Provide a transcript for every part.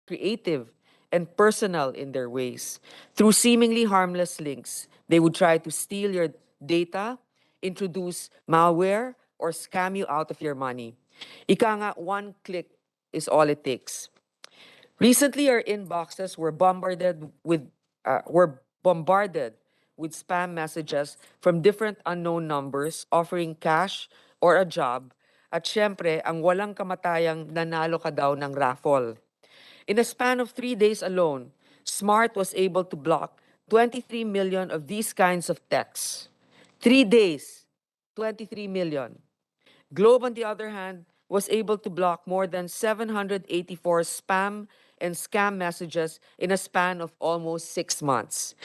creative and personal in their ways. Through seemingly harmless links, they would try to steal your data, introduce malware, or scam you out of your money. Ika nga, one click is all it takes. Recently, our inboxes were bombarded with spam messages from different unknown numbers offering cash or a job. At syempre, ang walang kamatayang nanalo ka daw ng raffle. In a span of 3 days alone, Smart was able to block 23 million of these kinds of texts. 3 days, 23 million. Globe, on the other hand, was able to block more than 784 spam and scam messages in a span of almost 6 months.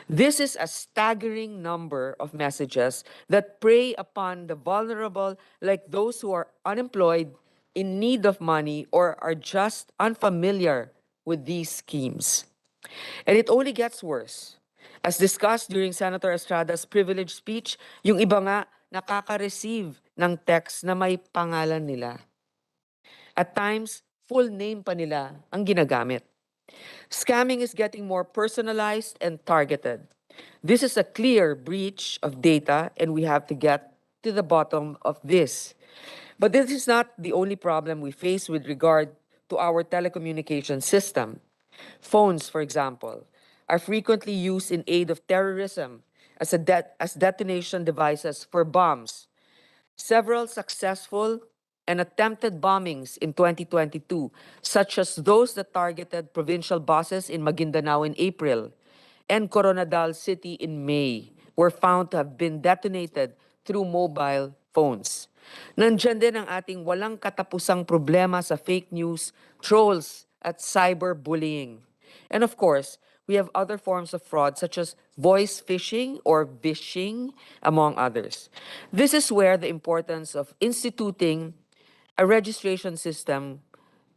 This is a staggering number of messages that prey upon the vulnerable, like those who are unemployed, in need of money, or are just unfamiliar with these schemes. And it only gets worse. As discussed during Senator Estrada's privilege speech, yung iba nga nakaka-receive ng text na may pangalan nila. At times, full name pa nila ang ginagamit. Scamming is getting more personalized and targeted. This is a clear breach of data, and we have to get to the bottom of this. But this is not the only problem we face with regard to our telecommunication system. Phones, for example, are frequently used in aid of terrorism as detonation devices for bombs. Several successful and attempted bombings in 2022, such as those that targeted provincial bosses in Maguindanao in April and Coronadal City in May, were found to have been detonated through mobile phones. Nandiyan din ang ating walang katapusang problema sa fake news, trolls, at cyberbullying. And of course, we have other forms of fraud such as voice phishing or vishing, among others. This is where the importance of instituting a registration system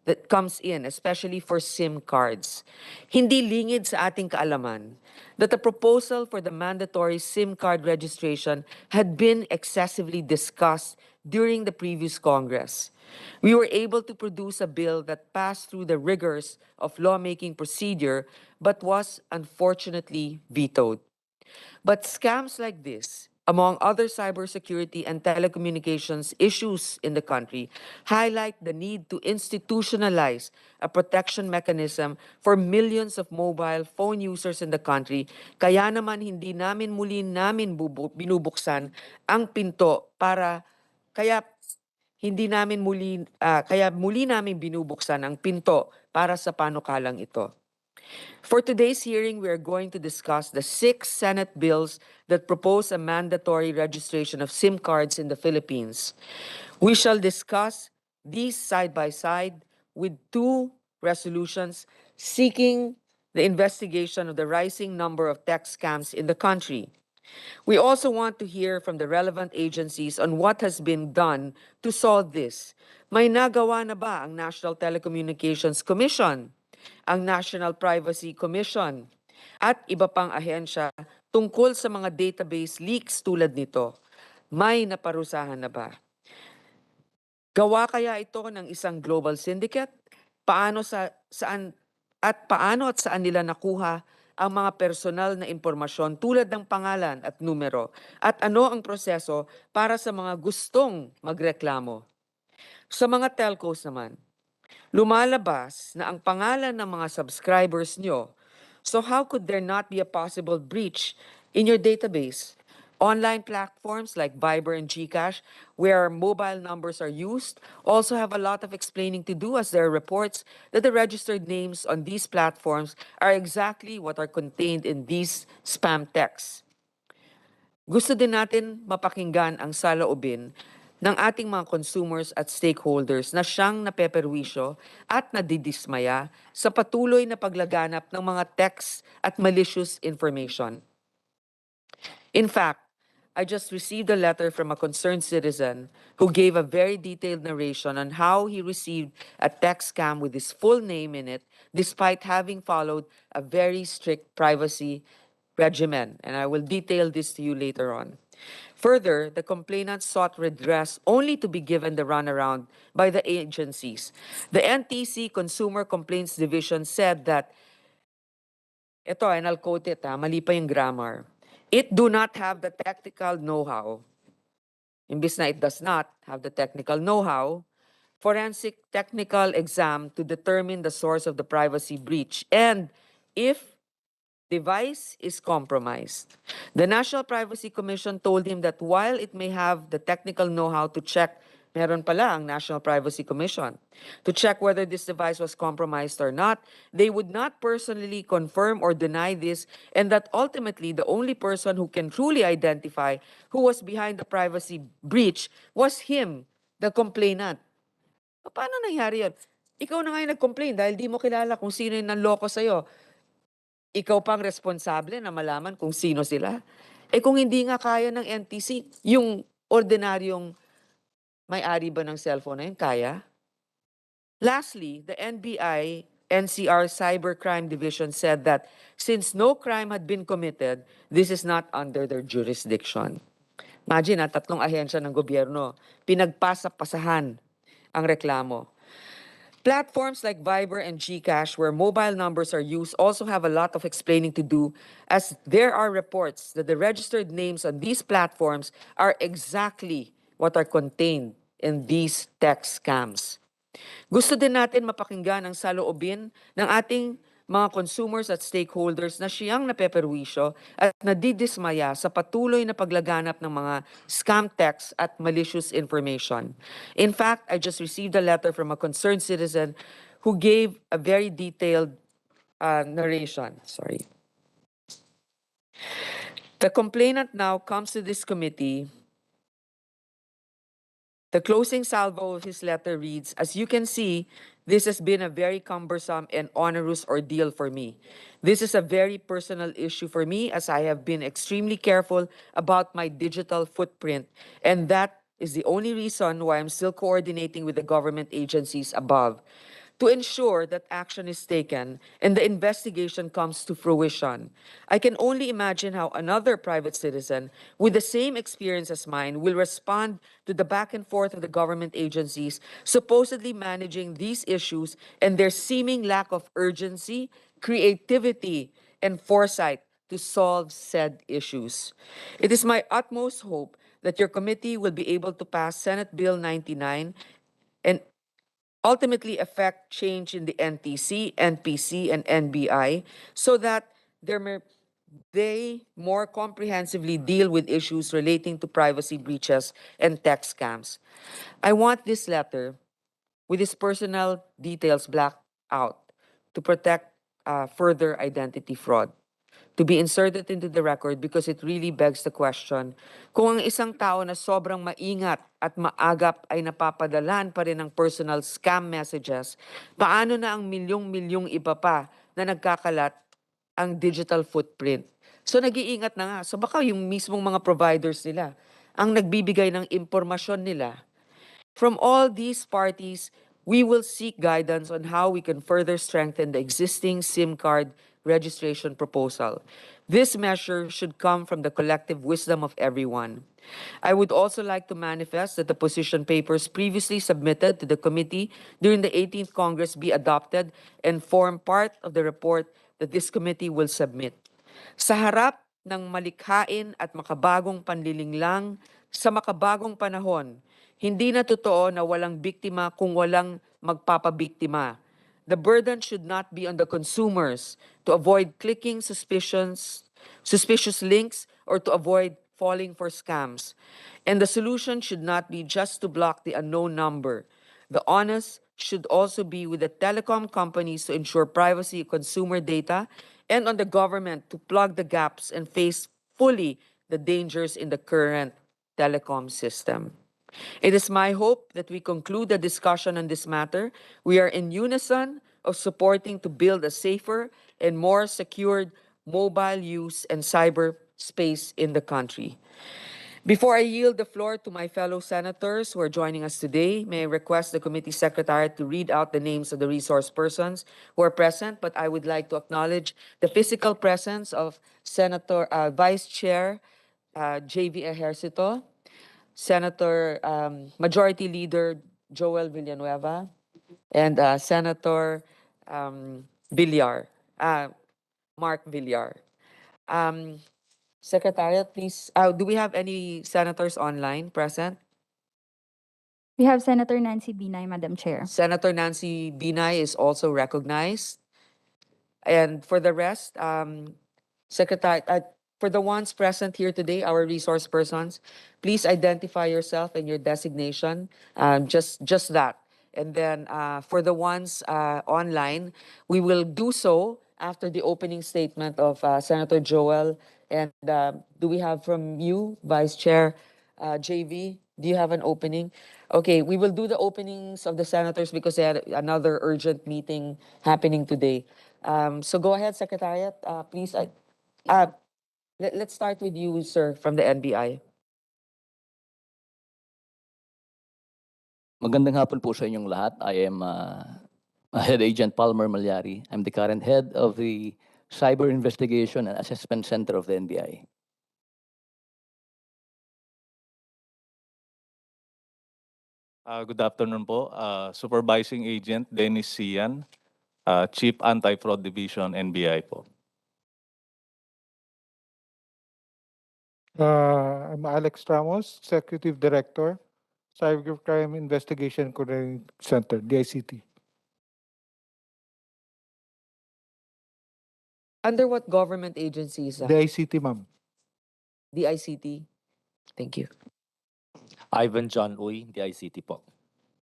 that comes in, especially for SIM cards. Hindi lingid sa ating kaalaman that the proposal for the mandatory SIM card registration had been excessively discussed during the previous Congress. We were able to produce a bill that passed through the rigors of lawmaking procedure but was unfortunately vetoed. But scams like this, among other cybersecurity and telecommunications issues in the country, highlight the need to institutionalize a protection mechanism for millions of mobile phone users in the country. Kaya naman hindi namin binubuksan ang pinto para kaya hindi namin kaya muli namin binubuksan ang pinto para sa panukalang ito. For today's hearing, we are going to discuss the 6 Senate bills that propose a mandatory registration of SIM cards in the Philippines. We shall discuss these side by side with 2 resolutions seeking the investigation of the rising number of text scams in the country. We also want to hear from the relevant agencies on what has been done to solve this. May nagawa na ba ang National Telecommunications Commission, ang National Privacy Commission, at iba pang ahensya tungkol sa mga database leaks tulad nito? May naparusahan na ba? Gawa kaya ito ng isang global syndicate? Paano at saan nila nakuha ang mga personal na impormasyon tulad ng pangalan at numero? At ano ang proseso para sa mga gustong magreklamo? Sa mga telcos naman, lumalabas na ang pangalan ng mga subscribers nyo. So how could there not be a possible breach in your database? Online platforms like Viber and GCash, where mobile numbers are used, also have a lot of explaining to do, as there are reports that the registered names on these platforms are exactly what are contained in these spam texts. Gusto din natin mapakinggan ang saloobin ng ating mga consumers at stakeholders na siyang napeperwisyo at nadidismaya sa patuloy na paglaganap ng mga texts at malicious information. In fact, I just received a letter from a concerned citizen who gave a very detailed narration on how he received a text scam with his full name in it, despite having followed a very strict privacy regimen. And I will detail this to you later on. Further, the complainant sought redress only to be given the runaround by the agencies. The NTC Consumer Complaints Division said that, ito, and I'll quote it, mali pa yung grammar. It do not have the technical know-how. Imbis na it does not have the technical know-how, forensic technical exam to determine the source of the privacy breach and if device is compromised. The National Privacy Commission told him that while it may have the technical know-how to check, meron pala ang National Privacy Commission, to check whether this device was compromised or not, they would not personally confirm or deny this, and that ultimately the only person who can truly identify who was behind the privacy breach was him, the complainant. Paano nangyari yun? Ikaw na nga yung nag-complain dahil di mo kilala kung sino yung nanloko sa'yo. Ikaw pang responsable na malaman kung sino sila. Eh kung hindi nga kaya ng NTC, yung ordinaryong may-ari ba ng cellphone na yun, kaya? Lastly, the NBI NCR Cybercrime Division said that since no crime had been committed, this is not under their jurisdiction. Imagine, tatlong ahensya ng gobyerno, pinagpasapasahan ang reklamo. Platforms like Viber and GCash, where mobile numbers are used, also have a lot of explaining to do, as there are reports that the registered names on these platforms are exactly what are contained in these text scams. Gusto din natin mapakinggan ang saloobin ng ating mga consumers at stakeholders na siyang napeperwisyo at nadidismaya sa patuloy na paglaganap ng mga scam texts at malicious information. In fact, I just received a letter from a concerned citizen who gave a very detailed narration. Sorry. The complainant now comes to this committee. The closing salvo of his letter reads, "As you can see, this has been a very cumbersome and onerous ordeal for me. This is a very personal issue for me as I have been extremely careful about my digital footprint, and that is the only reason why I'm still coordinating with the government agencies above to ensure that action is taken and the investigation comes to fruition. I can only imagine how another private citizen with the same experience as mine will respond to the back and forth of the government agencies supposedly managing these issues and their seeming lack of urgency, creativity, and foresight to solve said issues. It is my utmost hope that your committee will be able to pass Senate Bill 99 and ultimately affect change in the NTC, NPC, and NBI so that they more comprehensively deal with issues relating to privacy breaches and tech scams. I want this letter with its personal details blacked out to protect further identity fraud, to be inserted into the record because it really begs the question, kung ang isang tao na sobrang maingat at maagap ay napapadalan pa rin ng personal scam messages, paano na ang milyong-milyong iba pa na nagkakalat ang digital footprint? So nag-iingat na nga. So baka yung mismong mga providers nila ang nagbibigay ng impormasyon nila. From all these parties, we will seek guidance on how we can further strengthen the existing SIM card registration proposal. This measure should come from the collective wisdom of everyone. I would also like to manifest that the position papers previously submitted to the committee during the 18th Congress be adopted and form part of the report that this committee will submit. Sa harap ng malikhain at makabagong panlilinglang sa makabagong panahon, hindi na totoo na walang biktima kung walang magpapabiktima. The burden should not be on the consumers to avoid clicking suspicious links or to avoid falling for scams. And the solution should not be just to block the unknown number. The onus should also be with the telecom companies to ensure privacy of consumer data and on the government to plug the gaps and face fully the dangers in the current telecom system. It is my hope that we conclude the discussion on this matter. We are in unison of supporting to build a safer and more secured mobile use and cyberspace in the country. Before I yield the floor to my fellow senators who are joining us today, may I request the committee secretary to read out the names of the resource persons who are present, but I would like to acknowledge the physical presence of Vice Chair JV Ejercito, Senator Majority Leader Joel Villanueva, and Senator Villar, Mark Villar. Secretariat, please. Do we have any senators online present? We have Senator Nancy Binay, Madam Chair. Senator Nancy Binay is also recognized. And for the rest, Secretary, for the ones present here today, our resource persons, please identify yourself and your designation. Just that. And then for the ones online, we will do so after the opening statement of Senator Joel. And do we have from you, Vice Chair JV? Do you have an opening? Okay, we will do the openings of the senators because they had another urgent meeting happening today. So go ahead, Secretariat. Please, let's start with you, sir, from the NBI. Magandang hapon po sa inyong lahat. I am Head Agent Palmer Malyari. I'm the current head of the Cyber Investigation and Assessment Center of the NBI. Good afternoon po. Supervising Agent Dennis Sian, Chief Anti-Fraud Division, NBI po. I'm Alex Ramos, Executive Director, Cybercrime Investigation Coordinating Center, DICT. Under what government agency is that? DICT, ma'am. DICT? Thank you. Ivan John Uy, DICT po.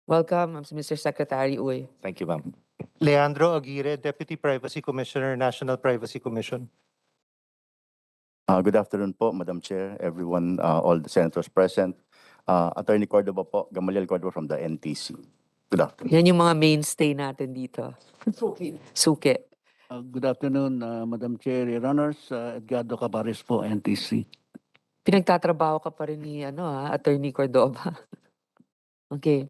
Welcome, Mr. Secretary Uy. Thank you, ma'am. Leandro Aguirre, Deputy Privacy Commissioner, National Privacy Commission. Good afternoon po, Madam Chair, everyone, all the senators present. Attorney Cordova po, Gamaliel Cordova from the NTC. Good afternoon. Yan yung mga mainstay natin dito. Suki. Good afternoon, Madam Chair, Your Honors. Edgardo Cabares po, NTC. Pinagtatrabaho ka pa rin ni Attorney Cordova. Okay.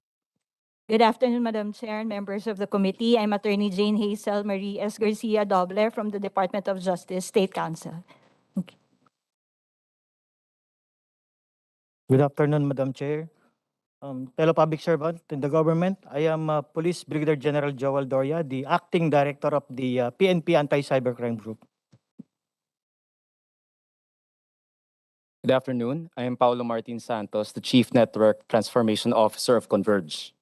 Good afternoon, Madam Chair and members of the committee. I'm Attorney Jane Hazel Marie S. Garcia Dobler from the Department of Justice, State Council. Good afternoon, Madam Chair. Fellow public servant in the government, I am Police Brigadier General Joel Doria, the Acting Director of the PNP Anti-Cybercrime Group. Good afternoon. I am Paulo Martin Santos, the Chief Network Transformation Officer of Converge.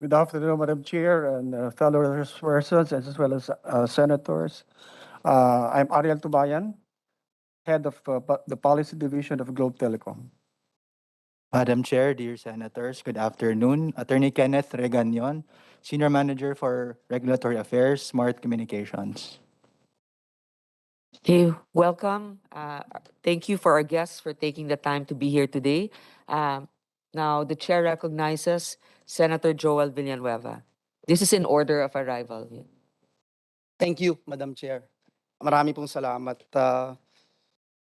Good afternoon, Madam Chair and fellow persons as well as senators. I'm Ariel Tubayan, Head of the Policy Division of Globe Telecom. Madam Chair, dear senators, good afternoon. Attorney Kenneth Reganion, Senior Manager for Regulatory Affairs, Smart Communications. Hey, welcome. Thank you for our guests for taking the time to be here today. Now, the chair recognizes Senator Joel Villanueva. This is in order of arrival. Thank you, Madam Chair. Marami pong salamat.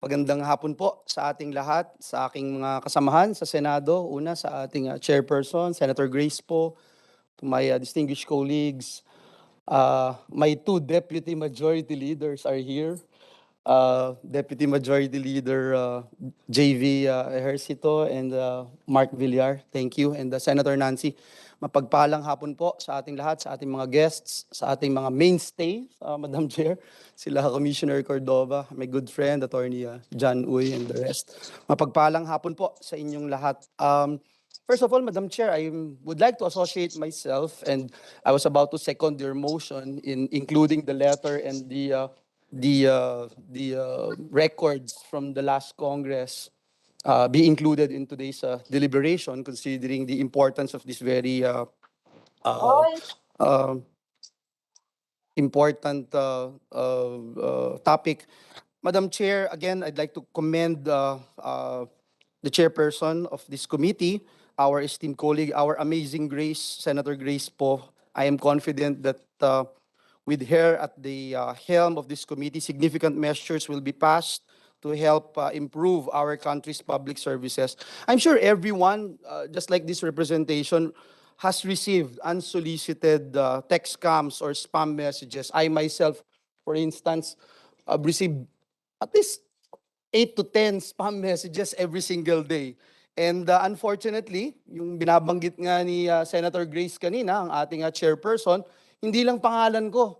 Magandang hapon po sa ating lahat, sa aking mga kasamahan sa Senado. Una, sa ating chairperson, Senator Grace po, to my distinguished colleagues. My two deputy majority leaders are here. Deputy Majority Leader JV Ejercito and Mark Villar. Thank you. And Senator Nancy, mapagpalang hapon po sa ating lahat, sa ating mga guests, sa ating mga mainstay, Madam Chair, sila Commissioner Cordova, my good friend, Attorney John Uy, and the rest. Mapagpalang hapon po sa inyong lahat. First of all, Madam Chair, I would like to associate myself, and I was about to second your motion in including the letter and the records from the last Congress be included in today's deliberation, considering the importance of this very important topic. Madam Chair, again, I'd like to commend the chairperson of this committee, our esteemed colleague, our amazing Grace, Senator Grace po. I am confident that with her at the helm of this committee, significant measures will be passed to help improve our country's public services. I'm sure everyone, just like this representation, has received unsolicited text scams or spam messages. I myself, for instance, received at least 8 to 10 spam messages every single day. And unfortunately, yung binabanggit nga ni Senator Grace kanina, ang ating chairperson, hindi lang pangalan ko.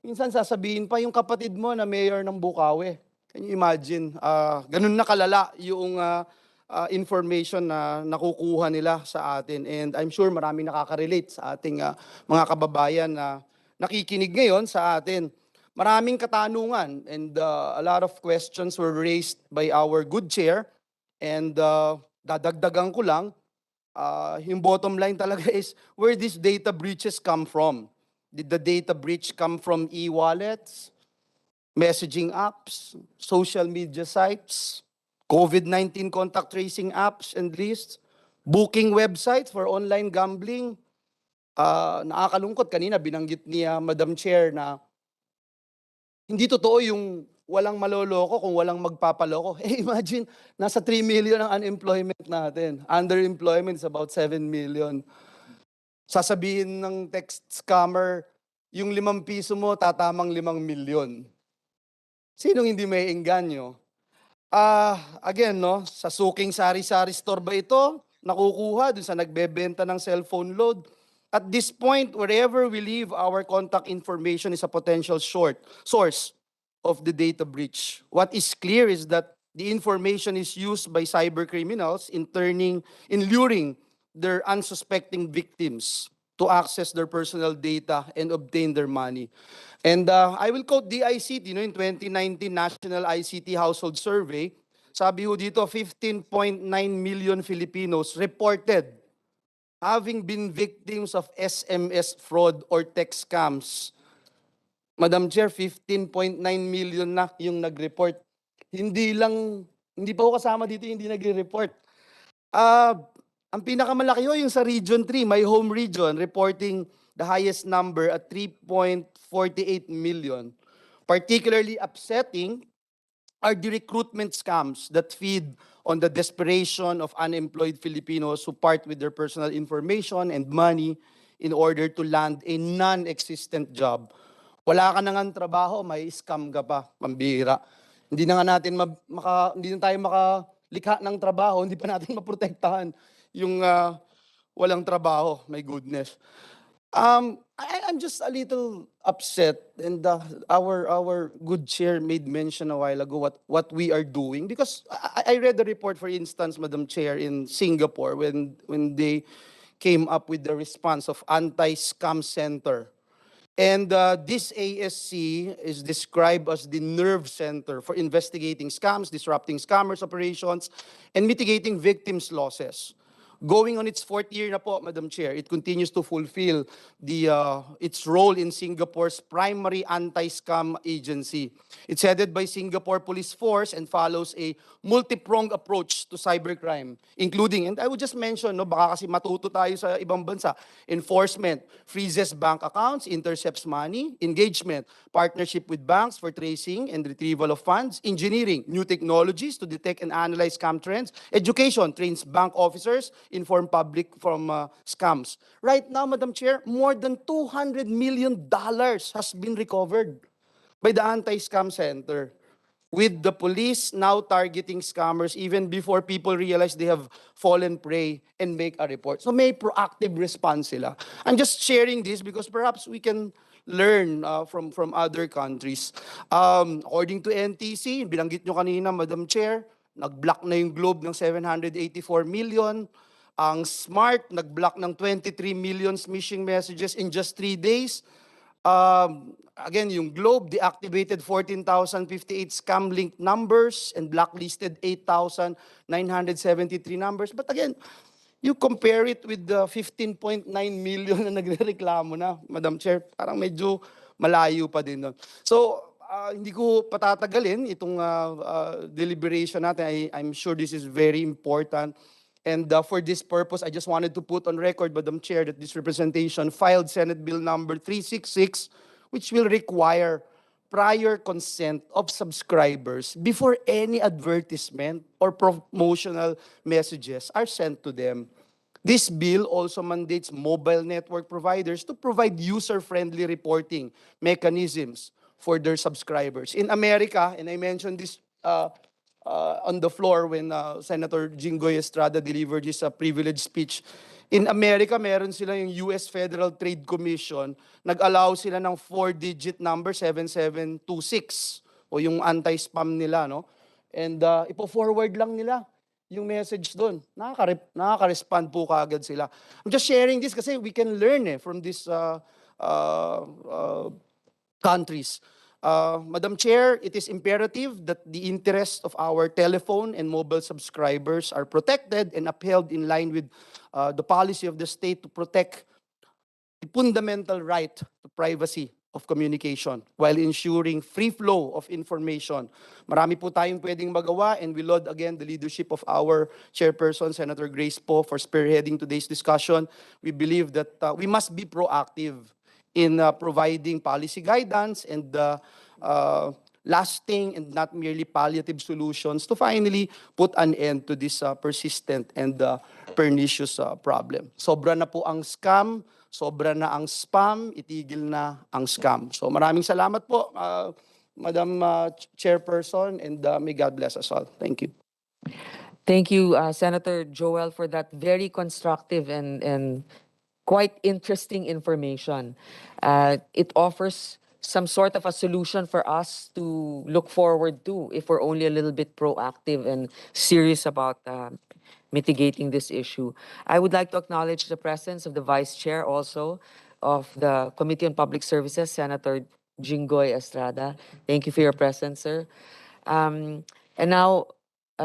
Minsan sasabihin pa yung kapatid mo na mayor ng Bukawi. Can you imagine? Ganun na kalala yung information na nakukuha nila sa atin. And I'm sure maraming nakaka-relate sa ating mga kababayan na nakikinig ngayon sa atin. Maraming katanungan and a lot of questions were raised by our good chair. And dadagdagan ko lang, yung bottom line talaga is where these data breaches come from. Did the data breach come from e-wallets, messaging apps, social media sites, COVID-19 contact tracing apps and lists, booking websites for online gambling? Nakakalungkot kanina binanggit ni Madam Chair na hindi totoo yung walang maloloko kung walang magpapaloko. Imagine, nasa 3 million ang unemployment natin. Underemployment is about 7 million. Sasabihin ng text scammer, yung 5 piso mo, tatamang 5 milyon. Sinong hindi may engganyo? Again, no, sa suking sari-sari store ba ito? Nakukuha dun sa nagbebenta ng cellphone load? At this point, wherever we leave, our contact information is a potential source of the data breach. What is clear is that the information is used by cyber criminals in luring their unsuspecting victims to access their personal data and obtain their money. And I will quote the ICT, in 2019 National ICT Household Survey, sabi ho dito, 15.9 million Filipinos reported having been victims of SMS fraud or text scams. Madam Chair, 15.9 million na yung nag-report. Hindi pa ako kasama dito yung hindi nag-report. Ang pinakamalaki ho yung sa Region 3, my home region, reporting the highest number at 3.48 million. Particularly upsetting are the recruitment scams that feed on the desperation of unemployed Filipinos who part with their personal information and money in order to land a non-existent job. Wala ka na nga trabaho, may scam ka pa, pambihira. Hindi na nga natin hindi na tayo makalikha ng trabaho, hindi pa natin maprotektahan yung walang trabaho, my goodness. I'm just a little upset, and our good chair made mention a while ago what we are doing, because I read the report, for instance, Madam Chair, in Singapore when they came up with the response of Anti-Scam Center. And this ASC is described as the nerve center for investigating scams, disrupting scammers' operations, and mitigating victims' losses. Going on its 4th year na po, Madam Chair, it continues to fulfill its role in Singapore's primary anti-scam agency. It's headed by Singapore Police Force and follows a multi-pronged approach to cybercrime, including, and I would just mention, no, baka kasi matuto tayo sa ibang bansa, enforcement, freezes bank accounts, intercepts money, engagement, partnership with banks for tracing and retrieval of funds, engineering, new technologies to detect and analyze scam trends, education, trains bank officers, inform public from scams. Right now, Madam Chair, more than $200 million has been recovered by the Anti-Scam Center, with the police now targeting scammers even before people realize they have fallen prey and make a report. So may proactive response sila. I'm just sharing this because perhaps we can learn from other countries. According to NTC, binanggit nyo kanina, Madam Chair, nag-block na yung Globe ng 784 million. Ang Smart, nag-block ng 23 million smishing messages in just 3 days. Again, yung Globe deactivated 14,058 scam-linked numbers and blacklisted 8,973 numbers. But again, you compare it with the 15.9 million na nagrereklamo na, Madam Chair, parang medyo malayo pa din nun. So, hindi ko patatagalin itong deliberation natin. I'm sure this is very important. And for this purpose, I just wanted to put on record, Madam Chair, that this representation filed Senate Bill number 366, which will require prior consent of subscribers before any advertisement or promotional messages are sent to them. This bill also mandates mobile network providers to provide user-friendly reporting mechanisms for their subscribers. In America, and I mentioned this on the floor when Senator Jinggoy Estrada delivered his privileged speech. In America, meron sila yung US Federal Trade Commission. Nag-allow sila ng 4-digit number, 7726, o yung anti-spam nila, no? And ipo-forward lang nila yung message doon. Nakaka-respond po kaagad sila. I'm just sharing this kasi we can learn from these countries. Madam Chair, it is imperative that the interests of our telephone and mobile subscribers are protected and upheld in line with the policy of the state to protect the fundamental right to privacy of communication while ensuring free flow of information. Marami po tayong pwedeng magawa, and we laud again the leadership of our chairperson, Senator Grace Poe, for spearheading today's discussion. We believe that we must be proactive in providing policy guidance and lasting and not merely palliative solutions to finally put an end to this persistent and pernicious problem. Sobra na po ang scam, sobra na ang spam, itigil na ang scam. So maraming salamat po, Madam Chairperson, and may God bless us all. Thank you. Thank you, Senator Joel, for that very constructive and quite interesting information. It offers some sort of a solution for us to look forward to if we're only a little bit proactive and serious about mitigating this issue. I would like to acknowledge the presence of the Vice Chair also of the Committee on Public Services, Senator Jinggoy Estrada. Thank you for your presence, sir. And now,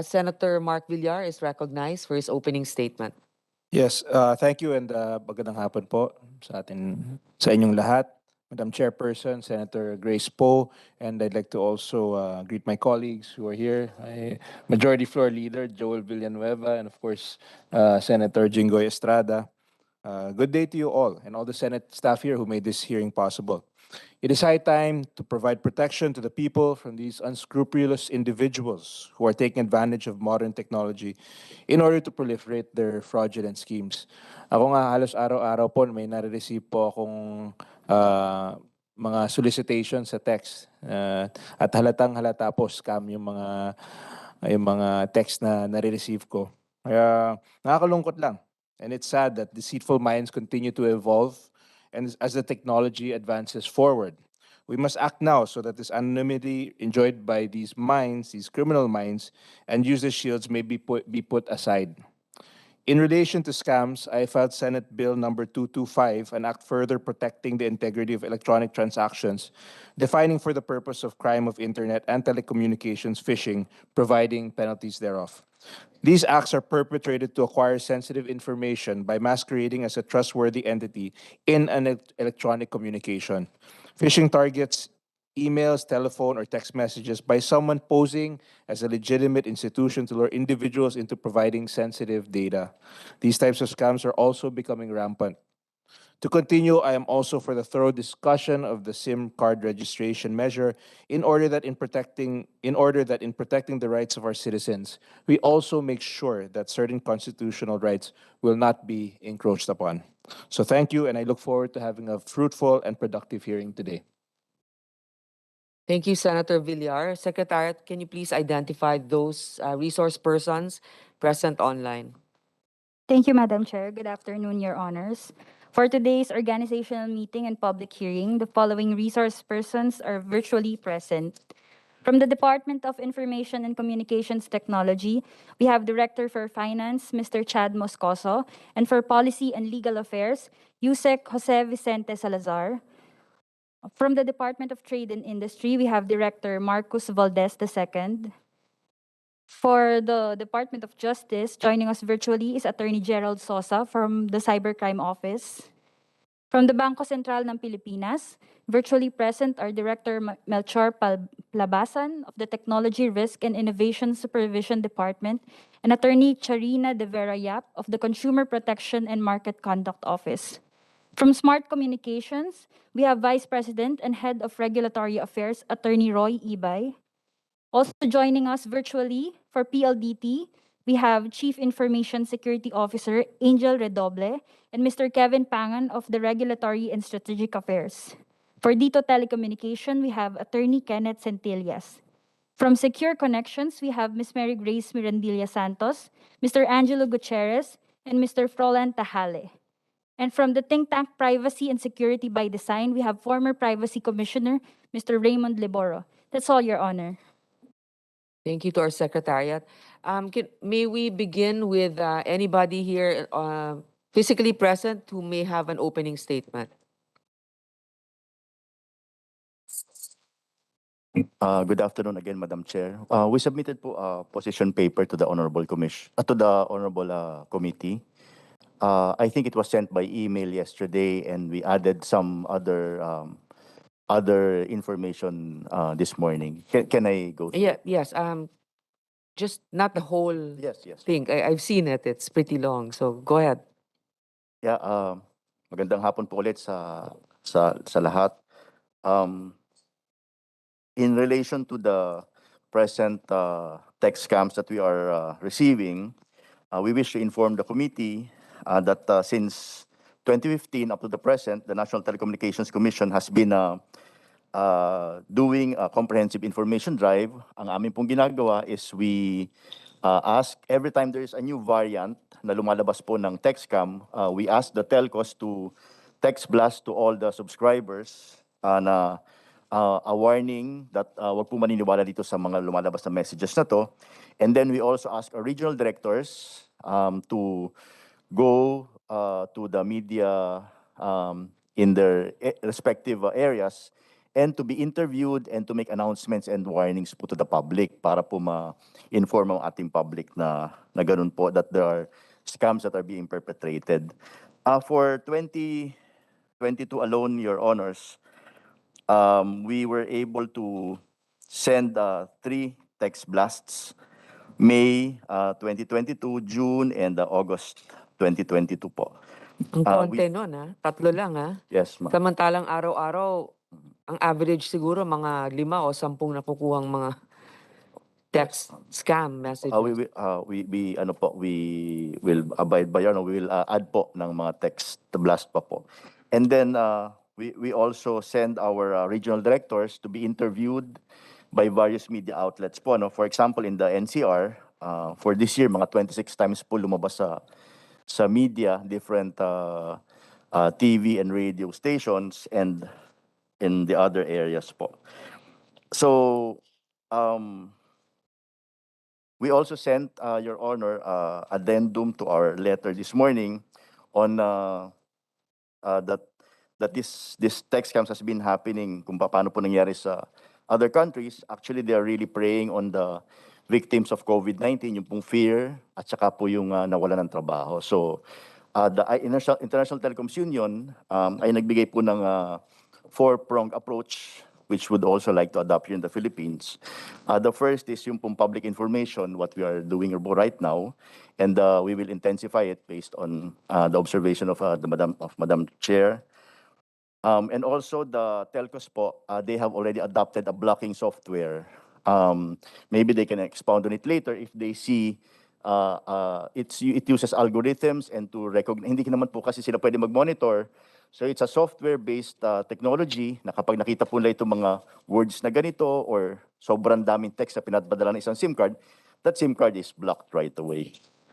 Senator Mark Villar is recognized for his opening statement. Yes, thank you, and magandang hapon po sa inyong lahat. Madam Chairperson, Senator Grace Poe, and I'd like to also greet my colleagues who are here. Majority Floor Leader Joel Villanueva, and of course, Senator Jinggoy Estrada. Good day to you all, and all the Senate staff here who made this hearing possible. It is high time to provide protection to the people from these unscrupulous individuals who are taking advantage of modern technology in order to proliferate their fraudulent schemes. Ako nga halos araw-araw po may nare-receive po akong mga solicitation sa text at halatang-halata po scam yung mga text na nare-receive ko. Kaya nakakalungkot lang. And it's sad that deceitful minds continue to evolve and as the technology advances forward. We must act now so that this anonymity enjoyed by these minds, these criminal minds, and user shields may be put aside. In relation to scams, I filed Senate Bill number 225, an act further protecting the integrity of electronic transactions, defining for the purpose of crime of internet and telecommunications phishing, providing penalties thereof. These acts are perpetrated to acquire sensitive information by masquerading as a trustworthy entity in an electronic communication. Phishing targets emails, telephone, or text messages by someone posing as a legitimate institution to lure individuals into providing sensitive data. These types of scams are also becoming rampant. To continue, I am also for the thorough discussion of the SIM card registration measure in order that in protecting the rights of our citizens, we also make sure that certain constitutional rights will not be encroached upon. So thank you, and I look forward to having a fruitful and productive hearing today. Thank you, Senator Villar. Secretariat, can you please identify those resource persons present online? Thank you, Madam Chair. Good afternoon, Your Honors. For today's organizational meeting and public hearing, the following resource persons are virtually present. From the Department of Information and Communications Technology, we have Director for Finance, Mr. Chad Moscoso, and for Policy and Legal Affairs, Yusek Jose Vicente Salazar. From the Department of Trade and Industry, we have Director Marcus Valdez II. For the Department of Justice, joining us virtually is Attorney Gerald Sosa from the Cybercrime Office. From the Bangko Sentral ng Pilipinas, virtually present are Director Melchor Plabasan of the Technology Risk and Innovation Supervision Department and Attorney Charina De Vera Yap of the Consumer Protection and Market Conduct Office. From Smart Communications, we have Vice President and Head of Regulatory Affairs, Attorney Roy Ibay. Also joining us virtually for PLDT, we have Chief Information Security Officer Angel Redoble and Mr. Kevin Pangan of the Regulatory and Strategic Affairs. For Dito Telecommunication, we have Attorney Kenneth Centillas. From Secure Connections, we have Ms. Mary Grace Mirandilla Santos, Mr. Angelo Gutierrez, and Mr. Frolan Tahale. And from the think tank Privacy and Security by Design, we have former Privacy Commissioner, Mr. Raymond Liboro. That's all, Your Honor. Thank you to our secretariat. May we begin with anybody here physically present who may have an opening statement? Good afternoon again, Madam Chair. We submitted po a position paper to the Honorable Committee. I think it was sent by email yesterday, and we added some other information this morning. Can I go through? Yeah, yes. Just not the whole Yes, yes. thing. I've seen it. It's pretty long. So go ahead. Yeah, magandang hapon po ulit sa lahat. In relation to the present text scams that we are receiving, we wish to inform the committee that since 2015 up to the present, the National Telecommunications Commission has been doing a comprehensive information drive. Ang amin pong ginagawa is we ask every time there is a new variant na lumalabas po ng text scam, we ask the telcos to text blast to all the subscribers na a warning that wag po maniniwala dito sa mga lumalabas na messages na to. And then we also ask our regional directors to go to the media in their respective areas and to be interviewed and to make announcements and warnings po to the public para po ma-inform ang ating public na ganun po that there are scams that are being perpetrated. For 2022 alone, Your Honors, we were able to send 3 text blasts, May 2022, June, and August 2022 po. Ang konti nun, ha? 3 lang, ha? Yes, ma'am. Samantalang araw-araw, ang average siguro mga 5 o 10 nakukuhang mga text scam messages. We will abide by, we will add po ng mga text blast pa po. And then we also send our regional directors to be interviewed by various media outlets po. No? For example, in the NCR, for this year, mga 26 times po lumabas sa media, different TV and radio stations, and in the other areas po. So, we also sent, Your Honor, addendum to our letter this morning on that this text scams has been happening, kung paano po nangyari sa other countries. Actually, they are really preying on the victims of COVID-19, yung pong fear, at saka po yung nawalan ng trabaho. So, the International Telecoms Union ay nagbigay po ng 4-pronged approach which would also like to adopt here in the Philippines. The first is yung pong public information, what we are doing right now, and we will intensify it based on the observation of Madam Chair. And also the telcos po, they have already adopted a blocking software. Maybe they can expound on it later if they see it uses algorithms and to recognize, hindi naman po kasi sila pwede mag-monitor. So it's a software-based technology na kapag nakita po nila itong mga words na ganito or sobrang daming text na pinapadala ng isang SIM card, that SIM card is blocked right away.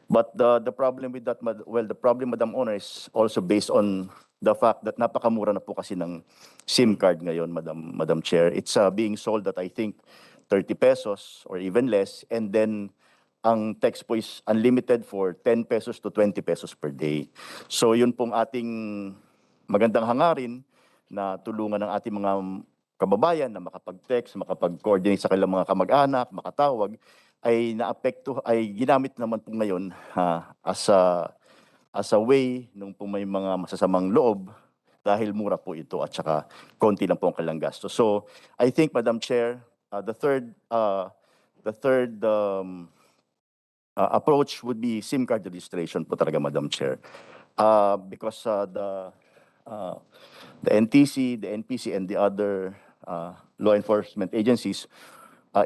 But the problem with that, the problem, Madam Owner, is also based on the fact that napakamura na po kasi ng SIM card ngayon, Madam Chair. It's being sold at I think 30 pesos or even less, and then ang text po is unlimited for 10 pesos to 20 pesos per day. So yun pong ating magandang hangarin na tulungan ng ating mga kababayan na makapag-text, makapag-coordinate sa kanilang mga kamag-anak, makatawag, ay ginamit naman po ngayon as a way nung po may mga masasamang loob dahil mura po ito at saka konti lang po ang kanilang gasto. So I think, Madam Chair, the third approach would be SIM card registration po talaga, Madam Chair. Because the NTC, the NPC, and the other law enforcement agencies,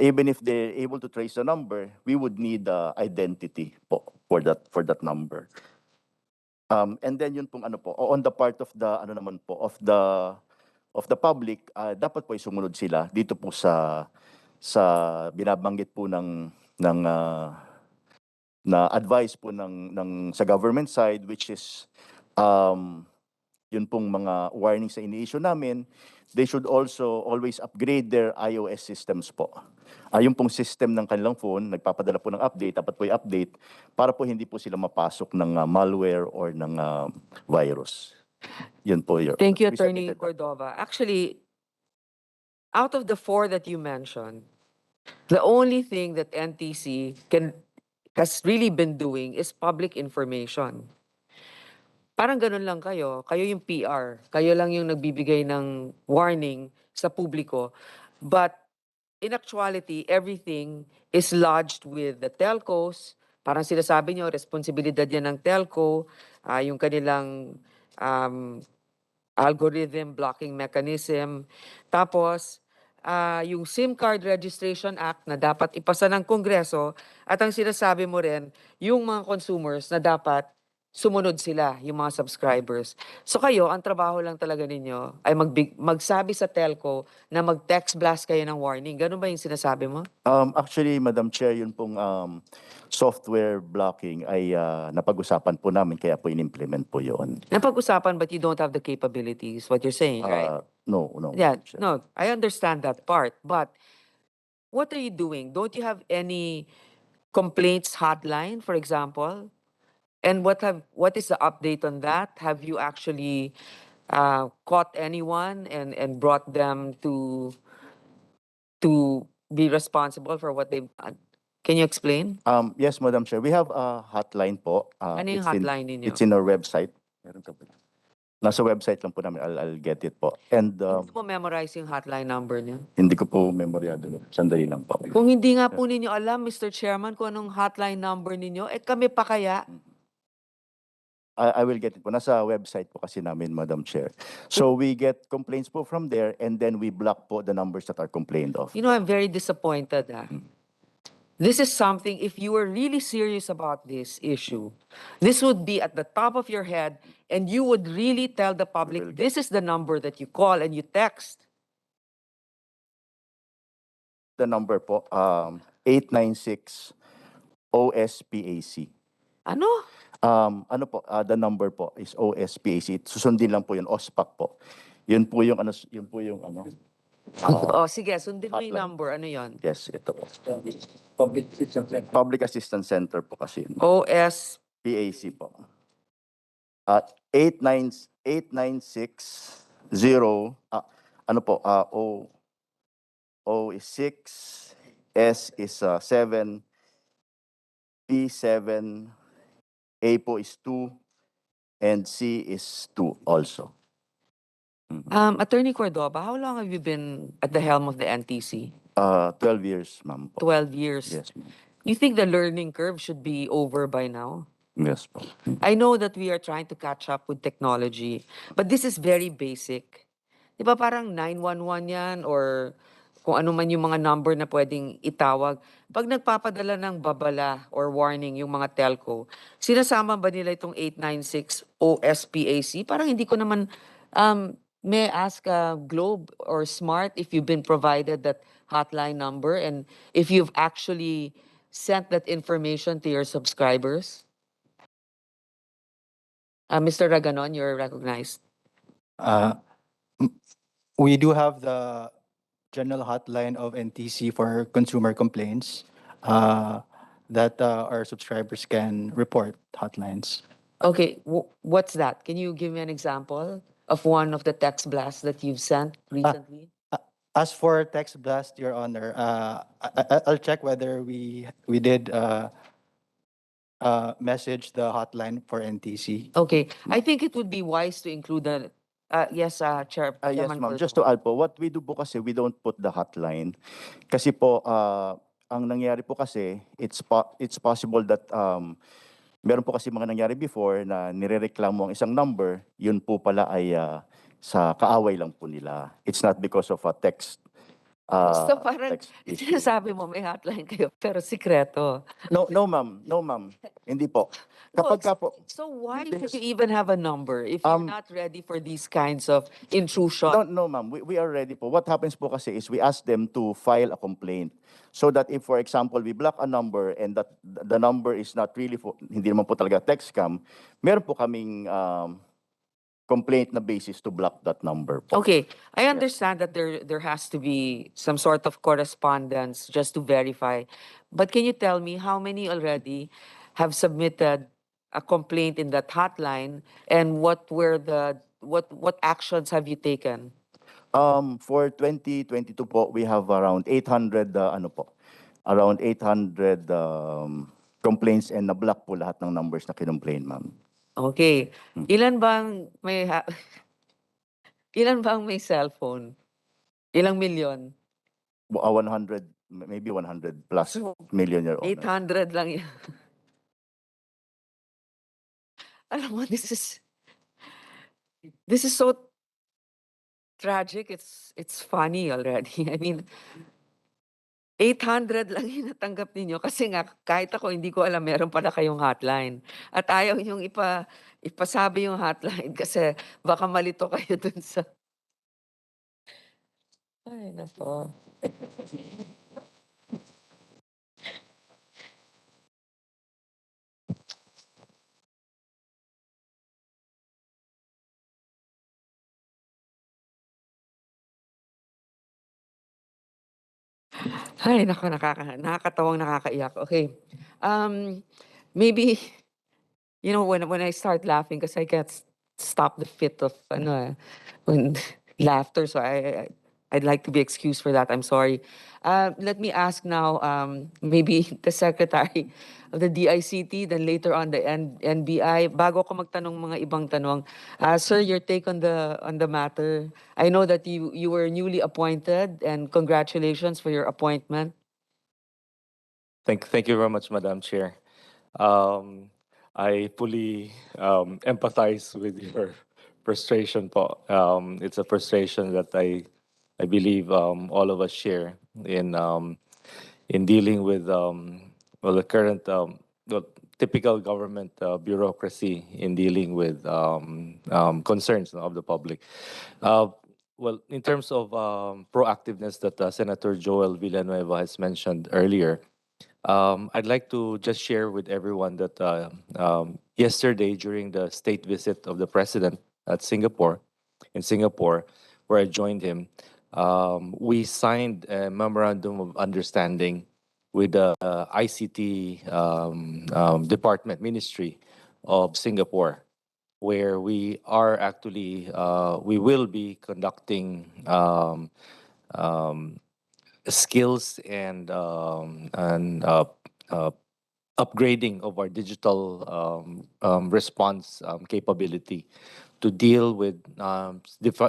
even if they're able to trace the number, we would need identity po for that number. And then yun pong on the part of the of the public, dapat po sumunod sila dito po sa sa binabanggit po ng na advice po ng sa government side, which is yun pong mga warnings sa ini-issue namin, they should also always upgrade their iOS systems po. Yung pong system ng kanilang phone, nagpapadala po ng update, dapat po i-update para po hindi po sila mapasok ng malware or ng virus. Yun po yun. Thank you, We Attorney submitted that. Cordova. Actually, out of the 4 that you mentioned, the only thing that NTC has really been doing is public information. Parang ganun lang kayo. Kayo yung PR. Kayo lang yung nagbibigay ng warning sa publiko. But in actuality, everything is lodged with the telcos. Parang sinasabi nyo, responsibilidad yan ng telco, yung kanilang algorithm blocking mechanism. Tapos, yung SIM Card Registration Act na dapat ipasa ng Kongreso at ang sinasabi mo rin, yung mga consumers na dapat sumunod sila, yung mga subscribers. So kayo, ang trabaho lang talaga ninyo ay magsabi sa telco na mag-text blast kayo ng warning. Ganun ba yung sinasabi mo? Actually, Madam Chair, yun pong software blocking ay napag-usapan po namin, kaya po in-implement po yun. Napag-usapan but you don't have the capabilities, what you're saying, right? No. Yeah, Madam Chair. no, I understand that part. But what are you doing? Don't you have any complaints hotline, for example? And what is the update on that? Have you actually caught anyone and brought them to be responsible for what they've done? Can you explain? Yes, Madam Chair. We have a hotline po. Ano yung hotline ninyo? It's in our website. Nasa website lang po namin. I'll get it po. And Hindi mo memorize yung hotline number niyo? hindi ko po memoryado. Sandali lang po. Kung hindi nga po ninyo alam, Mr. Chairman, kung anong hotline number ninyo, kami pa kaya? I will get it po. Nasa website po kasi namin, Madam Chair. So we get complaints po from there and then we block po the numbers that are complained of. You know, I'm very disappointed. This is something, if you were really serious about this issue, this would be at the top of your head and you would really tell the public, this is the number that you call and you text. The number po, 896 OSPAC. Ano? Ano po, the number po is OSPAC. Susundin lang po yun, OSPAC po. Yun po yung ano. Sige, sundin mo yung hotline. number. Ano yon? Yes, ito po. Public Assistance Center po kasi yun. OS. PAC po. 896 ano po, O is 6, S is 7, P 7, A po is 2, and C is 2 also. Attorney Cordova, how long have you been at the helm of the NTC? 12 years, ma'am po. 12 years. Yes, ma'am. You think the learning curve should be over by now? Yes po. I know that we are trying to catch up with technology, but this is very basic. Di ba parang 911 yan or kung ano man yung mga number na pwedeng itawag. Pag nagpapadala ng babala or warning yung mga telco, sinasama ba nila itong 896 OSPAC? Parang hindi ko naman, may I ask Globe or Smart if you've been provided that hotline number and if you've actually sent that information to your subscribers? Mr. Raganon, you're recognized. We do have the general hotline of NTC for consumer complaints that our subscribers can report hotlines. Okay, what's that? Can you give me an example of one of the text blasts that you've sent recently? As for text blast, Your Honor, I'll check whether we did message the hotline for NTC. Okay, I think it would be wise to include the, yes, Yes, Chairman ma'am. Cordova. Just to add po, what we do po kasi, we don't put the hotline. Kasi po, ang nangyari po kasi, it's possible that meron po kasi mga nangyari before na nirereklamo ang isang number, yun po pala ay sa kaaway lang po nila. It's not because of a text So parang text phishing. sinasabi mo may hotline kayo, pero sikreto. No, no ma'am. No ma'am. Hindi po. No, Kapag ka po, so why would you even have a number if you're Um, not ready for these kinds of intrusion? no, no ma'am. We are ready po. What happens po kasi is we ask them to file a complaint. So that if, for example, we block a number and that the number is not really, hindi naman po talaga text scam, meron po kaming complaint na basis to block that number po. Okay, I understand that there has to be some sort of correspondence just to verify. But can you tell me how many already have submitted a complaint in that hotline, and what actions have you taken? For 2022 po, we have around 800 around 800 complaints and na-block po lahat ng numbers na kinomplain, ma'am. Okay. Ilan bang may ilan bang may cellphone? Ilang milyon? 100, maybe 100 plus million, Your Honor. 800 lang yan. Alam mo, this is so tragic. It's funny already. I mean, 800 lang yung natanggap ninyo kasi nga kahit ako hindi ko alam meron pala kayong hotline. At ayaw yung ipasabi yung hotline kasi baka malito kayo dun sa... Ay, nako. Ay, nako, nakakatawang nakakaiyak. Okay. Maybe, you know, when I start laughing, because I can't stop the fit of when laughter, so I'd like to be excused for that. I'm sorry. Let me ask now, maybe the secretary of the DICT, then later on the NBI. Bago ko magtanong mga ibang tanong, sir, your take on the matter. I know that you were newly appointed, and congratulations for your appointment. Thank you very much, Madam Chair. I fully empathize with your frustration po. It's a frustration that I believe all of us share in dealing with the current typical government bureaucracy in dealing with concerns of the public. Well, in terms of proactiveness that Senator Joel Villanueva has mentioned earlier, I'd like to just share with everyone that yesterday during the state visit of the president in Singapore, where I joined him, we signed a memorandum of understanding with the ICT Department Ministry of Singapore, where we are actually we will be conducting skills and upgrading of our digital response capability to deal with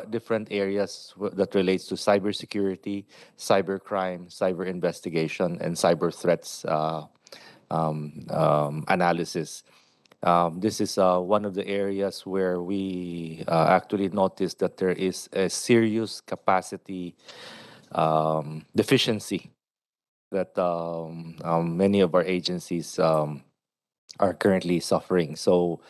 different areas that relates to cybersecurity, cybercrime, cyber investigation, and cyber threats analysis. This is one of the areas where we actually noticed that there is a serious capacity deficiency that many of our agencies are currently suffering. So,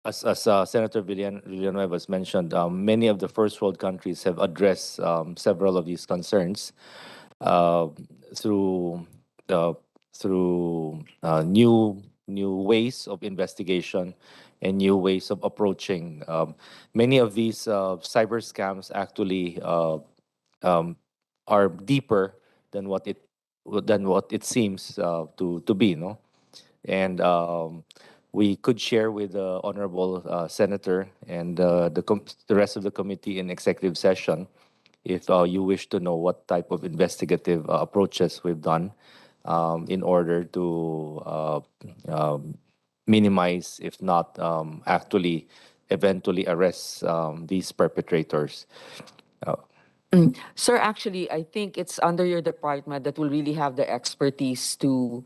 as Senator Villanueva has mentioned, many of the first world countries have addressed several of these concerns through new ways of investigation and new ways of approaching. Many of these cyber scams actually are deeper than what it seems to be, no? And we could share with the honorable senator and the rest of the committee in executive session if you wish to know what type of investigative approaches we've done in order to minimize, if not actually eventually arrest these perpetrators. Sir, actually, I think it's under your department that will really have the expertise to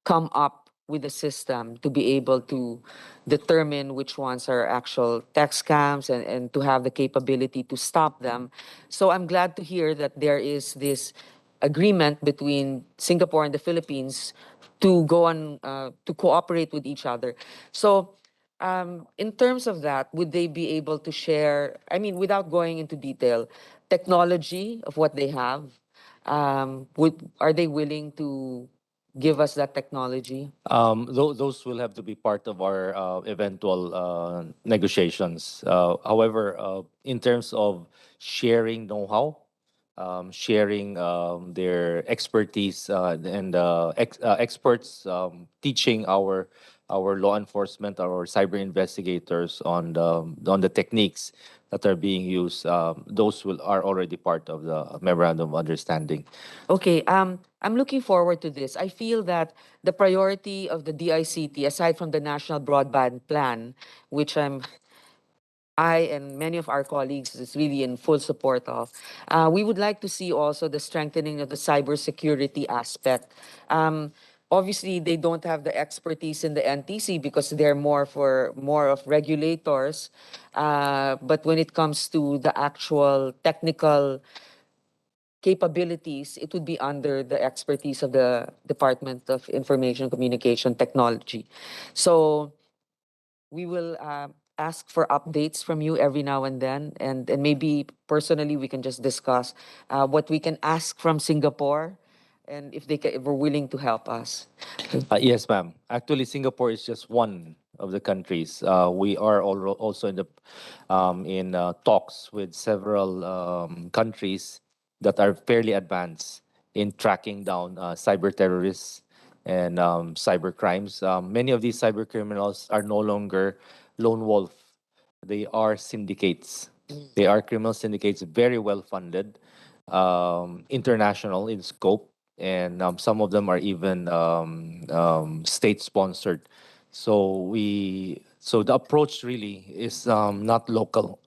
come up with the system to be able to determine which ones are actual text scams and to have the capability to stop them. So I'm glad to hear that there is this agreement between Singapore and the Philippines to go on to cooperate with each other. So in terms of that, would they be able to share, I mean, without going into detail, technology of what they have? Are they willing to give us that technology? Those will have to be part of our eventual negotiations. However, in terms of sharing know-how, sharing their expertise and experts teaching our law enforcement, our cyber investigators on the techniques that are being used, those are already part of the memorandum of understanding. Okay, I'm looking forward to this. I feel that the priority of the DICT, aside from the National Broadband Plan, which I and many of our colleagues is really in full support of. We would like to see also the strengthening of the cybersecurity aspect. Obviously, they don't have the expertise in the NTC because they're more of regulators. But when it comes to the actual technical capabilities, it would be under the expertise of the Department of Information Communication Technology. So we will ask for updates from you every now and then, and maybe personally we can just discuss what we can ask from Singapore, and if we're willing to help us. Yes, ma'am. Actually, Singapore is just one of the countries. We are also in talks with several countries that are fairly advanced in tracking down cyber terrorists and cyber crimes. Many of these cyber criminals are no longer lone wolf. They are syndicates. They are criminal syndicates, very well funded, international in scope, and some of them are even state sponsored. So the approach really is not local.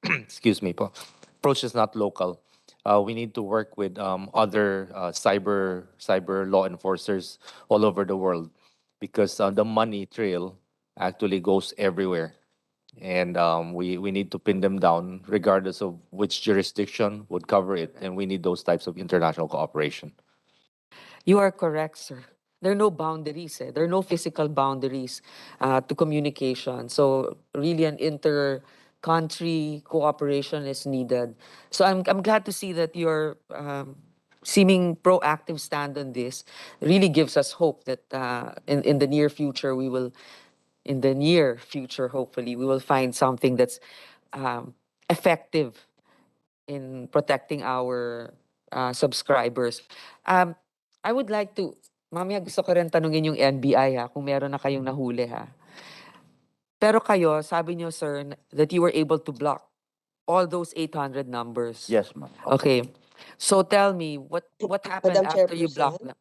Excuse me, po. Approach is not local. We need to work with other cyber law enforcers all over the world, because the money trail actually goes everywhere, and we need to pin them down regardless of which jurisdiction would cover it, and we need those types of international cooperation. You are correct, sir. There are no boundaries. There are no physical boundaries to communication. So really an inter-country cooperation is needed. So I'm glad to see that your seeming proactive stand on this really gives us hope that in the near future in the near future, hopefully, we will find something that's effective in protecting our subscribers. I would like to, mamaya gusto ko rin tanungin yung NBI ha, kung meron na kayong nahuli ha. Pero kayo, sabi niyo sir, that you were able to block all those 800 numbers. Yes, ma'am. Okay. So tell me, what happened Madam after you blocked Chairperson. them?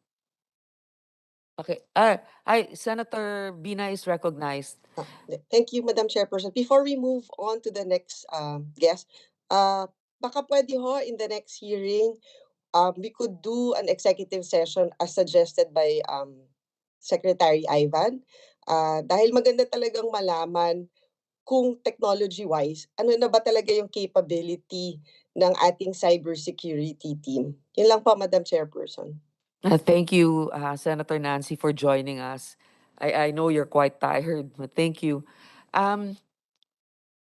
Okay. Senator Bina is recognized. Thank you, Madam Chairperson. Before we move on to the next guest, baka pwede ho in the next hearing, we could do an executive session as suggested by Secretary Ivan. Dahil maganda talagang malaman kung technology-wise, ano na ba talaga yung capability ng ating cybersecurity team. Yun lang po, Madam Chairperson. Thank you, Senator Nancy, for joining us. I know you're quite tired, but thank you.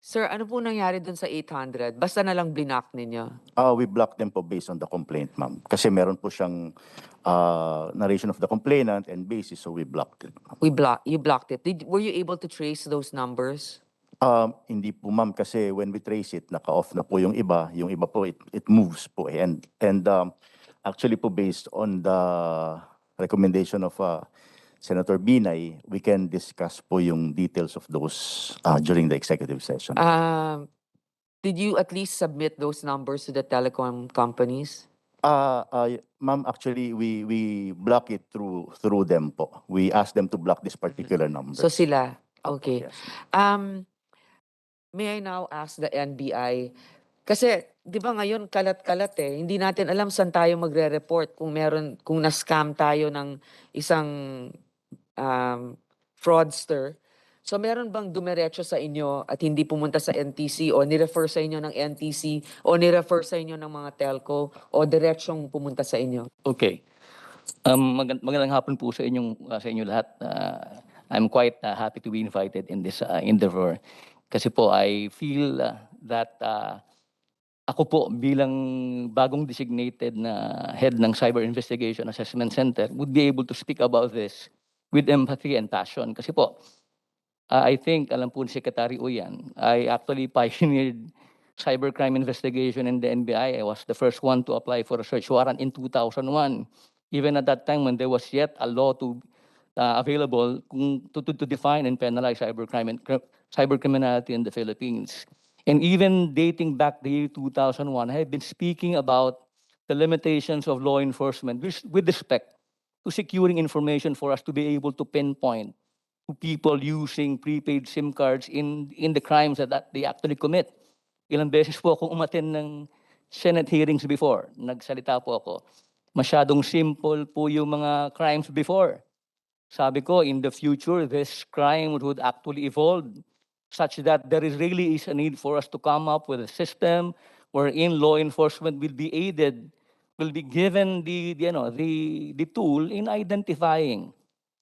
Sir, ano po nangyari dun sa 800? Basta na lang blinak ninyo. We blocked them po based on the complaint, ma'am. Kasi meron po siyang narration of the complainant and basis, so we blocked it. You blocked it. Were you able to trace those numbers? Hindi po, ma'am, kasi when we trace it, naka-off na po yung iba. Yung iba po, it moves po. And actually po, based on the recommendation of Senator Binay, we can discuss po yung details of those during the executive session. Did you at least submit those numbers to the telecom companies? Ma'am, actually, we block it through them po. We ask them to block this particular numbers. So sila. Opo, Okay. yes. May I now ask the NBI, kasi 'di ba ngayon kalat-kalat hindi natin alam saan tayo magre-report kung na-scam tayo ng isang fraudster. So meron bang dumiretso sa inyo at hindi pumunta sa NTC o nirefer sa inyo ng NTC o nirefer sa inyo ng mga telco o diretsong pumunta sa inyo? Okay. Magandang hapon po sa inyo lahat. I'm quite happy to be invited in this endeavor. Kasi po, I feel that ako po bilang bagong designated na head ng Cyber Investigation Assessment Center would be able to speak about this with empathy and passion. Kasi po, I think, alam po ni Secretary Uyan, I actually pioneered cybercrime investigation in the NBI. I was the first one to apply for a search warrant in 2001. Even at that time when there was yet a law available to define and penalize cybercrime and cybercriminality in the Philippines. And even dating back the year 2001, I have been speaking about the limitations of law enforcement with respect to securing information for us to be able to pinpoint to people using prepaid SIM cards in the crimes that they actually commit. Ilang beses po akong umattend ng Senate hearings before. Nagsalita po ako. Masyadong simple po yung mga crimes before. Sabi ko, in the future, this crime would actually evolve such that there really is a need for us to come up with a system wherein law enforcement will be aided, will be given the tool in identifying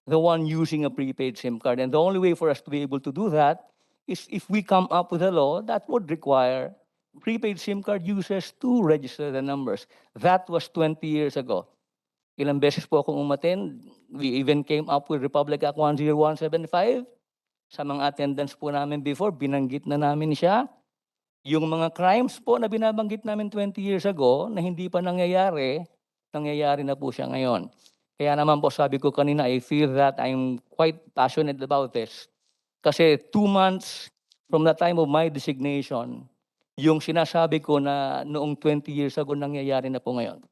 the one using a prepaid SIM card. And the only way for us to be able to do that is if we come up with a law that would require prepaid SIM card users to register the numbers. That was 20 years ago. Ilang beses po akong umattend. We even came up with Republic Act 10175. Sa mga attendance po namin before, binanggit na namin siya. Yung mga crimes po na binabanggit namin 20 years ago na hindi pa nangyayari na po siya ngayon. Kaya naman po sabi ko kanina, I feel that I'm quite passionate about this. Kasi 2 months from the time of my designation, yung sinasabi ko na noong 20 years ago nangyayari na po ngayon.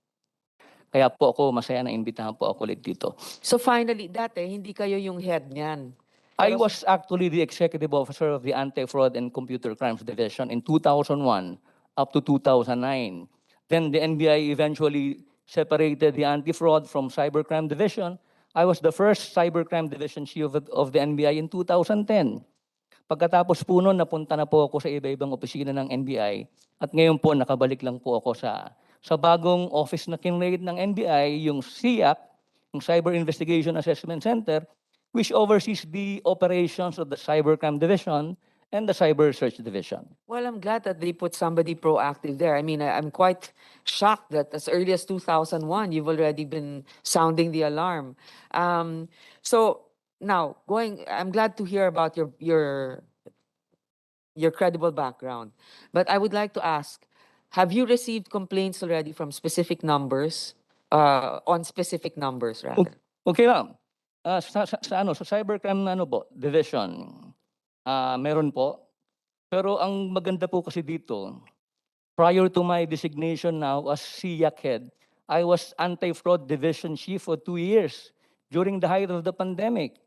Kaya po ako masaya na imbitahan po ako ulit dito. So finally, dati hindi kayo yung head niyan. I was actually the executive officer of the Anti-Fraud and Computer Crimes Division in 2001 up to 2009. Then the NBI eventually separated the Anti-Fraud from Cybercrime Division. I was the first Cybercrime Division chief of the NBI in 2010. Pagkatapos po noon, napunta na po ako sa iba-ibang opisina ng NBI at ngayon po nakabalik lang po ako sa bagong office na kinreate ng NBI, yung SIAC, yung Cyber Investigation Assessment Center, which oversees the operations of the Cybercrime Division and the Cyber Search Division. Well, I'm glad that they put somebody proactive there. I mean, I'm quite shocked that as early as 2001, you've already been sounding the alarm. So now, I'm glad to hear about your credible background. But I would like to ask, have you received complaints already from specific numbers, on specific numbers rather? Okay lang. Sa Cybercrime Division, meron po. Pero ang maganda po kasi dito, prior to my designation now as SIAC head, I was Anti-Fraud Division Chief for 2 years during the height of the pandemic.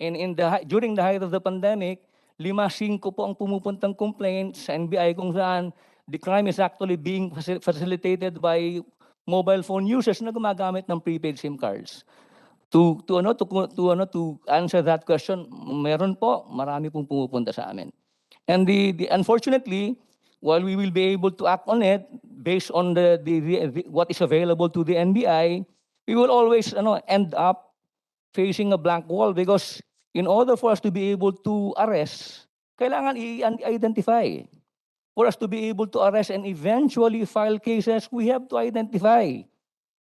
And during the height of the pandemic, 5-5 po ang pumupuntang complaints sa NBI kung saan the crime is actually being facilitated by mobile phone users na gumagamit ng prepaid SIM cards. To answer that question, meron po, marami pong pumupunta sa amin. And unfortunately, while we will be able to act on it based on what is available to the NBI, we will always end up facing a blank wall because in order for us to be able to arrest, kailangan i-identify. For us to be able to arrest and eventually file cases, we have to identify.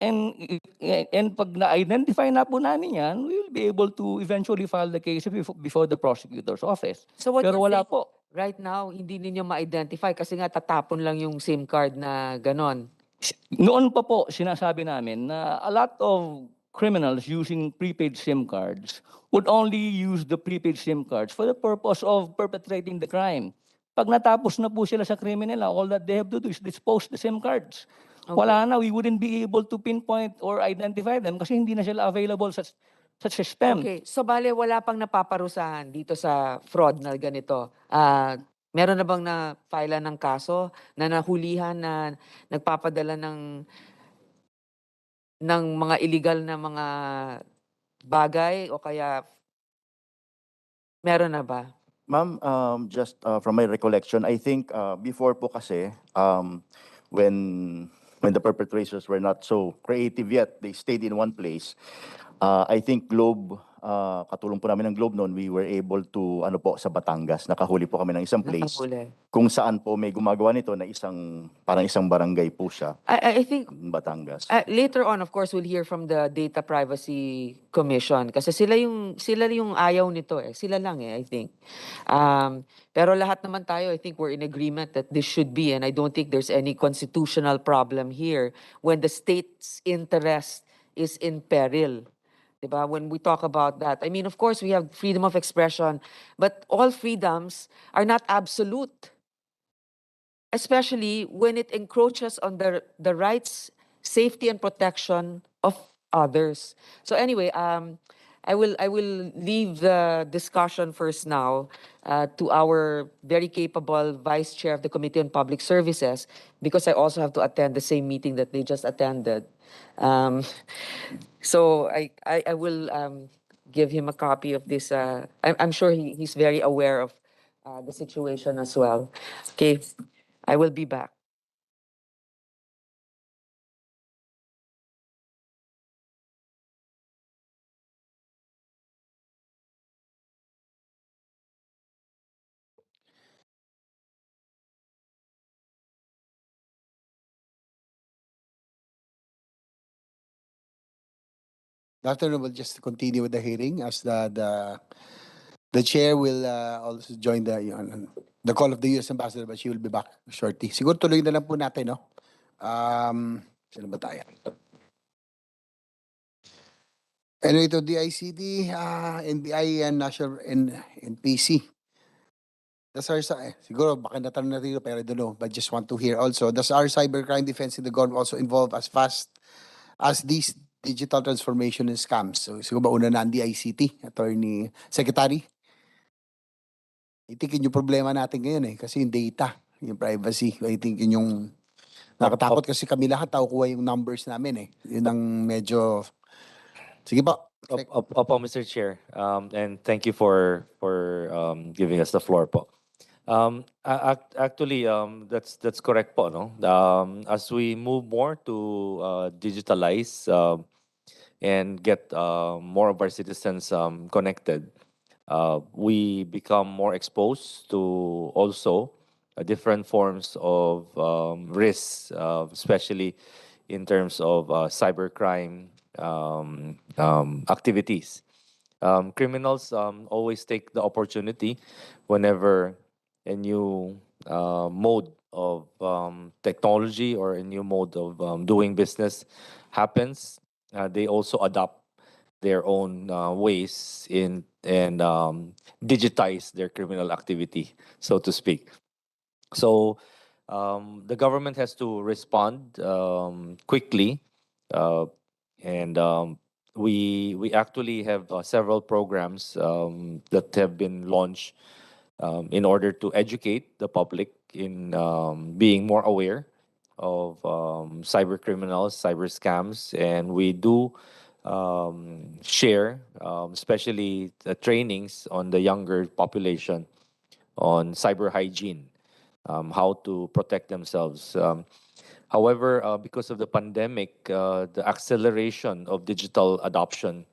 And pag na-identify na po namin yan, we will be able to eventually file the case before the prosecutor's office. So what Pero you're wala saying, po. right now, hindi ninyo ma-identify kasi nga tatapon lang yung SIM card na ganon. Noon pa po, sinasabi namin na a lot of criminals using prepaid SIM cards would only use the prepaid SIM cards for the purpose of perpetrating the crime. Pag natapos na po sila sa krimen nila, all that they have to do is dispose the SIM cards. Okay. Wala na, we wouldn't be able to pinpoint or identify them kasi hindi na sila available sa system. Okay, so bale wala pang napaparusahan dito sa fraud na ganito. Meron na bang na-file ng kaso na nahulihan na nagpapadala ng mga illegal na mga bagay o kaya meron na ba? Ma'am, just from my recollection, I think before po kasi, when when the perpetrators were not so creative yet, they stayed in one place. I think Globe, katulong po namin ng Globe noon, we were able to, ano po, sa Batangas, nakahuli po kami ng isang place Nakahuli. kung saan po may gumagawa nito na parang isang barangay po siya, I think Batangas. later on, of course, we'll hear from the Data Privacy Commission kasi sila yung ayaw nito eh. Sila lang eh, I think. Pero lahat naman tayo, I think we're in agreement that this should be, and I don't think there's any constitutional problem here when the state's interest is in peril. Diba? When we talk about that, I mean, of course, we have freedom of expression, but all freedoms are not absolute, especially when it encroaches on the rights, safety, and protection of others. So anyway, I will leave the discussion first now to our very capable Vice Chair of the Committee on Public Services, because I also have to attend the same meeting that they just attended. So I will give him a copy of this. I'm sure he's very aware of the situation as well. Okay, I will be back. Good afternoon. We'll just continue with the hearing as the chair will also join the call of the U.S. ambassador, but she will be back shortly. Siguro tuloy na lang po natin, no? Sino ba tayo? Anyway, ito DICT, NBI, and National and PC. Does our siguro baka natanong natin ito, pero I don't know, but just want to hear also. Does our cybercrime defense in the government also involve as fast as these digital transformation and scams? So siguro ba una na ang DICT, Attorney Secretary? I think yun yung problema natin ngayon kasi yung data, yung privacy. I think yun yung nakatakot kasi kami lahat nakukuha yung numbers namin Yun ang medyo, sige po. Opo, Mr. Chair. And thank you for giving us the floor po. Actually, that's correct po, no? As we move more to digitalize and get more of our citizens connected, we become more exposed to also different forms of risks, especially in terms of cybercrime activities. Criminals always take the opportunity whenever a new mode of technology or a new mode of doing business happens. They also adopt their own ways in and digitize their criminal activity, so to speak. So the government has to respond quickly, and we actually have several programs that have been launched in order to educate the public in being more aware of cyber criminals, cyber scams, and we do share, especially the trainings on the younger population on cyber hygiene, how to protect themselves. However, because of the pandemic, the acceleration of digital adoption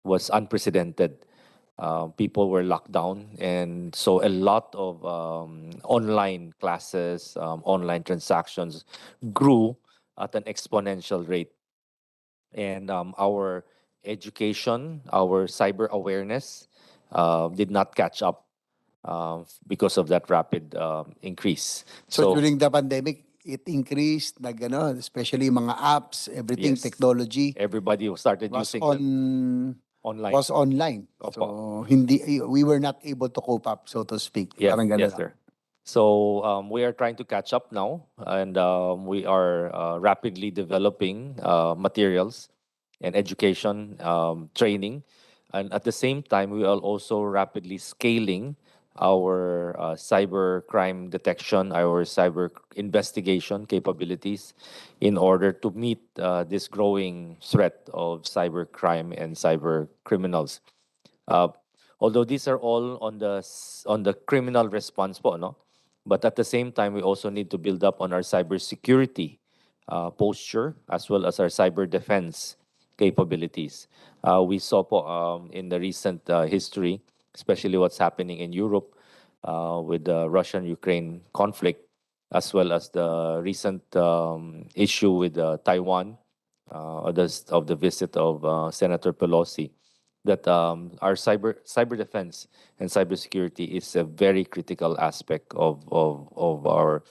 was unprecedented. People were locked down, and so a lot of online classes, online transactions grew at an exponential rate. And our education, our cyber awareness did not catch up because of that rapid increase. So during the pandemic, it increased, especially mga apps, everything, Yes. technology Everybody started was using them online. was online. So we were not able to cope up, so to speak. Yes, Parang ganun yes, lang. sir. So we are trying to catch up now, and we are rapidly developing materials and education training, and at the same time, we are also rapidly scaling our cyber crime detection, our cyber investigation capabilities in order to meet this growing threat of cyber crime and cyber criminals. Uh, although these are all on the criminal response po, no? But at the same time, we also need to build up on our cybersecurity posture as well as our cyber defense capabilities. We saw po in the recent history, especially what's happening in Europe with the Russian-Ukraine conflict, as well as the recent issue with Taiwan of the visit of Senator Pelosi, that our cyber defense and cybersecurity is a very critical aspect of our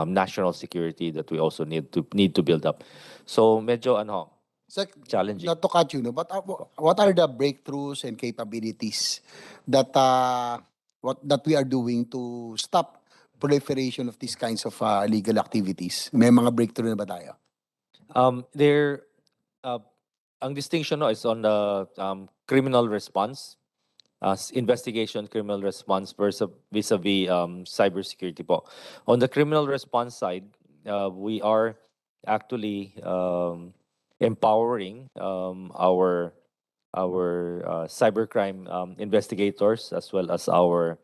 national security that we also need to build up. So medyo Sec, challenging. not to cut you, no, but what are the breakthroughs and capabilities that that we are doing to stop proliferation of these kinds of illegal activities? May mga breakthrough na ba tayo? There, ang distinction no, is on the criminal response, investigation, criminal response vis-a-vis cybersecurity po. On the criminal response side, we are actually empowering our cybercrime investigators as well as our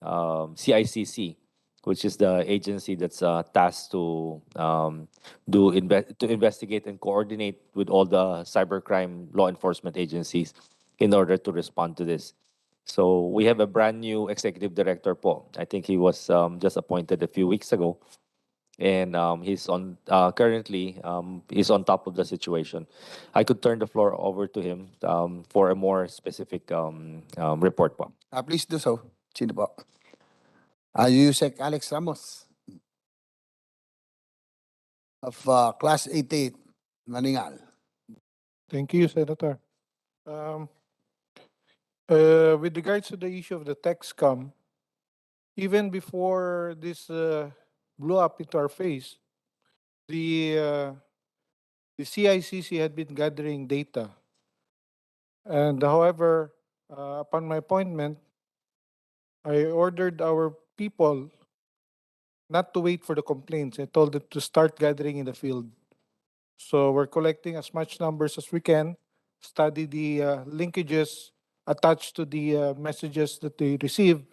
CICC, which is the agency that's tasked to to investigate and coordinate with all the cybercrime law enforcement agencies in order to respond to this. So we have a brand new executive director po. I think he was just appointed a few weeks ago, and he's on currently he's on top of the situation. I could turn the floor over to him for a more specific report po. Please do so. Sino po? Yusek Alex Ramos of Class 88, Maningal. Thank you, Senator. With regards to the issue of the tech scam, even before this blew up into our face, the CICC had been gathering data. And however, upon my appointment, I ordered our people not to wait for the complaints. I told them to start gathering in the field. So we're collecting as much numbers as we can, study the linkages attached to the messages that they receive,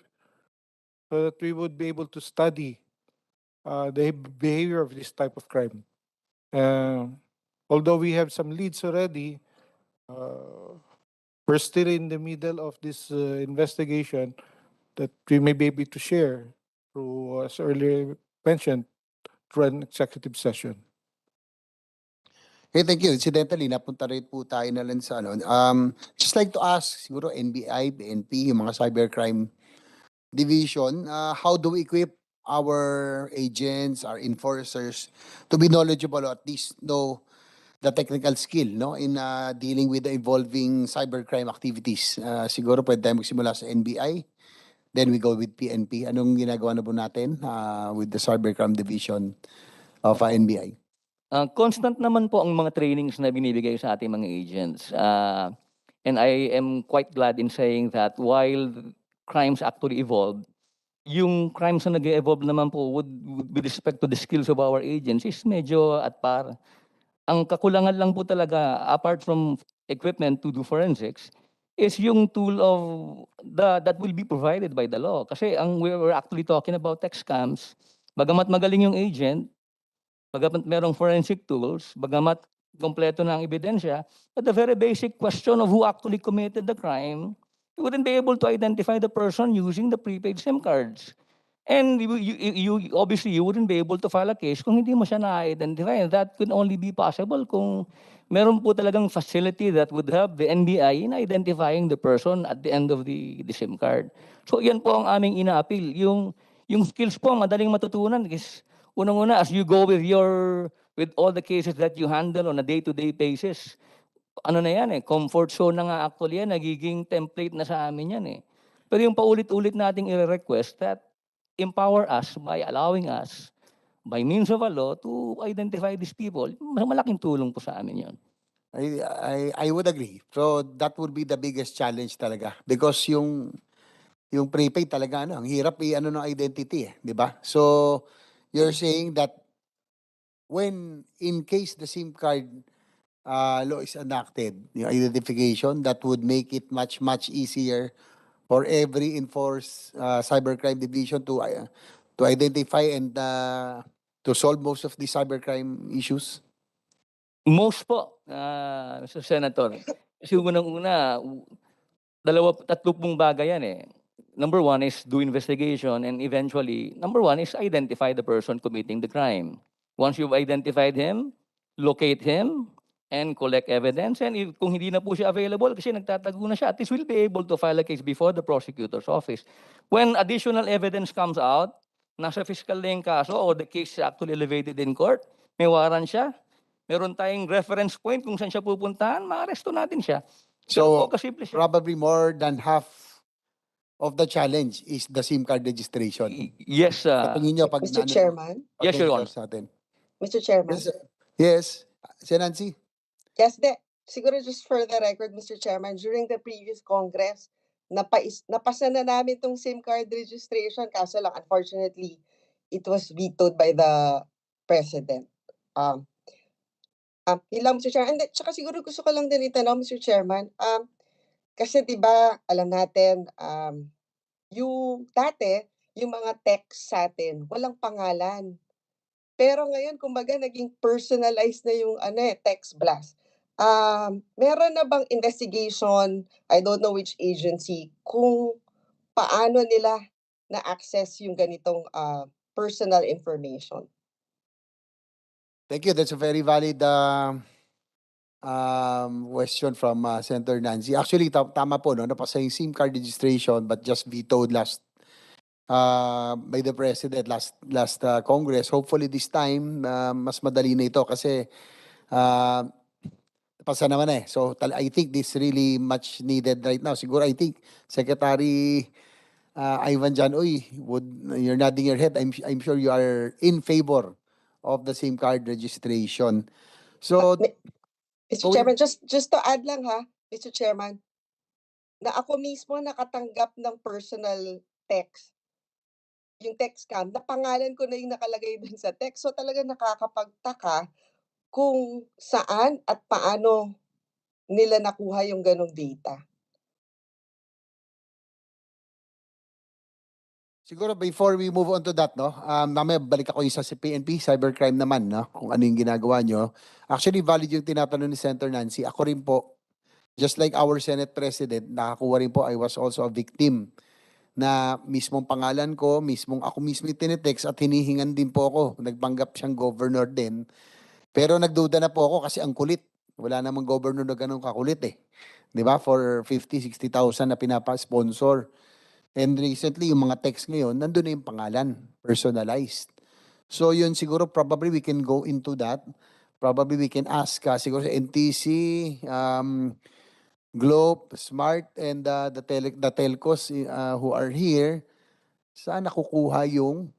so that we would be able to study the behavior of this type of crime. Although we have some leads already, we're still in the middle of this investigation that we may be able to share through, as earlier mentioned, through an executive session. Okay, thank you. Incidentally, napunta rin po tayo na lang sa ano. Just like to ask, siguro NBI, BNP, yung mga cybercrime division, how do we equip our agents, our enforcers to be knowledgeable or at least know the technical skill no in dealing with the evolving cybercrime activities? Siguro pwede tayo magsimula sa NBI, then we go with PNP. Anong ginagawa na po natin with the cybercrime division of NBI? Constant naman po ang mga trainings na binibigay sa ating mga agents. And I am quite glad in saying that while crimes actually evolve, yung crimes na nag-evolve naman po with respect to the skills of our agents is medyo at par. Ang kakulangan lang po talaga, apart from equipment to do forensics, is yung tool of that will be provided by the law. Kasi we're actually talking about tech scams. Bagamat magaling yung agent, bagamat merong forensic tools, bagamat kompleto na ang ebidensya, but the very basic question of who actually committed the crime, you wouldn't be able to identify the person using the prepaid SIM cards. And you obviously you wouldn't be able to file a case kung hindi mo siya na-identify. And that could only be possible kung meron po talagang facility that would help the NBI in identifying the person at the end of the SIM card. So yan po ang aming ina-appeal. Yung skills po madaling matutunan is unang-una, as you go with all the cases that you handle on a day-to-day basis, ano na yan comfort zone na nga actually yan, nagiging template na sa amin yan Pero yung paulit-ulit nating i-request that empower us by allowing us, by means of a law, to identify these people, malaking tulong po sa amin yan. I would agree. So that would be the biggest challenge talaga because yung yung prepaid talaga ang hirap i-ano ng identity di ba? So you're saying that when in case the SIM card law is enacted, yung identification, that would make it much easier for every enforced cybercrime division to identify and to solve most of the cybercrime issues? Most po, Mr. Senator. Kasi unang-una, tatlo pong bagay yan eh. Number one is do investigation and eventually, number one is identify the person committing the crime. Once you've identified him, locate him, and collect evidence. And kung hindi na po siya available kasi nagtatago na siya, at least we'll be able to file a case before the prosecutor's office. When additional evidence comes out, nasa fiscal na yung kaso or the case is actually elevated in court, may warrant siya, meron tayong reference point kung saan siya pupuntahan, maaresto natin siya. Pero So po, kasimple siya. probably more than half of the challenge is the SIM card registration. Yes, Sa tingin nyo, pag Mr. Chairman? Yes, Your Honor. sa atin. Mr. Chairman? Yes, si Nancy. Yes, siguro just for the record, Mr. Chairman, during the previous Congress, napasa na namin tong SIM card registration, kaso lang, unfortunately, it was vetoed by the President. Yun lang, Mr. Chairman. And tsaka siguro gusto ko lang din itanong, Mr. Chairman, kasi diba, alam natin, yung dati, yung mga text sa atin, walang pangalan. Pero ngayon, kumbaga, naging personalized na yung text blast. Meron na bang investigation, I don't know which agency, kung paano nila na-access yung ganitong personal information? Thank you. That's a very valid question from Senator Nancy. Actually, tama po, no? Napasa yung SIM card registration but just vetoed by the President last Congress. Hopefully this time, mas madali na ito kasi pasa naman eh. So I think this really much needed right now. Siguro I think Secretary Ivan Janoy, you're nodding your head. I'm sure you are in favor of the SIM card registration. So Mr. Chairman, just to add lang Mr. Chairman, na ako mismo nakatanggap ng personal text. Yung text cam, na pangalan ko na yung nakalagay dun sa text. So talaga nakakapagtaka kung saan at paano nila nakuha yung ganong data. siguro before we move on to that, no, mamaya balik ako yung sa PNP, cybercrime naman, no, kung ano yung ginagawa nyo. Actually, valid yung tinatanong ni Senator Nancy. Ako rin po, just like our Senate President, nakakuha rin po, I was also a victim na mismong pangalan ko, ako mismo yung tinetext at hinihingan din po ako. Nagpanggap siyang governor din. Pero nagduda na po ako kasi ang kulit. Wala namang governor na ganun kakulit eh. Di ba? For 50,000-60,000 na pinapa-sponsor. And recently, yung mga text ngayon, nandun na yung pangalan, personalized. So yun siguro, probably we can go into that. Probably we can ask siguro sa NTC, Globe, Smart, and the telcos who are here, saan nakukuha yung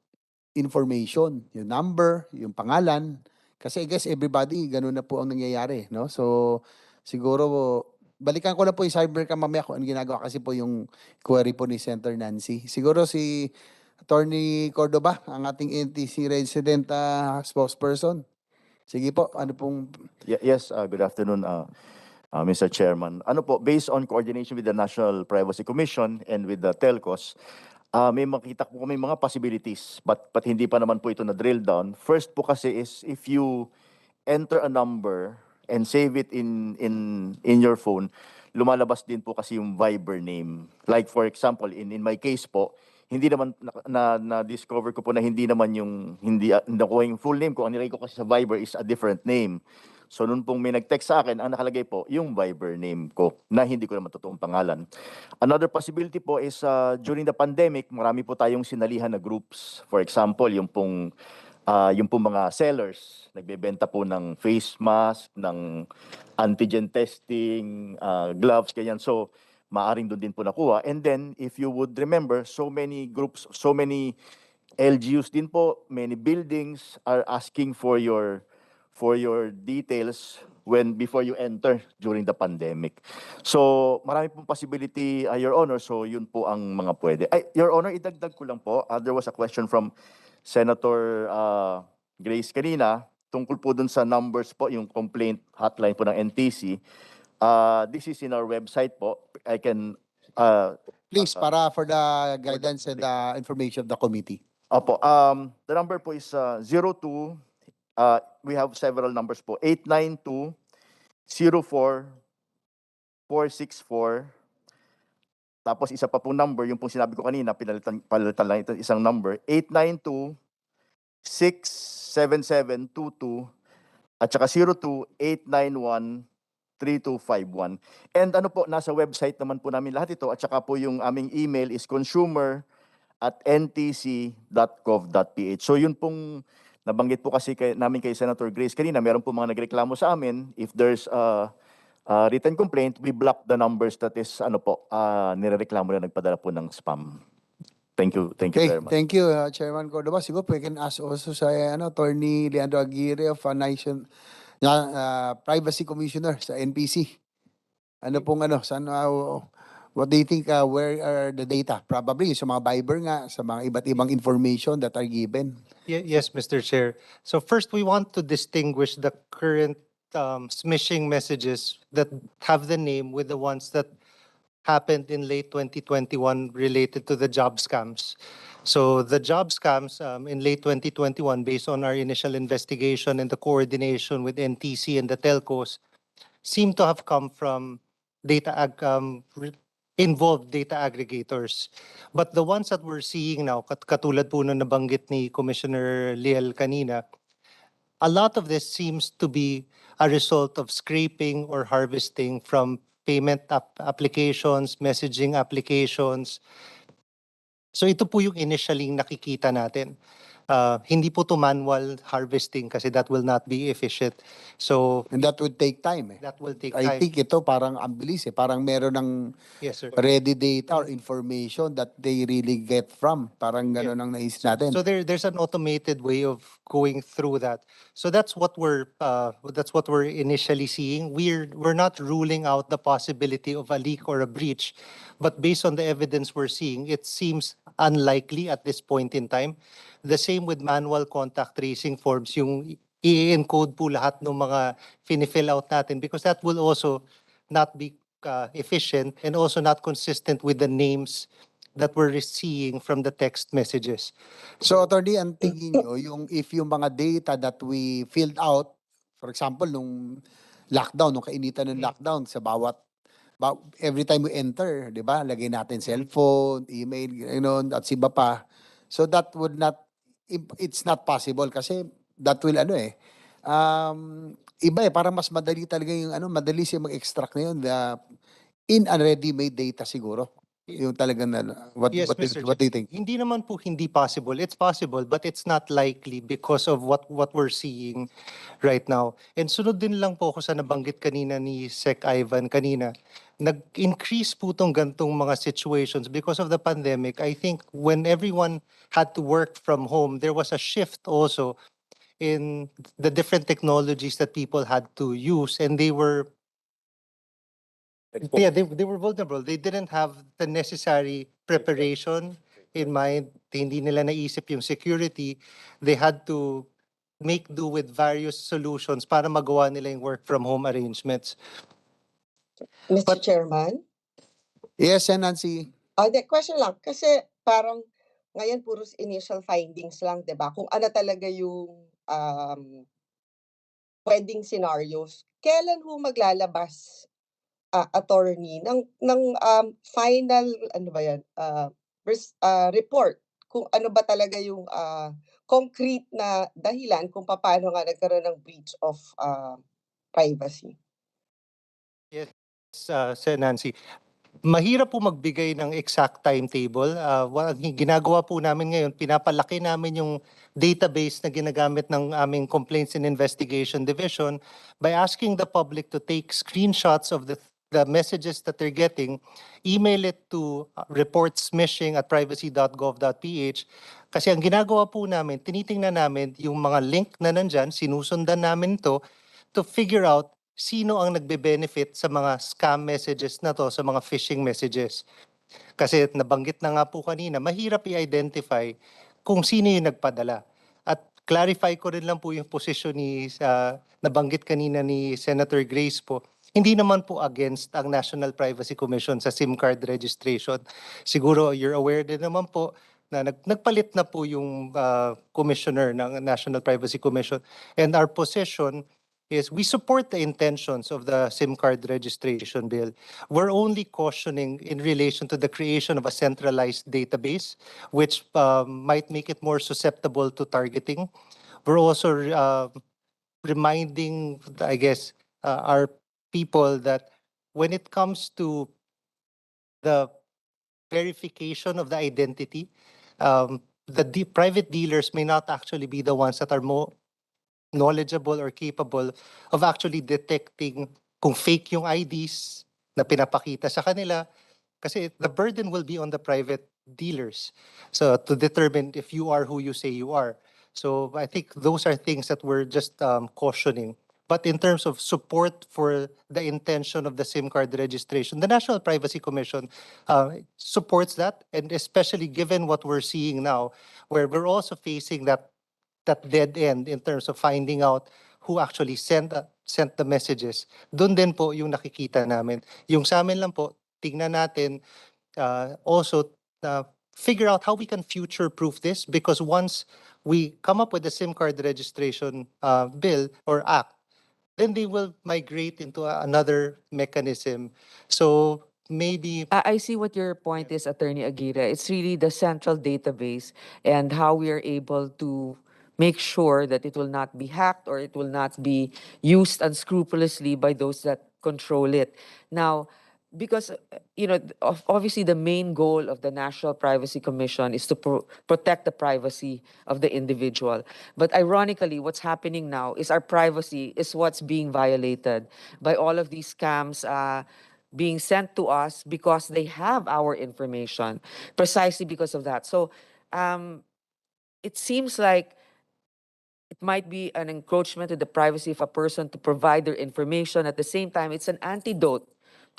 information, yung number, yung pangalan. Kasi I guess everybody, ganun na po ang nangyayari. No? So siguro, balikan ko na po yung cybercrime mamaya kung ano ginagawa kasi po yung query po ni Senator Nancy. Siguro si Attorney Cordoba, ang ating NTC resident spokesperson. Sige po, ano pong... Yes, good afternoon, Mr. Chairman. Ano po, based on coordination with the National Privacy Commission and with the telcos, may makita po kami mga possibilities, but hindi pa naman po ito na drill down. First po kasi is if you enter a number and save it in your phone, lumalabas din po kasi yung Viber name. Like for example, in my case po, hindi naman na-discover ko po na hindi naman yung nakuha yung full name ko. Ang nilagay ko kasi sa Viber is a different name. So noon pong may nag-text sa akin, ang nakalagay po yung Viber name ko na hindi ko naman totoong pangalan. Another possibility po is during the pandemic, marami po tayong sinalihan na groups. For example, yung pong mga sellers, nagbebenta po ng face mask, ng antigen testing, gloves, ganyan. So, maaring doon din po nakuha. And then, if you would remember, so many groups, so many LGUs din po, many buildings are asking for your for your details before you enter during the pandemic. So marami pong possibility, Your Honor. So yun po ang mga pwede. Your Honor, idagdag ko lang po. There was a question from Senator Grace kanina tungkol po dun sa numbers po, yung complaint hotline po ng NTC. This is in our website po. I can... Please, para for the guidance and the information of the committee. Opo, the number po is 02, we have several numbers po, 892-04-464. Tapos isa pa po number, yung pong sinabi ko kanina, palitan lang ito isang number, 892-67722 at saka 02-891-3251. And ano po, nasa website naman po namin lahat ito at saka po yung aming email is consumer@ntc.gov.ph. So yun pong nabanggit po kasi namin kay Senator Grace kanina, meron po mga nagreklamo sa amin. If there's a written complaint, we block the numbers that is nirereklamo na nagpadala po ng spam. Thank you Okay, very much. thank you, Chairman Cordova. Siguro we can ask also sa Attorney Leandro Aguirre of Privacy Commissioner sa NPC. What do you think, where are the data? Probably sa mga Viber nga, sa mga iba't ibang information that are given. Yes, Mr. Chair. So first, we want to distinguish the current smishing messages that have the name with the ones that happened in late 2021 related to the job scams. So the job scams in late 2021, based on our initial investigation and the coordination with NTC and the telcos, seem to have come from involved data aggregators. But the ones that we're seeing now, katulad po na nabanggit ni Commissioner Liel kanina, a lot of this seems to be a result of scraping or harvesting from payment applications, messaging applications. So ito po yung initially nakikita natin. Hindi po to manual harvesting kasi that will not be efficient. So And that would take time. that will take I time. think ito parang ang bilis Parang meron ng Yes, sir. ready data or information that they really get from. Parang gano'n ang naisip natin. So there's an automated way of going through that. So that's what we're initially seeing. We're not ruling out the possibility of a leak or a breach, but based on the evidence we're seeing, it seems unlikely at this point in time. The same with manual contact tracing forms, yung i-encode po lahat ng mga fini-fill out natin because that will also not be efficient and also not consistent with the names that we're seeing from the text messages. So, Attorney, ang tingin nyo, if yung mga data that we filled out, for example, nung lockdown, nung kainitan ng lockdown, sa every time we enter, di ba, lagay natin cellphone, email, at iba pa. So that would not, it's not possible kasi that will iba parang mas madali talaga yung madali siya mag-extract na yun in a ready-made data siguro. Yung talagang what Yes, do Mr. you think? Hindi naman po hindi possible. It's possible, but it's not likely because of what we're seeing right now. And sunod din lang po ako sa nabanggit kanina ni Sec Ivan kanina. Nag-increase po tong gantong mga situations because of the pandemic. I think when everyone had to work from home, there was a shift also in the different technologies that people had to use, and they were they were vulnerable. They didn't have the necessary preparation in mind. Hindi nila naisip yung security. They had to make do with various solutions para magawa nila yung work from home arrangements. Mr. Chairman? Yes, Nancy. The question lang, kasi parang ngayon puros initial findings lang, 'di ba? Kung ano talaga yung pwedeng scenarios. Kailan ho maglalabas attorney ng final report kung ano ba talaga yung concrete na dahilan kung paano nga nagkaroon ng breach of privacy? Yes, Sir Nancy. Mahirap po magbigay ng exact timetable. Ginagawa po namin ngayon, pinapalaki namin yung database na ginagamit ng aming Complaints and Investigation Division by asking the public to take screenshots of the the messages that they're getting, email it to reportsmishing@privacy.gov.ph. Kasi ang ginagawa po namin, tinitingnan namin yung mga link na nandyan, sinusundan namin to figure out sino ang nagbe-benefit sa mga scam messages na to, sa mga phishing messages. Kasi nabanggit na nga po kanina, mahirap i-identify kung sino yung nagpadala. At clarify ko rin lang po yung posisyon nabanggit kanina ni Senator Grace po. Hindi naman po against ang National Privacy Commission sa SIM card registration. Siguro you're aware din naman po na nagpalit na po yung commissioner ng National Privacy Commission. And our position is we support the intentions of the SIM card registration bill. We're only cautioning in relation to the creation of a centralized database, which might make it more susceptible to targeting. We're also reminding, I guess, our people that when it comes to the verification of the identity, private dealers may not actually be the ones that are more knowledgeable or capable of actually detecting kung fake yung IDs na pinapakita sa kanila. Kasi the burden will be on the private dealers. So to determine if you are who you say you are. So I think those are things that we're just cautioning. But in terms of support for the intention of the SIM card registration, the National Privacy Commission supports that, and especially given what we're seeing now, where we're also facing that dead end in terms of finding out who actually sent the messages. Doon din po yung nakikita namin. Yung sa amin lang po, tingnan natin also figure out how we can future-proof this, because once we come up with the SIM card registration bill or act, then they will migrate into another mechanism. So maybe I see what your point is, Attorney Aguirre. It's really the central database and how we are able to make sure that it will not be hacked or it will not be used unscrupulously by those that control it. Now, because obviously the main goal of the National Privacy Commission is to protect the privacy of the individual. But ironically, what's happening now is our privacy is what's being violated by all of these scams being sent to us because they have our information, precisely because of that. So it seems like it might be an encroachment to the privacy of a person to provide their information. At the same time, it's an antidote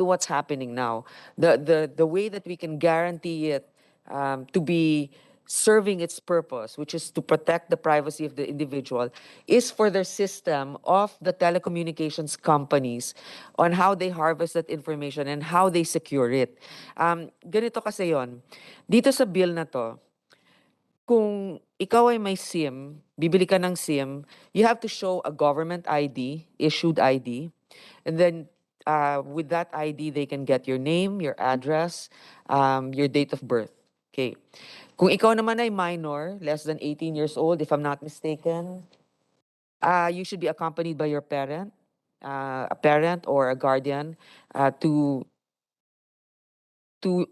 to what's happening now. The way that we can guarantee it to be serving its purpose, which is to protect the privacy of the individual, is for the system of the telecommunications companies on how they harvest that information and how they secure it. Ganito kasi yon. Dito sa bill na to, kung ikaw ay may SIM, bibili ka ng SIM, you have to show a government ID, issued ID, and then with that ID, they can get your name, your address, your date of birth. Okay. Kung ikaw naman ay minor, less than 18 years old, if I'm not mistaken, you should be accompanied by your parent, a parent or a guardian, to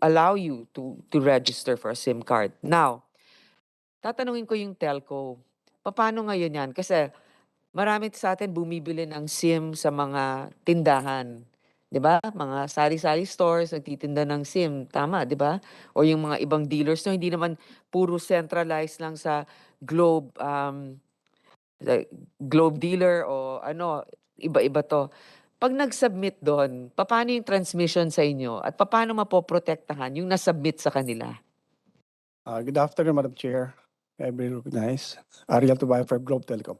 allow you to register for a SIM card. Now, tatanungin ko yung telco, paano ngayon yan? Kasi marami sa atin bumibili ng SIM sa mga tindahan. 'Di ba? Mga sari-sari stores nagtitinda ng SIM, tama, 'di ba? O yung mga ibang dealers no, hindi naman puro centralized lang sa Globe like Globe dealer o ano, iba-iba 'to. Pag nag-submit doon, paano yung transmission sa inyo at paano mapoprotektahan yung nasubmit sa kanila? Good afternoon, Madam Chair. I be recognized. Ariel Tubayan from Globe Telecom.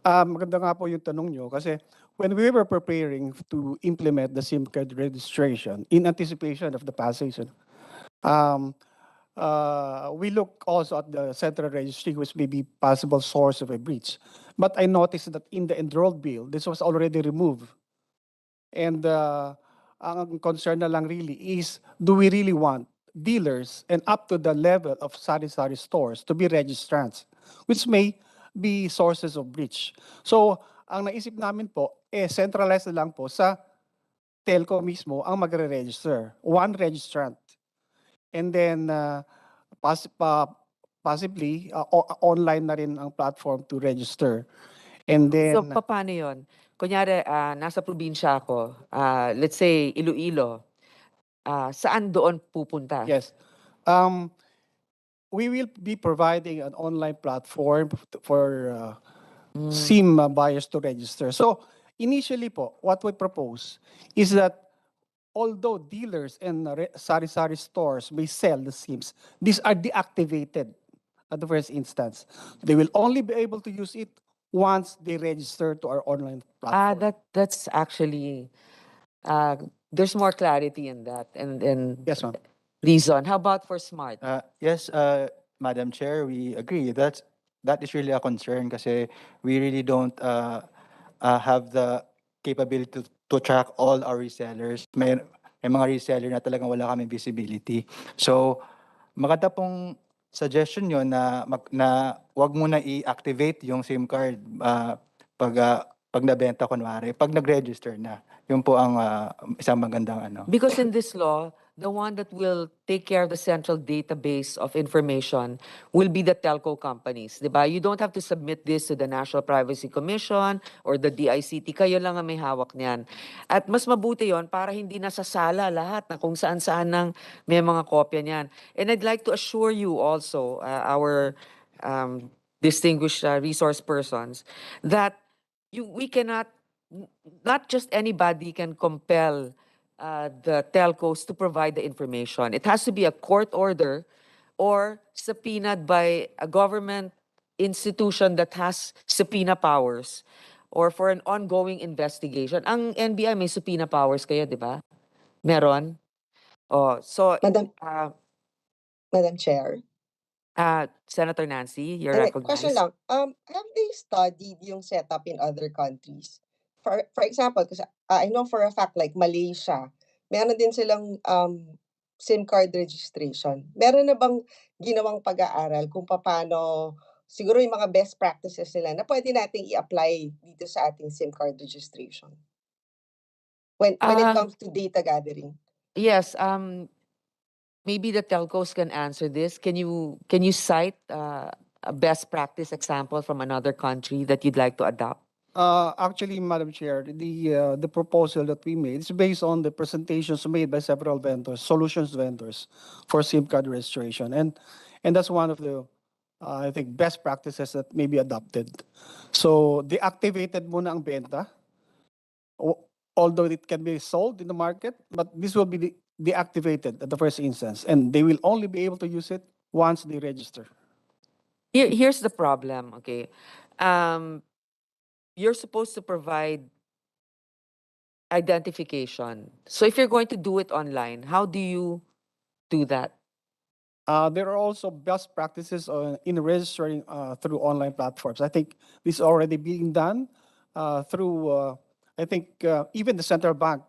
Maganda nga po yung tanong nyo kasi when we were preparing to implement the SIM card registration in anticipation of the passage, we look also at the central registry, which may be possible source of a breach. But I noticed that in the enrolled bill, this was already removed. And ang concern na lang really is, do we really want dealers and up to the level of sari-sari stores to be registrants, which may be sources of breach. So, ang naisip namin po, centralized na lang po sa telco mismo ang magre-register. One registrant. And then, possibly, online na rin ang platform to register. And then, So paano 'yon? kunyari, nasa probinsya ako, let's say Iloilo, saan doon pupunta? Yes. We will be providing an online platform for SIM buyers to register. So initially po, what we propose is that although dealers and sari-sari stores may sell the SIMs, these are deactivated at the first instance. They will only be able to use it once they register to our online platform. That's actually, there's more clarity in that and Yes, ma'am. reason. How about for Smart? Yes, Madam Chair, we agree. That is really a concern kasi we really don't have the capability to track all our resellers. May mga reseller na talagang wala kaming visibility. So, maganda pong suggestion nyo na wag mo na i-activate yung SIM card pag nabenta kunwari, pag nag-register na. Yun po ang isang magandang ano. Because in this law, the one that will take care of the central database of information will be the telco companies, di ba? You don't have to submit this to the National Privacy Commission or the DICT. Kayo lang ang may hawak niyan. At mas mabuti yon para hindi nasasala lahat na kung saan-saan nang may mga kopya niyan. And I'd like to assure you also, our distinguished resource persons, that we cannot, not just anybody can compel the telcos to provide the information. It has to be a court order or subpoenaed by a government institution that has subpoena powers or for an ongoing investigation. Ang NBI may subpoena powers kayo, di ba? Meron? Oh, so, Madam Chair. Senator Nancy, you're Question recognized. lang, have they studied yung setup in other countries? For example, kasi I know for a fact like Malaysia, meron din silang SIM card registration. Meron na bang ginawang pag-aaral kung paano siguro yung mga best practices nila na pwede nating i-apply dito sa ating SIM card registration? When it comes to data gathering. Yes, maybe the telcos can answer this. Can you cite a best practice example from another country that you'd like to adopt? Actually, Madam Chair, the proposal that we made is based on the presentations made by several vendors, solutions vendors for SIM card registration, and that's one of the I think best practices that may be adopted. So deactivated muna ang benta, although it can be sold in the market, but this will be deactivated at the first instance, and they will only be able to use it once they register. Here's the problem, okay? You're supposed to provide identification. So if you're going to do it online, how do you do that? There are also best practices in registering through online platforms. I think this is already being done through, I think even the central bank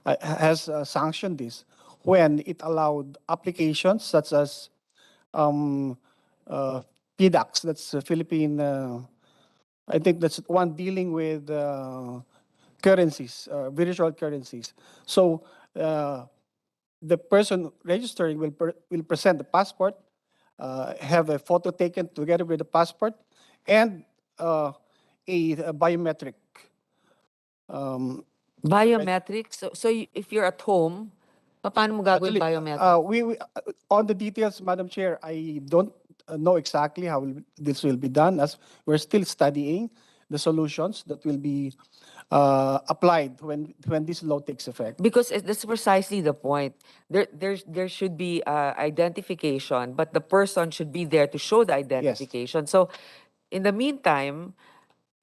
has sanctioned this when it allowed applications such as PDAX, that's Philippine, I think that's one dealing with currencies, virtual currencies. So the person registering will present the passport, have a photo taken together with the passport, and a biometric. Biometrics? So if you're at home, paano mo gagawin Actually, biometric? we on the details, Madam Chair, I don't know exactly how this will be done, as we're still studying the solutions that will be applied when this law takes effect. Because that's precisely the point. There should be identification, but the person should be there to show the identification. So, in the meantime,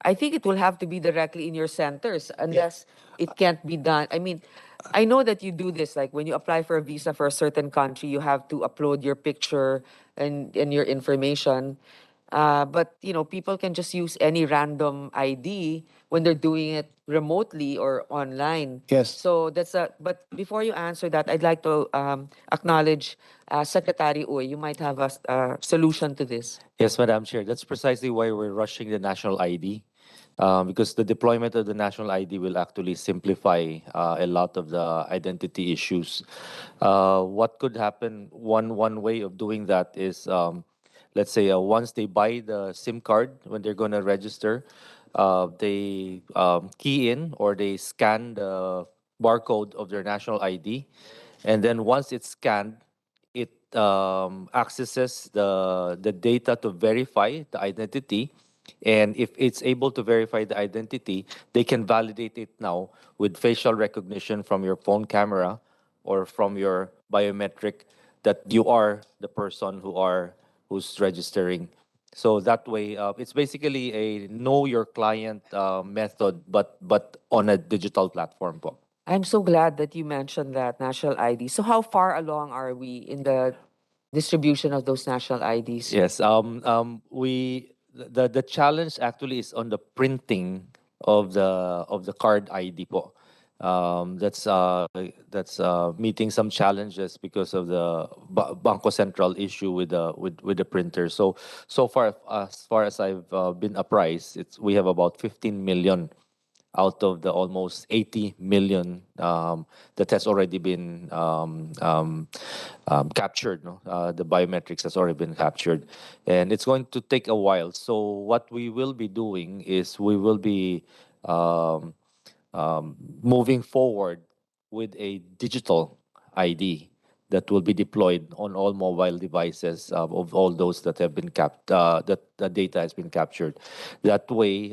I think it will have to be directly in your centers unless it can't be done. I mean, I know that you do this, like when you apply for a visa for a certain country, you have to upload your picture and your information. But people can just use any random ID when they're doing it remotely or online. Yes. So but before you answer that, I'd like to acknowledge Secretary Uy. You might have a solution to this. Yes, Madam Chair. That's precisely why we're rushing the national ID. Because the deployment of the national ID will actually simplify a lot of the identity issues. What could happen, one way of doing that is, let's say once they buy the SIM card, when they're going to register, they key in or they scan the barcode of their national ID, and then once it's scanned, it accesses the data to verify the identity. And if it's able to verify the identity, they can validate it now with facial recognition from your phone camera or from your biometric that you are the person who's registering. So that way, it's basically a know your client method, but on a digital platform po. I'm so glad that you mentioned that national ID. So how far along are we in the distribution of those national IDs? Yes. The challenge actually is on the printing of the card ID po. That's meeting some challenges because of the Bangko Central issue with the printer. So far as I've been apprised, we have about 15 million out of the almost 80 million that has already been captured. No? The biometrics has already been captured. And it's going to take a while. So what we will be doing is we will be um, moving forward with a digital ID that will be deployed on all mobile devices of all those that have been that the data has been captured. That way,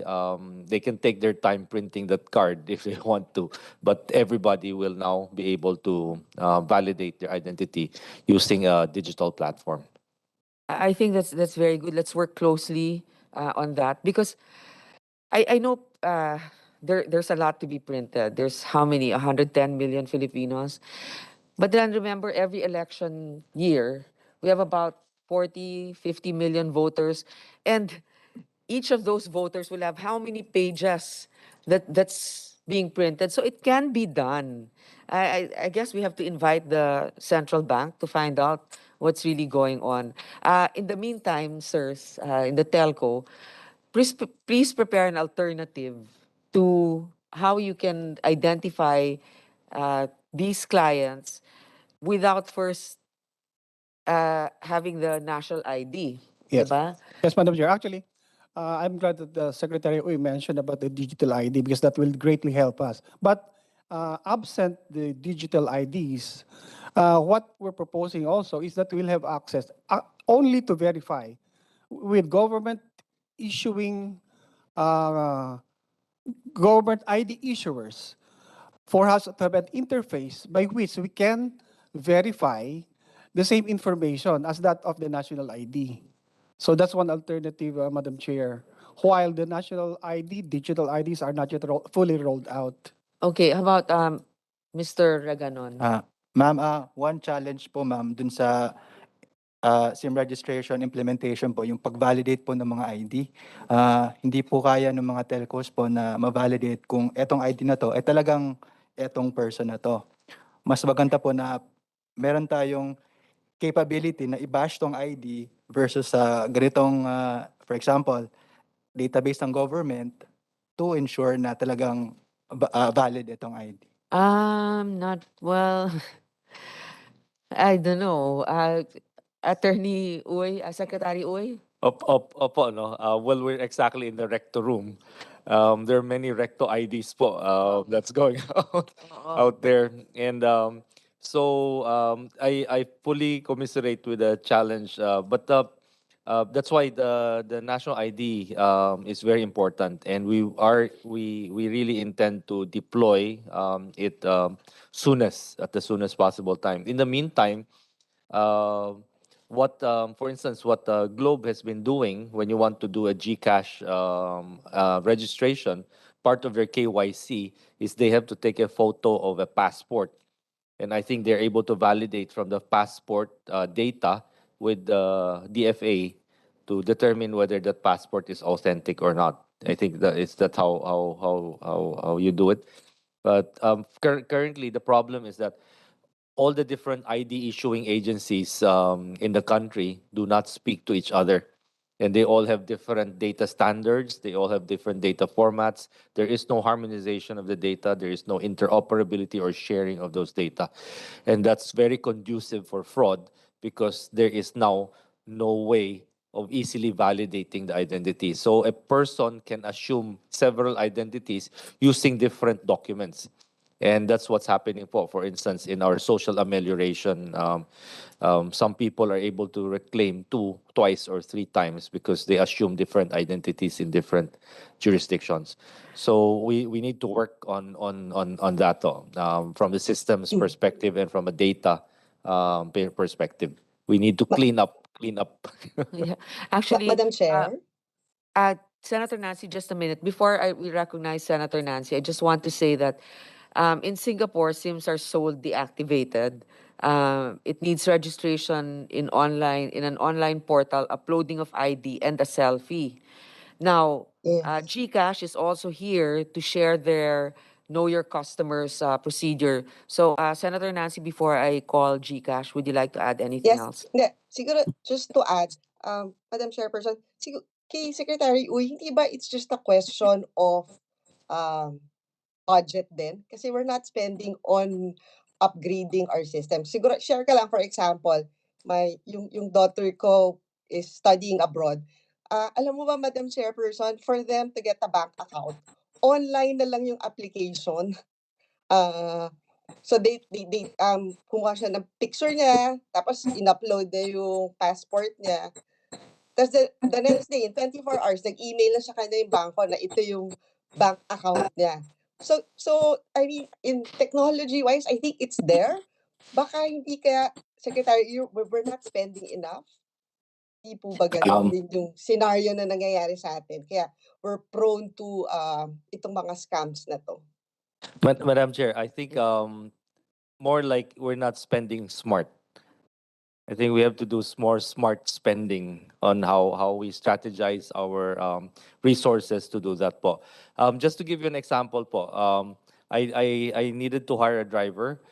they can take their time printing that card if they want to, but everybody will now be able to validate their identity using a digital platform. I think that's very good. Let's work closely on that because I know there's a lot to be printed. There's how many? 110 million Filipinos. But then remember, every election year, we have about 40, 50 million voters. And each of those voters will have how many pages that's being printed. So it can be done. I guess we have to invite the central bank to find out what's really going on. In the meantime, sirs, in the telco, please prepare an alternative to how you can identify these clients without first having the national ID. Yes. Diba? Yes, Madam Chair. Actually, I'm glad that the Secretary Uy mentioned about the digital ID because that will greatly help us. But absent the digital IDs, what we're proposing also is that we'll have access only to verify with government issuing government ID issuers for us to have an interface by which we can verify the same information as that of the national ID. So that's one alternative, Madam Chair. While the national ID, digital IDs are not yet fully rolled out. Okay, how about Mr. Raganon? Ma'am, one challenge po ma'am dun sa SIM registration implementation po, yung pag-validate po ng mga ID. Hindi po kaya ng mga telcos po na ma-validate kung etong ID na to, talagang etong person na to. Mas maganda po na meron tayong capability na i-bash tong ID versus sa ganitong, for example, database ng government to ensure na talagang valid itong ID. Not well. I don't know. Attorney Uy, Secretary Uy? Opo, no? Well, we're exactly in the recto room. There are many recto IDs po that's going out there. And I fully commiserate with the challenge. But that's why the national ID is very important. And we really intend to deploy it at the soonest possible time. In the meantime, for instance, what Globe has been doing when you want to do a GCash registration, part of their KYC is they have to take a photo of a passport. And I think they're able to validate from the passport data with the DFA to determine whether that passport is authentic or not. I think that's how you do it. But currently, the problem is that all the different ID issuing agencies in the country do not speak to each other. And they all have different data standards. They all have different data formats. There is no harmonization of the data. There is no interoperability or sharing of those data. And that's very conducive for fraud because there is now no way of easily validating the identity. So a person can assume several identities using different documents. And that's what's happening po. For instance, in our social amelioration, some people are able to reclaim twice or three times because they assume different identities in different jurisdictions. So we need to work on that from the systems perspective and from a data perspective. We need to Ma- clean up. Yeah. Actually, Madam Chair? Senator Nancy, just a minute. Before we recognize Senator Nancy, I just want to say that in Singapore, SIMs are sold deactivated. It needs registration in an online portal, uploading of ID, and a selfie. Now, Yes. GCash is also here to share their Know Your Customers procedure. So, Senator Nancy, before I call GCash, would you like to add anything Yes. else? Hindi, siguro just to add, Madam Chairperson, kay Secretary Uy, hindi ba it's just a question of um, budget din? Kasi we're not spending on upgrading our system. Siguro, share ka lang, for example, yung daughter ko is studying abroad. Alam mo ba, Madam Chairperson, for them to get a bank account, online na lang yung application. So they kumuha siya ng picture niya, tapos in-upload niya yung passport niya. Tapos the next day, in 24 hours, nag-email na sa kanya yung bangko na ito yung bank account niya. So I mean, in technology-wise, I think it's there. Baka hindi kaya, Secretary, we're not spending enough. Hindi po ba ganon din yung scenario na nangyayari sa atin? Kaya we're prone to itong mga scams na to. Madam Chair, I think more like we're not spending smart. I think we have to do more smart spending on how we strategize our resources to do that po. Just to give you an example po, I needed to hire a driver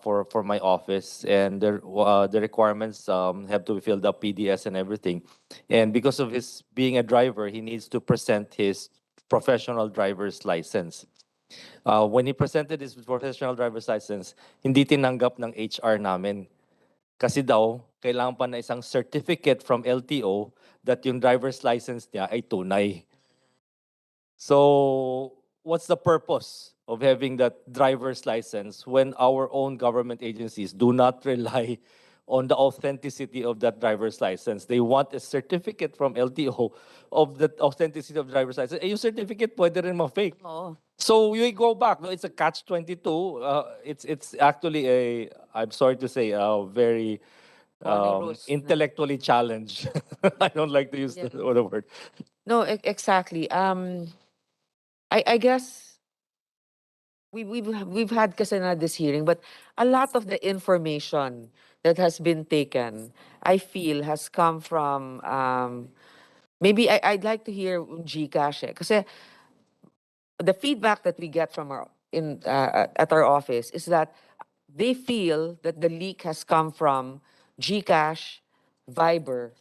for my office, and the requirements have to be filled up, PDS and everything. And because of his being a driver, he needs to present his professional driver's license. When he presented his professional driver's license, hindi tinanggap ng HR namin. Kasi daw, kailangan pa na isang certificate from LTO that yung driver's license niya ay tunay. So, what's the purpose of having that driver's license when our own government agencies do not rely on the authenticity of that driver's license? They want a certificate from LTO of the authenticity of driver's license. Eh, yung certificate pwede rin ma-fake. Oo. So we go back. No, it's a catch-22. It's actually I'm sorry to say, a very Onerous na. intellectually challenged. I don't like to use Yeah. the word. No, exactly. I guess we've had kasi na this hearing, but a lot of the information that has been taken, I feel, has come from maybe I'd like to hear GCash kasi the feedback that we get from our at our office is that they feel that the leak has come from GCash, Viber.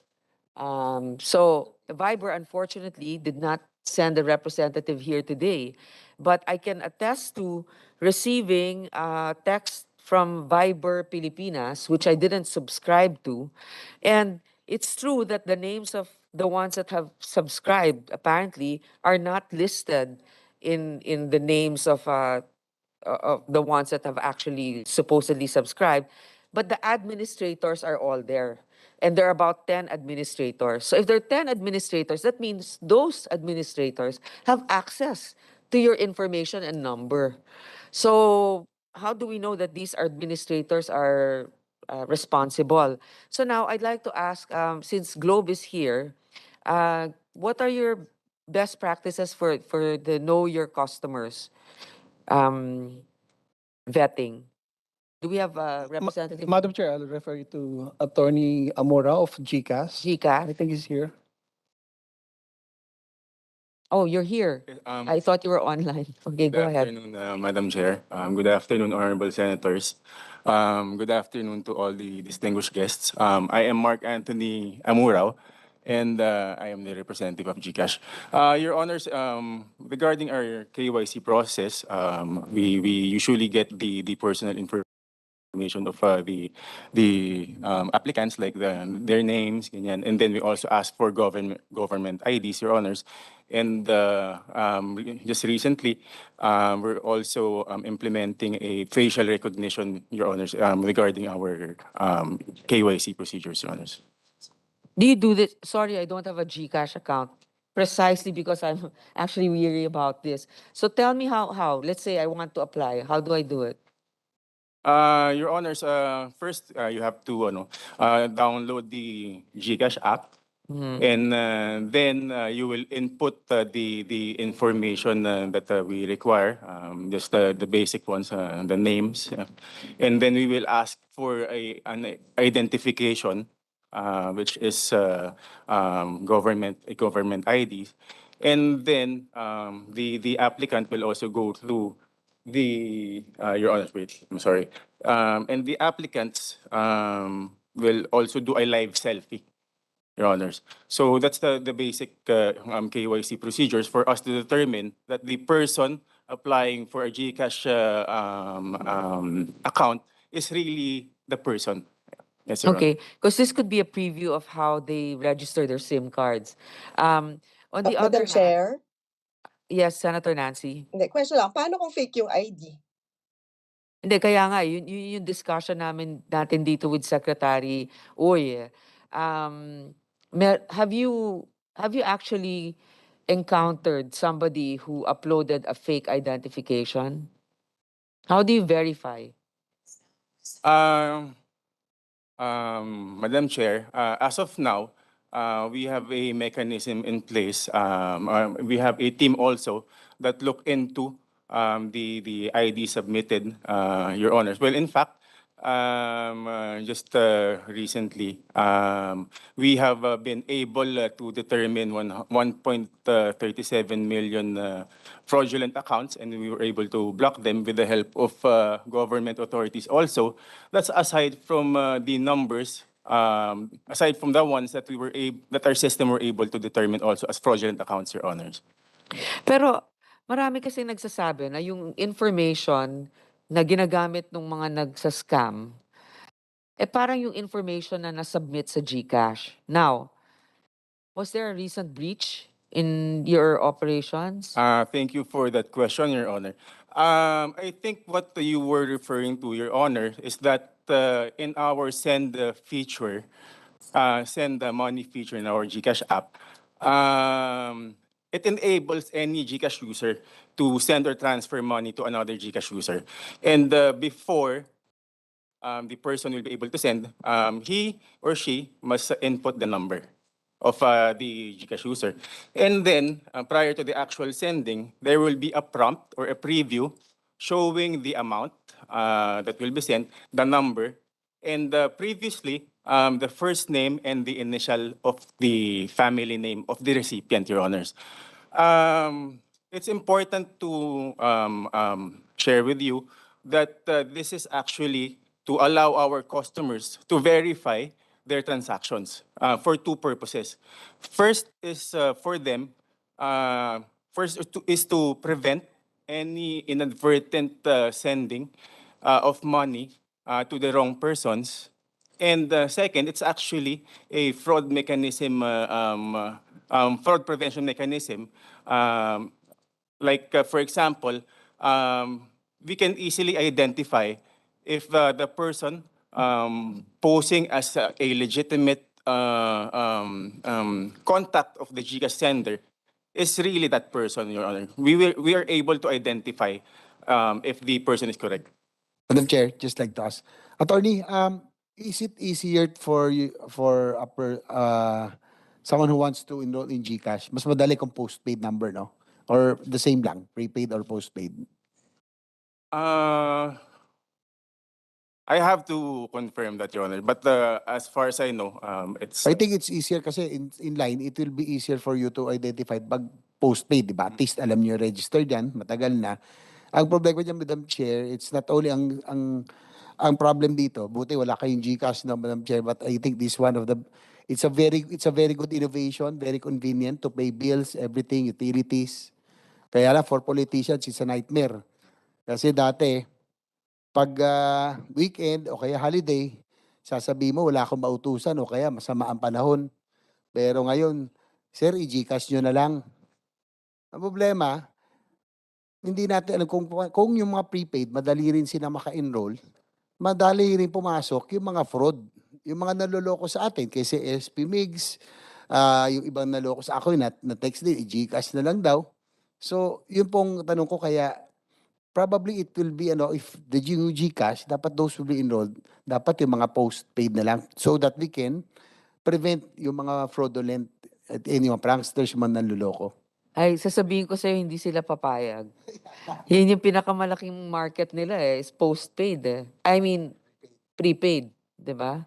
So Viber unfortunately did not send a representative here today, but I can attest to receiving a text from Viber Pilipinas, which I didn't subscribe to, and it's true that the names of the ones that have subscribed apparently are not listed in the names of the ones that have actually supposedly subscribed, but the administrators are all there. And there are about 10 administrators. So if there are 10 administrators, that means those administrators have access to your information and number. So how do we know that these administrators are responsible? So now I'd like to ask, since Globe is here, what are your best practices for the Know Your Customers vetting? Do we have a representative? Madam Chair, I'll refer you to Attorney Amora of GCAS. GCash? I think he's here. Oh, you're here. I thought you were online. Okay, Good go ahead. afternoon, Madam Chair. Good afternoon, honorable senators. Good afternoon to all the distinguished guests. I am Mark Anthony Amurao, and I am the representative of GCash. Your honors, regarding our KYC process, we usually get the personal information information of the applicants, like their names, ganyan. And then we also ask for government IDs, Your Honors. And just recently, we're also implementing a facial recognition, Your Honors, regarding our KYC procedures, Your Honors. Do you do this? Sorry, I don't have a GCash account. Precisely because I'm actually weary about this. So tell me how. Let's say I want to apply. How do I do it? Your Honors, first you have to download the GCash app. And then you will input the information that we require, just the basic ones, the names. And then we will ask for an identification, which is a government ID. And then the applicant will also go through Your Honor, wait, I'm sorry. And the applicants will also do a live selfie, Your Honors. So that's the basic KYC procedures for us to determine that the person applying for a GCash account is really the person. Yes, Your Honor. Okay, because this could be a preview of how they register their SIM cards. On the other Madam hand, Chair, yes, Senator Nancy. hindi, question lang, paano kung fake yung ID? Hindi, kaya nga, yun yung discussion natin dito with Secretary Uy. Have you actually encountered somebody who uploaded a fake identification? How do you verify? Madam Chair, as of now, we have a mechanism in place. We have a team also that look into the ID submitted, Your Honors. Well, in fact, just recently, we have been able to determine 1.37 million fraudulent accounts, and we were able to block them with the help of government authorities also. That's aside from the numbers, aside from the ones that that our system were able to determine also as fraudulent accounts, Your Honors. Pero marami kasi nagsasabi na yung information na ginagamit ng mga nagsascam, parang yung information na nasubmit sa GCash. Now, was there a recent breach in your operations? Thank you for that question, Your Honor. I think what you were referring to, Your Honor, is that in our send feature, send the money feature in our GCash app, it enables any GCash user to send or transfer money to another GCash user. And before the person will be able to send, he or she must input the number of the GCash user. And then, prior to the actual sending, there will be a prompt or a preview showing the amount that will be sent, the number, and previously, the first name and the initial of the family name of the recipient, Your Honors. It's important to share with you that this is actually to allow our customers to verify their transactions for two purposes. First is for them, is to prevent any inadvertent sending of money to the wrong persons. And second, it's actually a fraud mechanism, fraud prevention mechanism. For example, we can easily identify if the person posing as a legitimate contact of the GCash sender is really that person, Your Honor. We are able to identify if the person is correct. Madam Chair, just like to ask. Attorney, is it easier for you for someone who wants to enroll in GCash? Mas madali kung postpaid number, no? Or the same lang, prepaid or postpaid? I have to confirm that, Your Honor. But as far as I know, it's... I think it's easier kasi in line, it will be easier for you to identify pag postpaid, di ba? At least alam niyo register diyan, matagal na. Ang problema diyan, Madam Chair, it's not only ang problem dito, buti wala kayong GCash na, Madam Chair, but I think this one of the it's a very good innovation, very convenient to pay bills, everything, utilities. Kaya lang for politicians, it's a nightmare. Kasi dati, Pag weekend o kaya holiday, sasabihin mo wala akong mautusan o kaya masama ang panahon. Pero ngayon, sir, i-GCash nyo na lang. Ang problema, hindi natin alam kung yung mga prepaid, madali rin sila maka-enroll, madali rin pumasok yung mga fraud, yung mga naloloko sa atin. Kasi SP MIGS, yung ibang naloko sa ako, na-text din, i-GCash na lang daw. So, yun pong tanong ko, kaya probably it will be, if the GCash, dapat those will be enrolled, dapat yung mga postpaid na lang so that we can prevent yung mga fraudulent at yung mga pranksters, yung mga nanloloko. Ay, sasabihin ko sa'yo, hindi sila papayag. Yun yung pinakamalaking market nila is postpaid I mean, prepaid, di ba?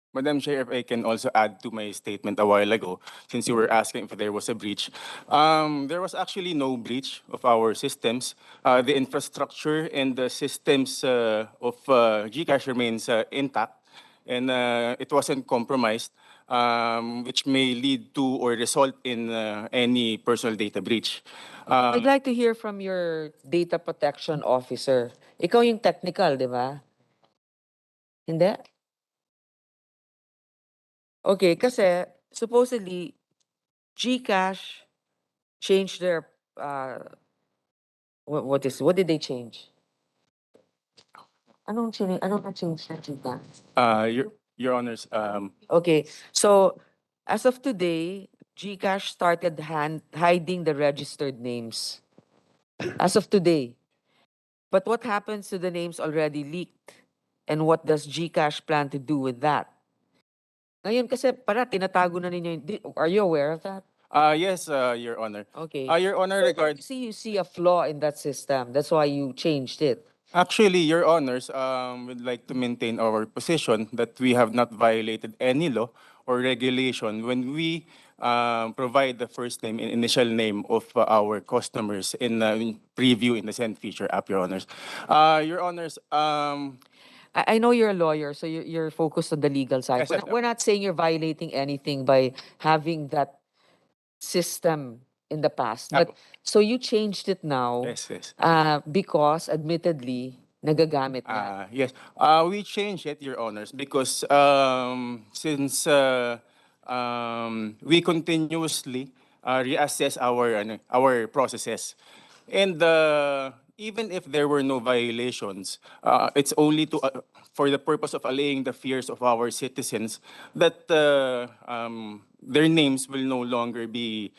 Madam Chair, if I can also add to my statement a while ago, since you were asking if there was a breach. There was actually no breach of our systems. The infrastructure and the systems of GCash remains intact, and it wasn't compromised, which may lead to or result in any personal data breach. I'd like to hear from your data protection officer. Ikaw yung technical, di ba? Hindi? Okay, kasi supposedly, GCash changed their, what did they change? Anong na-change na GCash? Your Honors, Okay, so as of today, GCash started hiding the registered names. As of today. But what happens to the names already leaked? And what does GCash plan to do with that? Ngayon kasi tinatago na ninyo are you aware of that? yes, Your Honor. Okay. Your Honor, You see a flaw in that system. That's why you changed it. Actually, Your Honors, would like to maintain our position that we have not violated any law or regulation when we provide the first name and initial name of our customers in preview in the Send feature app, Your Honors. Your Honors, I know you're a lawyer, so you're focused on the legal side. Yes, We're not saying you're violating anything by having that system in the past. But so you changed it now yes, yes. because admittedly, nagagamit na. Yes, we changed it, Your Honors, because since we continuously reassess our processes, and even if there were no violations, it's only for the purpose of allaying the fears of our citizens that their names will no longer be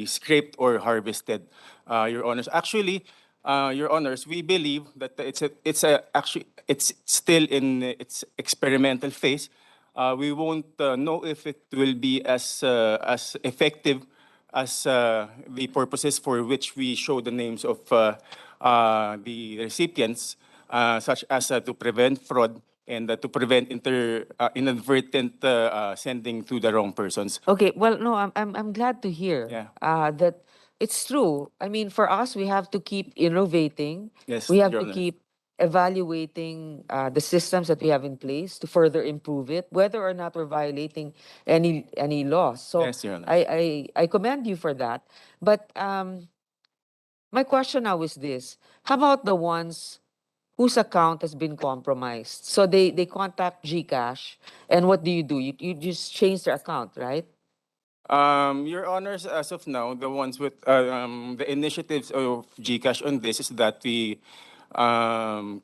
scraped or harvested, Your Honors. Actually, Your Honors, we believe that it's still in its experimental phase. We won't know if it will be as effective as the purposes for which we show the names of the recipients, such as to prevent fraud and to prevent inadvertent sending to the wrong persons. Okay, well, no, I'm glad to hear Yeah. that it's true. I mean, for us, we have to keep innovating. Yes, We have Your to Honor. keep evaluating the systems that we have in place to further improve it, whether or not we're violating any laws. So Yes, Your Honor. I commend you for that. But my question now is this: how about the ones whose account has been compromised? So they contact GCash, and what do? You just change their account, right? Your Honors, as of now, the ones with the initiatives of GCash on this is that we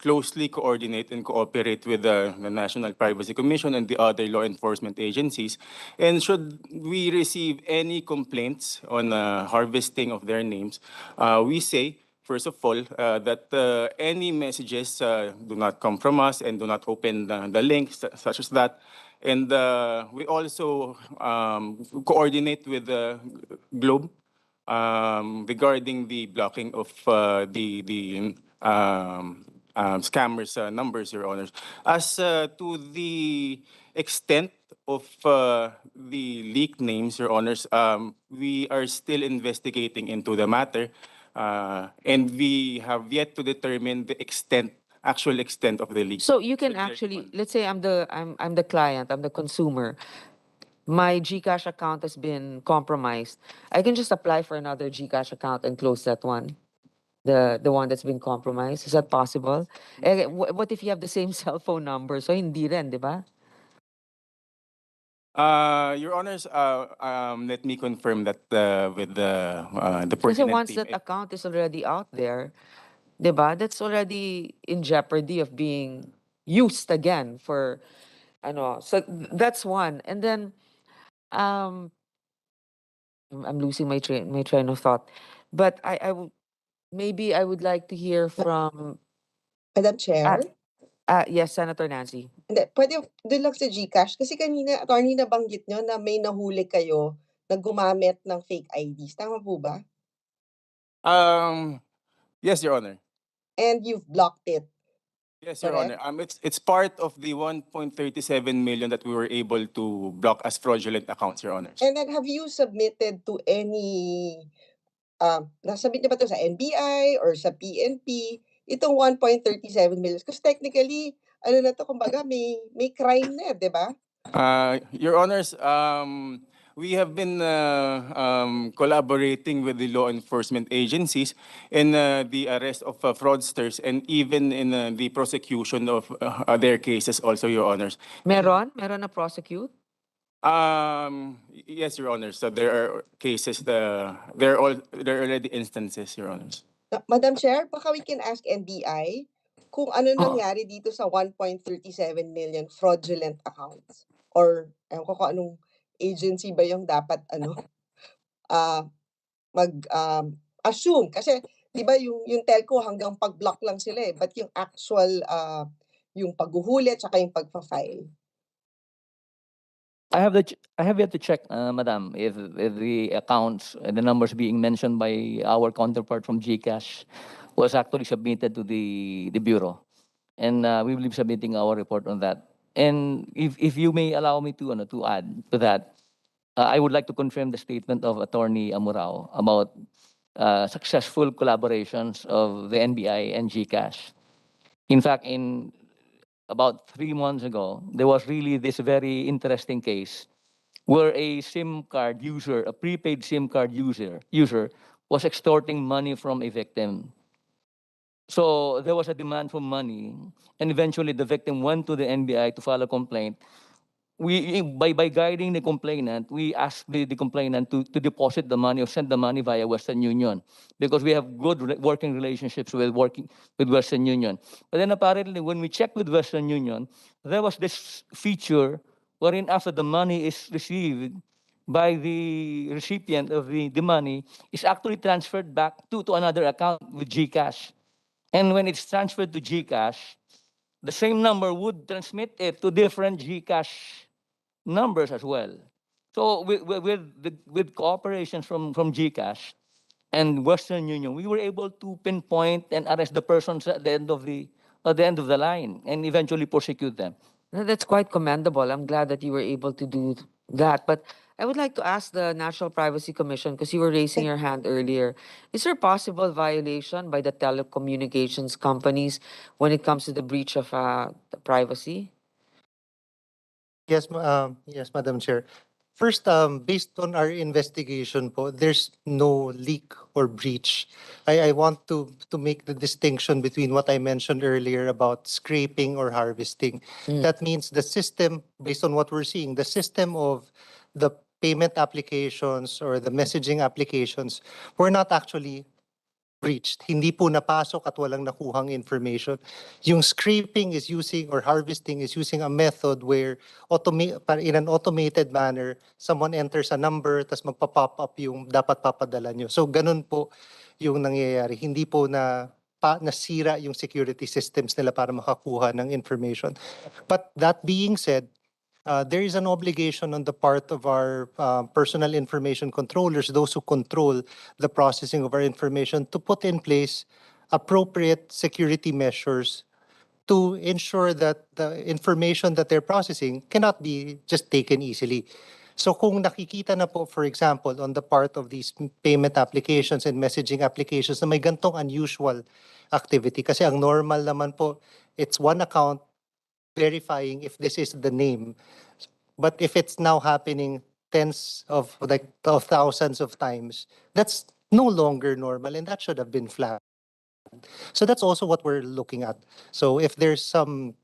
closely coordinate and cooperate with the National Privacy Commission and the other law enforcement agencies. And should we receive any complaints on harvesting of their names, we say, first of all, that any messages do not come from us and do not open the links such as that. And we also coordinate with Globe regarding the blocking of the scammers' numbers, Your Honors. As to the extent of the leaked names, Your Honors, we are still investigating into the matter, and we have yet to determine the actual extent of the leak. So you can Should there be actually, one. let's say I'm the client, I'm the consumer. my GCash account has been compromised, I can just apply for another GCash account and close that one. The one that's been compromised. Is that possible? Eh, what if you have the same cell phone number? So hindi rin, di ba? Your Honors, let me confirm that with the Kasi pertinent once team. that account is already out there, di ba? That's already in jeopardy of being used again for ano. So that's one. And then um I'm losing my train of thought. But maybe I would like to hear from Madam Chair? yes, Senator Nancy. Hindi, pwede do'n lang sa GCash kasi kanina attorney nabanggit niyo na may nahuli kayo na gumamit ng fake IDs, tama po ba? Yes, Your Honor. And you've blocked it, Yes, Your correct? Honor. It's part of the 1.37 million that we were able to block as fraudulent accounts, Your Honors. And then have you submitted to any, nasubmit niyo ba 'to sa NBI or sa PNP, itong 1.37 million? Kasi technically, ano na 'to, kumbaga may crime na, 'di ba? Your Honors, we have been collaborating with the law enforcement agencies in the arrest of fraudsters and even in the prosecution of their cases also, Your Honors. Meron na prosecute? Yes, Your Honors. So there are cases, there are already instances, Your Honors. Madam Chair, baka we can ask NBI kung ano Oo. nangyari dito sa 1.37 million fraudulent accounts or ewan ko kung anong agency ba yung dapat assume kasi 'di ba yung telco hanggang pag-block lang sila, but yung actual, yung paghuhuli at saka yung pagfa-file. I have yet to check, Madam, if the accounts, the numbers being mentioned by our counterpart from GCash was actually submitted to the Bureau. And we will be submitting our report on that. And if you may allow me to add to that, I would like to confirm the statement of Attorney Amurao about successful collaborations of the NBI and GCash. In fact, in about 3 months ago, there was really this very interesting case where a SIM card user, a prepaid SIM card user was extorting money from a victim. So there was a demand for money, and eventually the victim went to the NBI to file a complaint. By guiding the complainant, we asked the complainant to deposit the money or send the money via Western Union because we have good working relationships with Western Union. But then apparently when we checked with Western Union, there was this feature wherein after the money is received by the recipient of the money, is actually transferred back to another account with GCash. And when it's transferred to GCash, the same number would transmit it to different GCash numbers as well. So with cooperation from GCash and Western Union, we were able to pinpoint and arrest the persons at the end of the line and eventually prosecute them. That's quite commendable. I'm glad that you were able to do that. But I would like to ask the National Privacy Commission, because you were raising your hand earlier. Is there possible violation by the telecommunications companies when it comes to the breach of the privacy? Yes, yes, Madam Chair. First, based on our investigation po, there's no leak or breach. I want to make the distinction between what I mentioned earlier about scraping or harvesting. That means the system, based on what we're seeing, the system of the payment applications or the messaging applications were not actually breached. Hindi po napasok at walang nakuhang information. Yung scraping is using or harvesting is using a method where in an automated manner, someone enters a number tas magpa-pop up yung dapat papadala nyo. So ganun po yung nangyayari. Hindi po nasira yung security systems nila para makakuha ng information. But that being said, there is an obligation on the part of our personal information controllers, those who control the processing of our information, to put in place appropriate security measures to ensure that the information that they're processing cannot be just taken easily. So kung nakikita na po, for example, on the part of these payment applications and messaging applications na may gantong unusual activity, kasi ang normal naman po, it's one account verifying if this is the name. But if it's now happening tens of thousands of times, that's no longer normal, and that should have been flagged. So that's also what we're looking at. So if there's some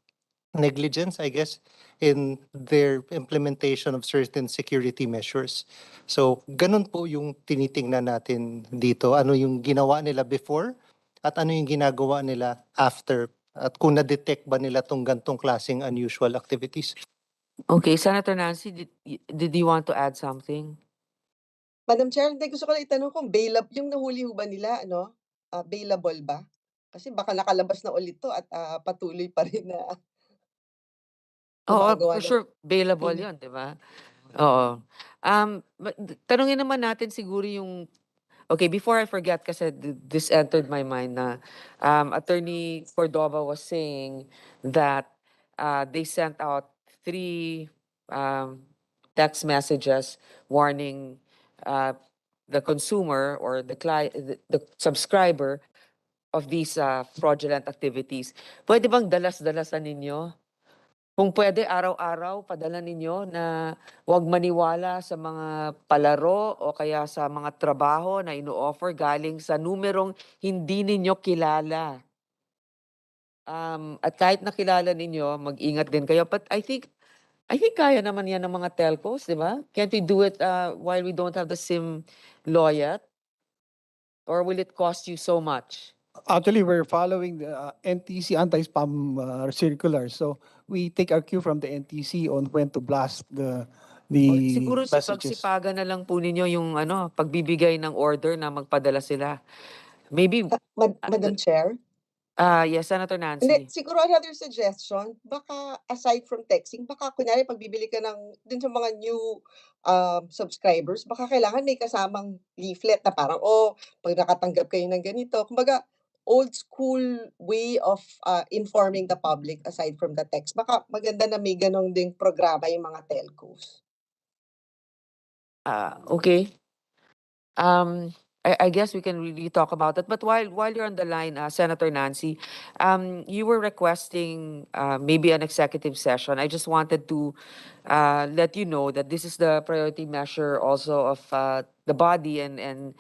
negligence, I guess, in their implementation of certain security measures. So ganun po yung tinitingnan natin dito. Ano yung ginawa nila before at ano yung ginagawa nila after. At kung na-detect ba nila tong gantong klaseng unusual activities. Okay, Senator Nancy, did you want to add something? Madam Chair, hindi, gusto ko lang itanong kung yung nahuli ho ba nila, ano, bailable ba? Kasi baka nakalabas na ulit 'to at, patuloy pa rin na Oo, gumagawa for ng sure bailable krimen. 'yun, 'di ba? Oo. Tanungin naman natin siguro yung okay, before I forget kasi this entered my mind na Attorney Cordova was saying that they sent out 3 um, text messages warning the consumer or the subscriber of these fraudulent activities. Pwede bang dalas-dalasan ninyo? Kung pwede araw-araw padala ninyo na huwag maniwala sa mga palaro o kaya sa mga trabaho na ino-offer galing sa numerong hindi ninyo kilala. At kahit nakilala ninyo, mag-ingat din kayo. But I think kaya naman yan ng mga telcos, di ba? Can't we do it while we don't have the SIM law yet? Or will it cost you so much? Actually, we're following the NTC anti-spam circular. So we take our cue from the NTC on when to blast the O, siguro messages. pagsipagan na lang po ninyo yung pagbibigay ng order na magpadala sila. Maybe, Madam Chair? yes, Senator Hindi, Nancy. siguro another suggestion, baka aside from texting, baka kunyari pagbibili ka dun sa mga new subscribers, baka kailangan may kasamang leaflet na parang, oh, pag nakatanggap kayo ng ganito. Kumbaga, old school way of informing the public aside from the text. Baka maganda na may ganong ding programa yung mga telcos. Okay. I guess we can really talk about it. But while you're on the line, Senator Nancy, you were requesting maybe an executive session. I just wanted to let you know that this is the priority measure also of the body and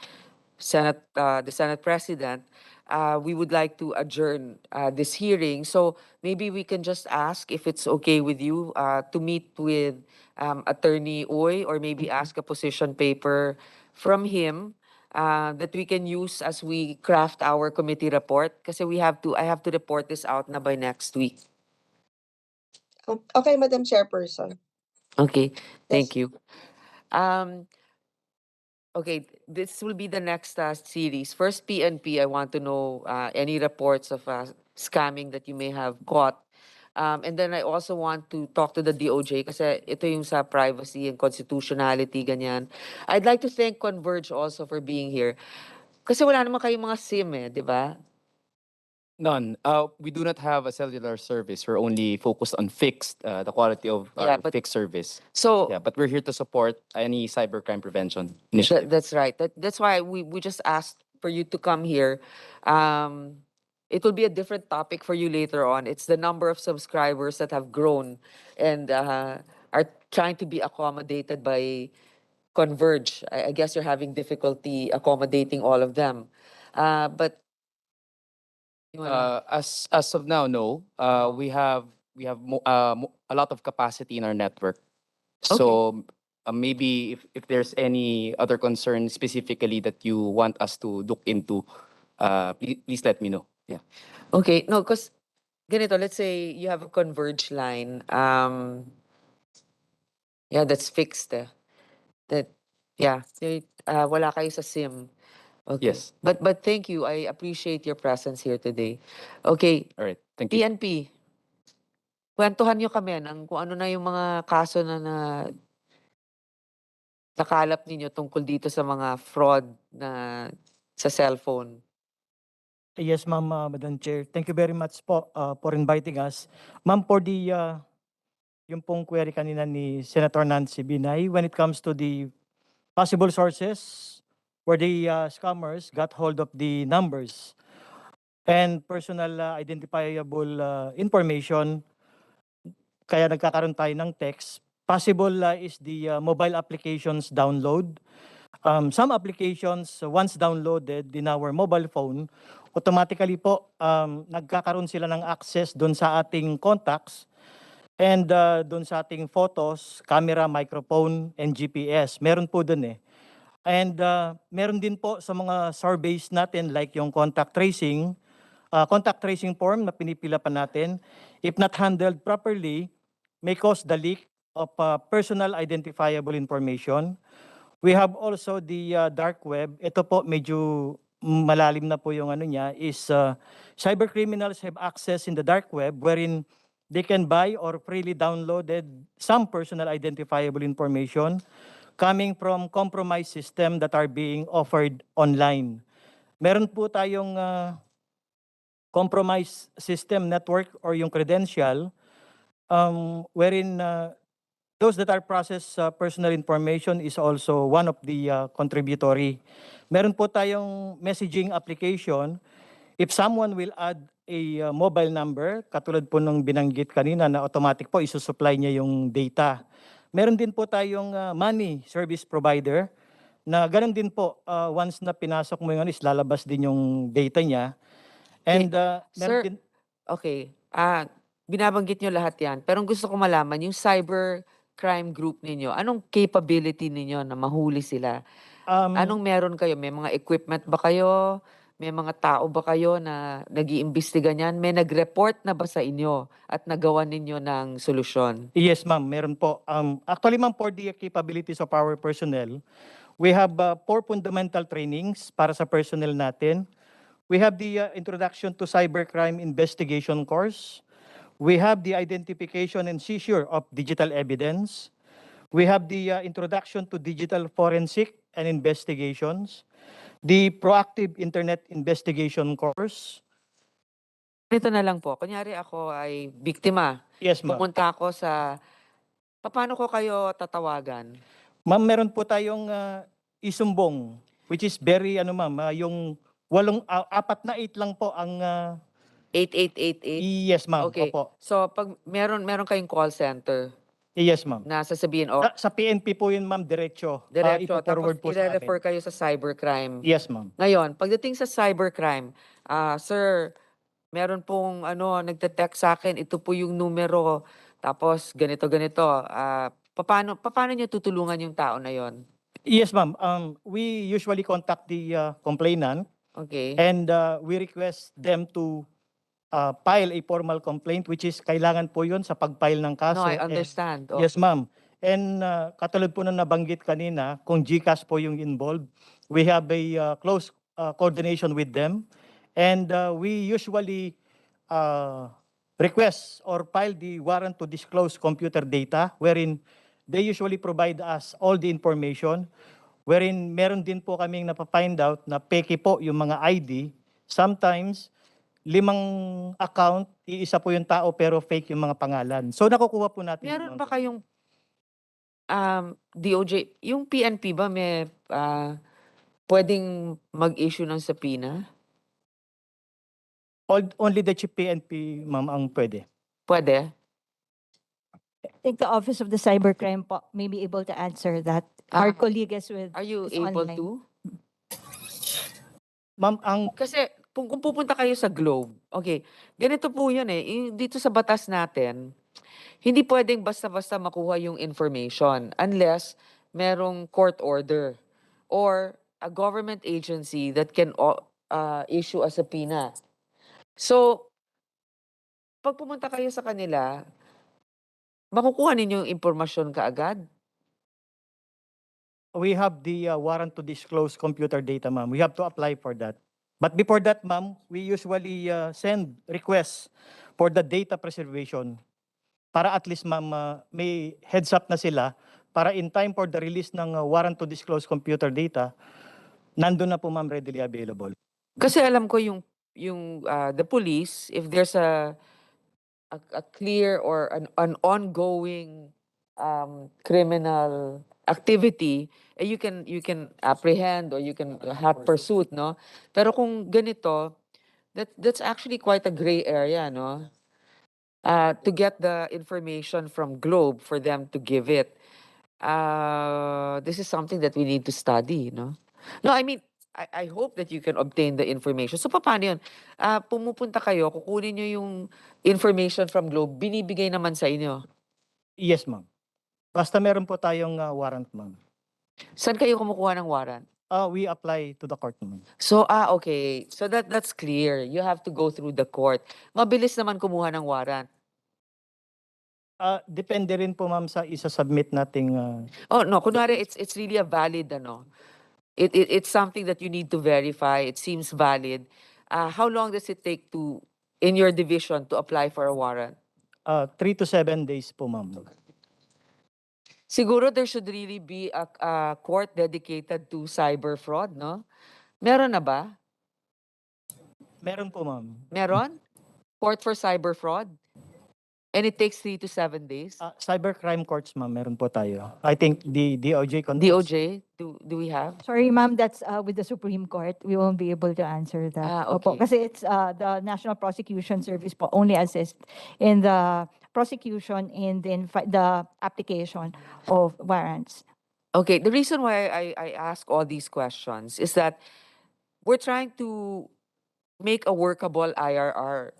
the Senate President. We would like to adjourn this hearing. So maybe we can just ask if it's okay with you to meet with Attorney Uy or maybe ask a position paper from him that we can use as we craft our committee report. Kasi I have to report this out na by next week. Okay, Madam Chairperson. Okay, thank Yes. you. Okay, this will be the next series. First, PNP, I want to know any reports of scamming that you may have caught. And then I also want to talk to the DOJ kasi ito yung sa privacy and constitutionality, ganyan. I'd like to thank Converge also for being here. Kasi wala naman kayong mga SIM di ba? None. We do not have a cellular service. We're only focused on fixed, the quality of Yeah, our but- fixed service. So, Yeah, but we're here to support any cybercrime prevention initiative. That's right. That's why we just asked for you to come here. It will be a different topic for you later on. It's the number of subscribers that have grown and are trying to be accommodated by Converge. I guess you're having difficulty accommodating all of them. But you wanna- As of now, no. We have a lot of capacity in our network. So maybe if there's any other concern specifically that you want us to look into, please let me know. Yeah. Okay, no, because ganito, let's say you have a Converge line. Yeah, that's fixed. That yeah, wala kayo sa SIM. Okay. Yes. But thank you. I appreciate your presence here today. Okay, All right. Thank you. PNP. Kwentuhan niyo kami ng kung ano na yung mga kaso na nakalap ninyo tungkol dito sa mga fraud na sa cellphone. Yes, ma'am, Madam Chair. Thank you very much po for inviting us. Ma'am, for the yung pong query kanina ni Senator Nancy Binay, when it comes to the possible sources where the scammers got hold of the numbers and personal identifiable information, kaya nagkakaroon tayo ng text possible is the mobile applications download. Some applications, once downloaded in our mobile phone, automatically po nagkakaroon sila ng access doon sa ating contacts and doon sa ating photos, camera, microphone, and GPS. Meron po doon eh. And meron din po sa mga surveys natin like yung contact tracing form na pinipila pa natin. If not handled properly, may cause the leak of personal identifiable information. We have also the dark web. Ito po medyo malalim na po yung ano niya is cyber criminals have access in the dark web wherein they can buy or freely downloaded some personal identifiable information coming from compromised system that are being offered online. Meron po tayong compromised system network or yung credential wherein those that are process personal information is also one of the contributory. Meron po tayong messaging application. If someone will add a mobile number, katulad po nung binanggit kanina na automatic po isusupply niya yung data. Meron din po tayong money service provider na ganun din po once na pinasok mo yun is lalabas din yung data niya. And meron Sir, din, okay. Binabanggit nyo lahat yan. Pero ang gusto ko malaman, yung cyber crime group ninyo, anong capability ninyo na mahuli sila? Anong meron kayo? May mga equipment ba kayo? May mga tao ba kayo na nag-iimbestiga niyan? May nag-report na ba sa inyo at nagawa ninyo ng solusyon? yes ma'am, meron po. Actually ma'am, for the capabilities of our personnel, we have 4 fundamental trainings para sa personnel natin. We have the introduction to cybercrime investigation course. We have the identification and seizure of digital evidence. We have the introduction to digital forensic and investigations. The proactive internet investigation course. Ito na lang po. Kunyari ako ay biktima. Yes ma'am. Pumunta ako sa... Paano ko kayo tatawagan? Ma'am, meron po tayong isumbong which is very yung 4 na 8 lang po ang 8888? yes ma'am. Okay. Opo. So, pag meron kayong call center Yes ma'am. na sasabihin, Sa PNP po yun ma'am, diretso. diretso, tapos Ipo-forward po sa i-refer amin. kayo sa cybercrime. Yes ma'am. Ngayon, pagdating sa cybercrime, sir, meron pong nagte-text sa akin, ito po yung numero, tapos ganito. Paano niyo tutulungan yung tao na yon? Yes ma'am. We usually contact the complainant Okay. and we request them to file a formal complaint which is kailangan po yun sa pag-file ng kaso. No, I And- understand. Yes, ma'am. And katulad po na nabanggit kanina, kung GCash po yung involved, we have a close coordination with them. And we usually request or file the warrant to disclose computer data wherein they usually provide us all the information wherein meron din po kaming napafind out na peke po yung mga ID. Sometimes, 5 account, iisa po yung tao pero fake yung mga pangalan. So nakukuha po natin. Meron ba kayong DOJ, yung PNP ba may pwedeng mag-issue ng subpoena? Only the chief PNP, ma'am, ang pwede. Pwede? I think the Office of the Cybercrime po may be able to answer that. Our colleague is with Are you is able online. to? Ma'am, ang Kasi kung pupunta kayo sa Globe, okay, ganito po yun eh. Dito sa batas natin, hindi pwedeng basta-basta makuha yung information unless merong court order or a government agency that can issue a subpoena. So, pag pumunta kayo sa kanila, makukuha ninyo yung impormasyon kaagad? we have the warrant to disclose computer data, ma'am. We have to apply for that. But before that, ma'am, we usually send requests for the data preservation para at least, ma'am, may heads up na sila para in time for the release ng warrant to disclose computer data, nandun na po, ma'am, readily available. Kasi alam ko yung the police, if there's a clear or an ongoing criminal activity, you can apprehend or you can have pursuit, no? Pero kung ganito, that's actually quite a gray area, no? to get the information from Globe for them to give it. This is something that we need to study, no? No, I mean, I hope that you can obtain the information. So, paano yun? Pumupunta kayo, kukunin nyo yung information from Globe, binibigay naman sa inyo. Yes, ma'am. Basta meron po tayong warrant, ma'am. Saan kayo kumukuha ng warrant? We apply to the court, ma'am. So, okay. So, that's clear. You have to go through the court. Mabilis naman kumuha ng warrant. Depende rin po, ma'am, sa isa-submit nating... Oh, no. Kunwari, it's really a valid, ano. It's something that you need to verify. It seems valid. How long does it take to, in your division, to apply for a warrant? 3 to 7 days po, ma'am. Siguro there should really be a court dedicated to cyber fraud, no? Meron na ba? Meron po, ma'am. Meron? Court for cyber fraud? And it takes 3 to 7 days? Cybercrime courts, ma'am, meron po tayo. I think the DOJ conducts. DOJ? Do we have? Sorry, ma'am, that's with the Supreme Court. We won't be able to answer that. Opo, Okay. kasi it's the National Prosecution Service po only assist in the prosecution and then the application of warrants. Okay, the reason why I ask all these questions is that we're trying to make a workable IRR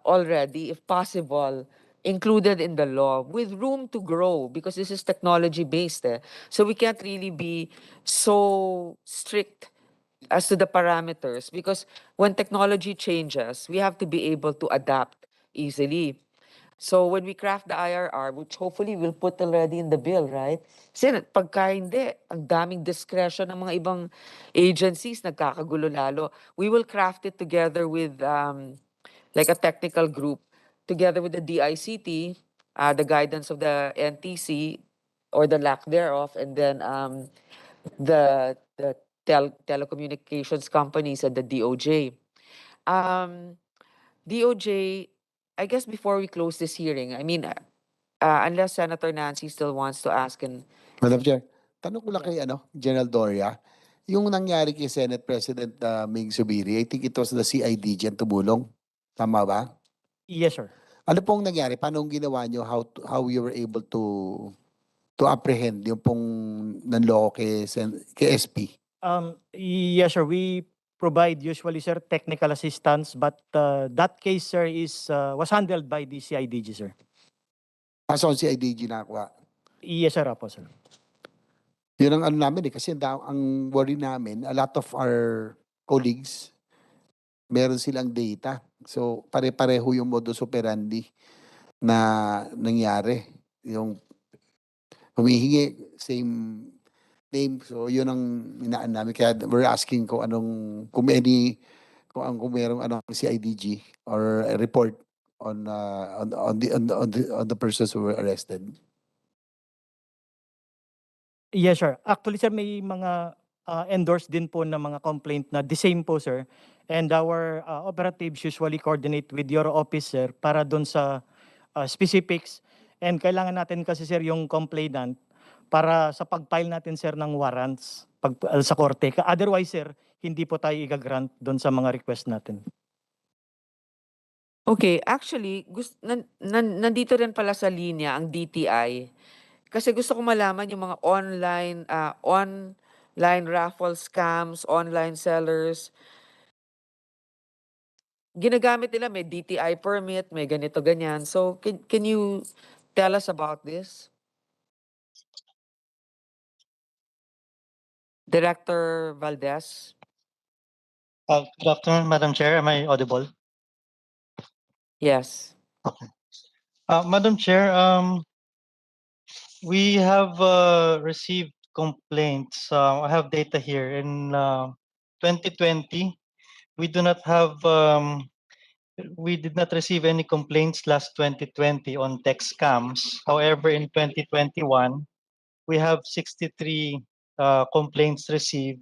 already, if possible, included in the law with room to grow because this is technology based. So we can't really be so strict as to the parameters because when technology changes, we have to be able to adapt easily. So when we craft the IRR, which hopefully we'll put already in the bill, right? Kasi pagka hindi, ang daming discretion ng mga ibang agencies, nagkakagulo lalo. We will craft it together with like a technical group, together with the DICT, the guidance of the NTC, or the lack thereof, and then the telecommunications companies and the DOJ. DOJ, I guess before we close this hearing, I mean, unless Senator Nancy still wants to ask and Madam Chair, tanong ko lang kay General Doria, yung nangyari kay Senate President Mig Zubiri, I think it was the CIDG ang tumulong. Tama ba? Yes, sir. Ano pong nangyari? Paano ginawa nyo? How you were able to apprehend yung pong nanloko kay SP? Yes, sir. We provide usually, sir, technical assistance, but that case, sir, was handled by the CIDG, sir. So, CIDG nakakuha? Yes, sir, apo, sir. Yun ang namin kasi ang worry namin, a lot of our colleagues, meron silang data. So, pare-pareho yung modus operandi na nangyari. Yung humihingi, same name. So, yun ang inaan namin. Kaya we're asking kung kung merong CIDG or a report on the persons who were arrested. Yes, sir. Actually, sir, may mga endorsed din po na mga complaint na the same po, sir. And our operatives usually coordinate with your office, sir, para doon sa specifics. And kailangan natin kasi, sir, yung complainant para sa pag-file natin, sir, ng warrants sa korte. Otherwise, sir, hindi po tayo i-grant doon sa mga request natin. Okay, actually, nandito rin pala sa linya ang DTI. Kasi gusto ko malaman yung mga online raffle scams, online sellers. Ginagamit nila, may DTI permit, may ganito, ganyan. So, can you tell us about this? Director Valdez? Good afternoon, Madam Chair. Am I audible? Yes. Madam Chair, we have received complaints. I have data here. In 2020, we do not have, we did not receive any complaints last 2020 on tech scams. However, in 2021, we have 63 complaints received.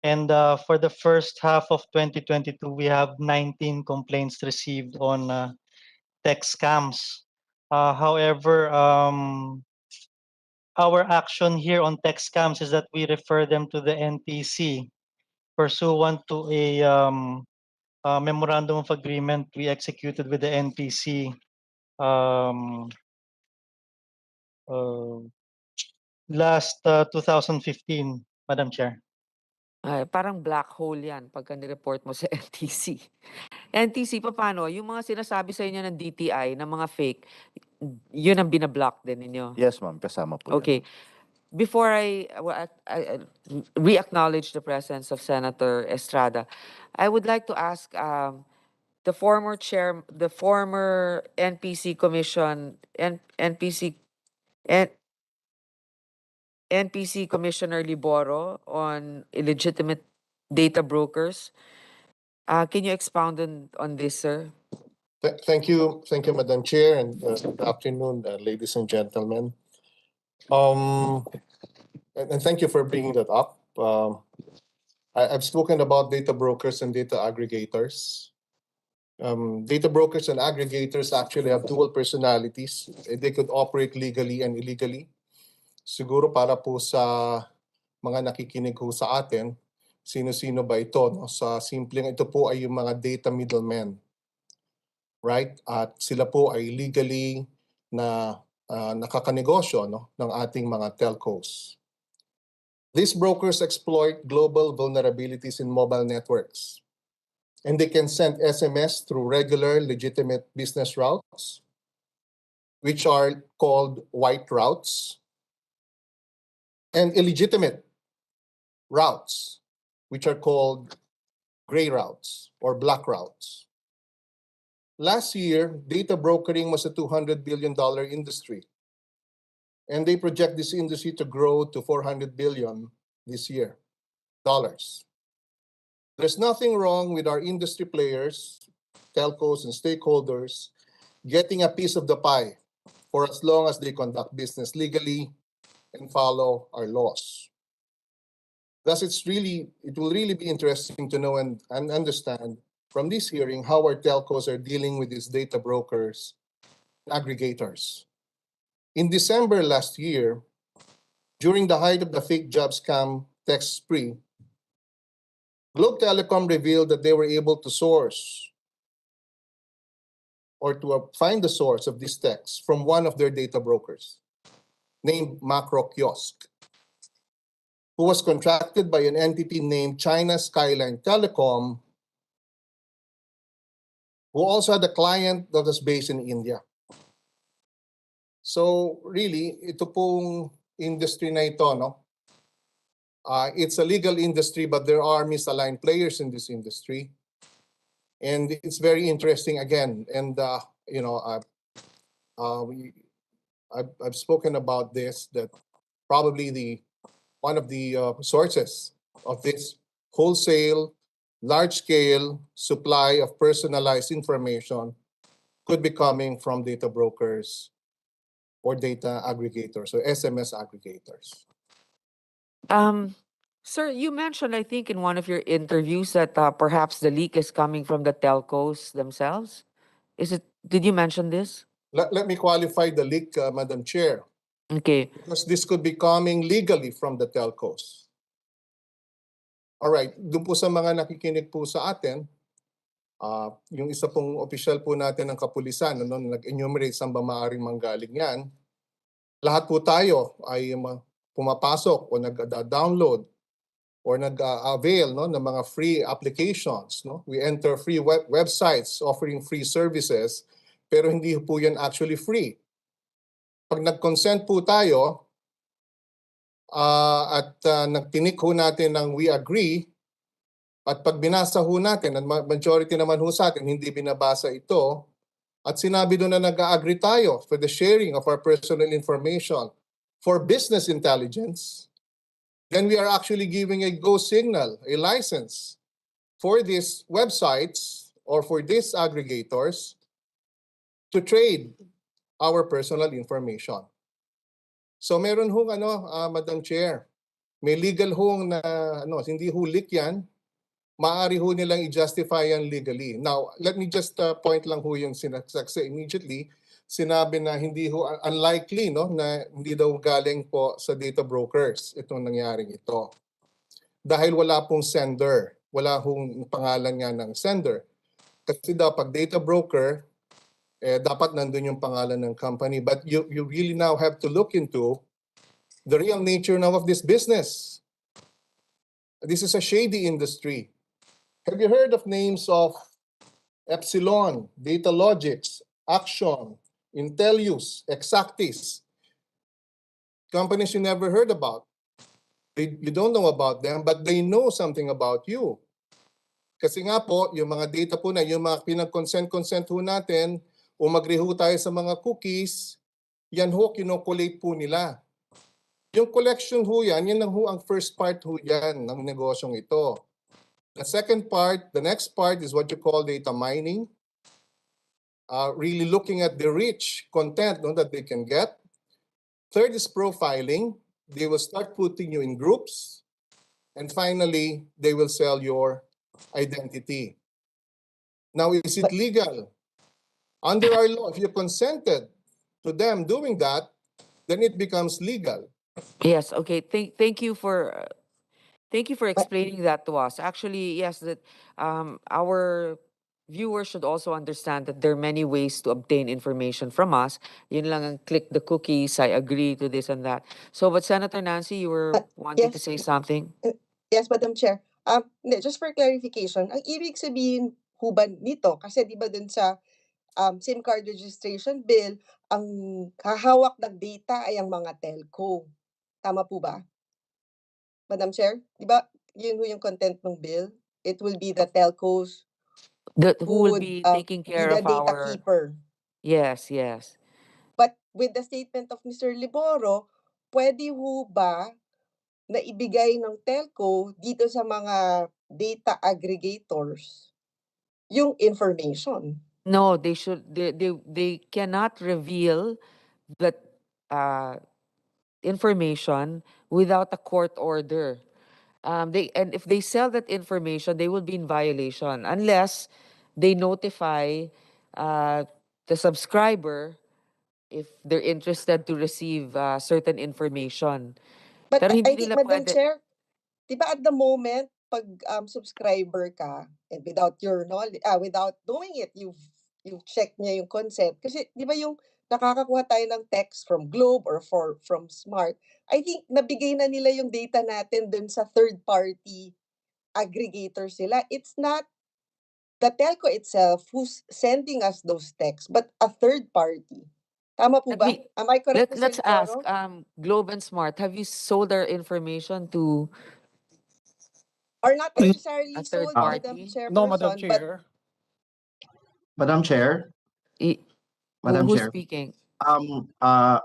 And for the first half of 2022, we have 19 complaints received on tech scams. However, our action here on tech scams is that we refer them to the NTC pursuant to a memorandum of agreement we executed with the NTC. um, uh, last 2015, Madam Chair. Ay, parang black hole yan pagka nireport mo sa NTC. NTC, paano? Yung mga sinasabi sa inyo ng DTI, ng mga fake, yun ang binablock din ninyo? Yes, ma'am. Kasama po yan. Okay. Before I re-acknowledge the presence of Senator Estrada, I would like to ask the former NPC Commission, NPC Commissioner Liboro on illegitimate data brokers. Can you expound on this, sir? Thank you, Madam Chair, and good afternoon, ladies and gentlemen. And thank you for bringing that up. I've spoken about data brokers and data aggregators. Data brokers and aggregators actually have dual personalities. They could operate legally and illegally. Siguro para po sa mga nakikinig ho sa atin, sino-sino ba ito? No? Sa simpleng ito po ay yung mga data middlemen. Right? At sila po ay legally na nakakanegosyo, no, ng ating mga telcos. These brokers exploit global vulnerabilities in mobile networks, and they can send SMS through regular legitimate business routes, which are called white routes, and illegitimate routes, which are called gray routes or black routes. Last year, data brokering was a $200 billion industry, and they project this industry to grow to $400 billion this year. There's nothing wrong with our industry players, telcos, and stakeholders getting a piece of the pie for as long as they conduct business legally and follow our laws. Thus, it will really be interesting to know and understand from this hearing how our telcos are dealing with these data brokers and aggregators. In December last year, during the height of the fake job scam text spree, Globe Telecom revealed that they were able to source or to find the source of these texts from one of their data brokers named Macro Kiosk, who was contracted by an entity named China Skyline Telecom, who also had a client that was based in India. So really, ito pong industry na ito, no? It's a legal industry, but there are misaligned players in this industry. And it's very interesting again. And, you know, I've spoken about this, that probably one of the sources of this wholesale, large-scale supply of personalized information could be coming from data brokers or data aggregators or SMS aggregators. Sir, you mentioned, I think, in one of your interviews that perhaps the leak is coming from the telcos themselves. Did you mention this? Let me qualify the leak, Madam Chair, Okay. because this could be coming legally from the telcos. All right, doon po sa mga nakikinig po sa atin, yung isa pong opisyal po natin ng kapulisan, ano, nag-enumerate saan ba maaaring manggaling yan. Lahat po tayo ay pumapasok o nag-download or nag-avail, no, ng mga free applications. No? We enter free websites offering free services, pero hindi po yan actually free. Pag nag-consent po tayo at nagtinik ho natin ng we agree, at pag binasa ho natin, at majority naman ho sa atin, hindi binabasa ito, at sinabi doon na nag-agree tayo for the sharing of our personal information for business intelligence, then we are actually giving a go signal, a license for these websites or for these aggregators to trade our personal information. So meron hong Madam Chair, may legal hong na hindi ho leak yan, maaari ho nilang i-justify yan legally. Now, let me just point lang ho yung sinaksa immediately. Sinabi na hindi ho unlikely, no, na hindi daw galing po sa data brokers itong nangyaring ito. Dahil wala pong sender, wala hong pangalan nga ng sender. Kasi daw pag data broker, dapat nandun yung pangalan ng company. But you really now have to look into the real nature now of this business. This is a shady industry. Have you heard of names of Epsilon, Datalogics, Action, Intellius, Exactis? Companies you never heard about. You don't know about them, but they know something about you. Kasi nga po, yung mga data po na, yung mga pinag-consent ho natin, o mag-agree ho tayo sa mga cookies, yan ho, kinokolate po nila. Yung collection ho yan, yan lang ho ang first part ho yan ng negosyong ito. The second part, the next part is what you call data mining. Really looking at the rich content that they can get. Third is profiling. They will start putting you in groups. And finally, they will sell your identity. Now, is it legal? Under our law, if you consented to them doing that, then it becomes legal. Yes, okay. Thank you for explaining that to us. Actually, yes, that our viewers should also understand that there are many ways to obtain information from us. Yun lang ang click the cookies, I agree to this and that. So, but Senator Nancy, you were wanting to yes. say something? Yes, Madam Chair. Hindi, just for clarification, ang ibig sabihin ho ba nito, kasi di ba dun sa SIM card registration bill, ang hahawak ng data ay ang mga telco. Tama po ba? Madam Chair, di ba yun ho yung content ng bill? It will be the telcos Who will would be taking be care the of data our... keeper. Yes, yes. But with the statement of Mr. Liboro, pwede ho ba na ibigay ng telco dito sa mga data aggregators yung information? No, they cannot reveal that information without a court order. And if they sell that information, they will be in violation unless they notify the subscriber if they're interested to receive certain information. But Pero I hindi think, nila Madam pwede. Chair, di ba at the moment, pag subscriber ka, and without your knowledge, without doing it, you've checked niya yung consent. Kasi di ba yung nakakakuha tayo ng text from Globe or from Smart, I think nabigay na nila yung data natin dun sa third-party aggregator sila. It's not the telco itself who's sending us those texts, but a third party. Tama po Let ba? me Am I correct, Mr. let's ask Liboro? Globe and Smart, have you sold our information to Or not a necessarily third sold, Madam party? No, Madam Chairperson, but Chair. Madam Chair, I- Madam who's Chair, speaking? um, uh,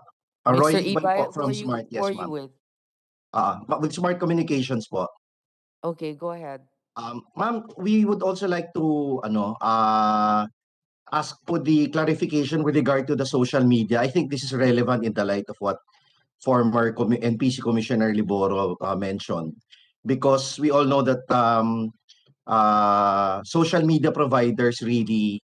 Mr. Roy Iban po Ibay, from Smart. who are Yes, you ma'am. with? With Smart Communications po. Okay, go ahead. Ma'am, we would also like to ask for the clarification with regard to the social media. I think this is relevant in the light of what former NPC Commissioner Liboro mentioned, because we all know that social media providers really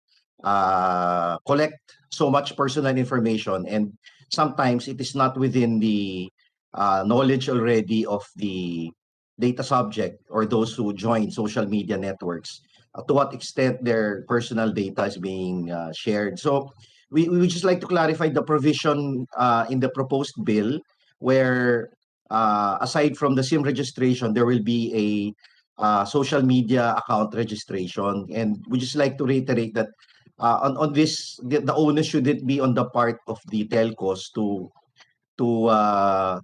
collect so much personal information, and sometimes it is not within the knowledge already of the data subject or those who join social media networks to what extent their personal data is being shared. So we would just like to clarify the provision in the proposed bill where aside from the SIM registration, there will be a social media account registration. And we just like to reiterate that on this, the onus shouldn't be on the part of the telcos to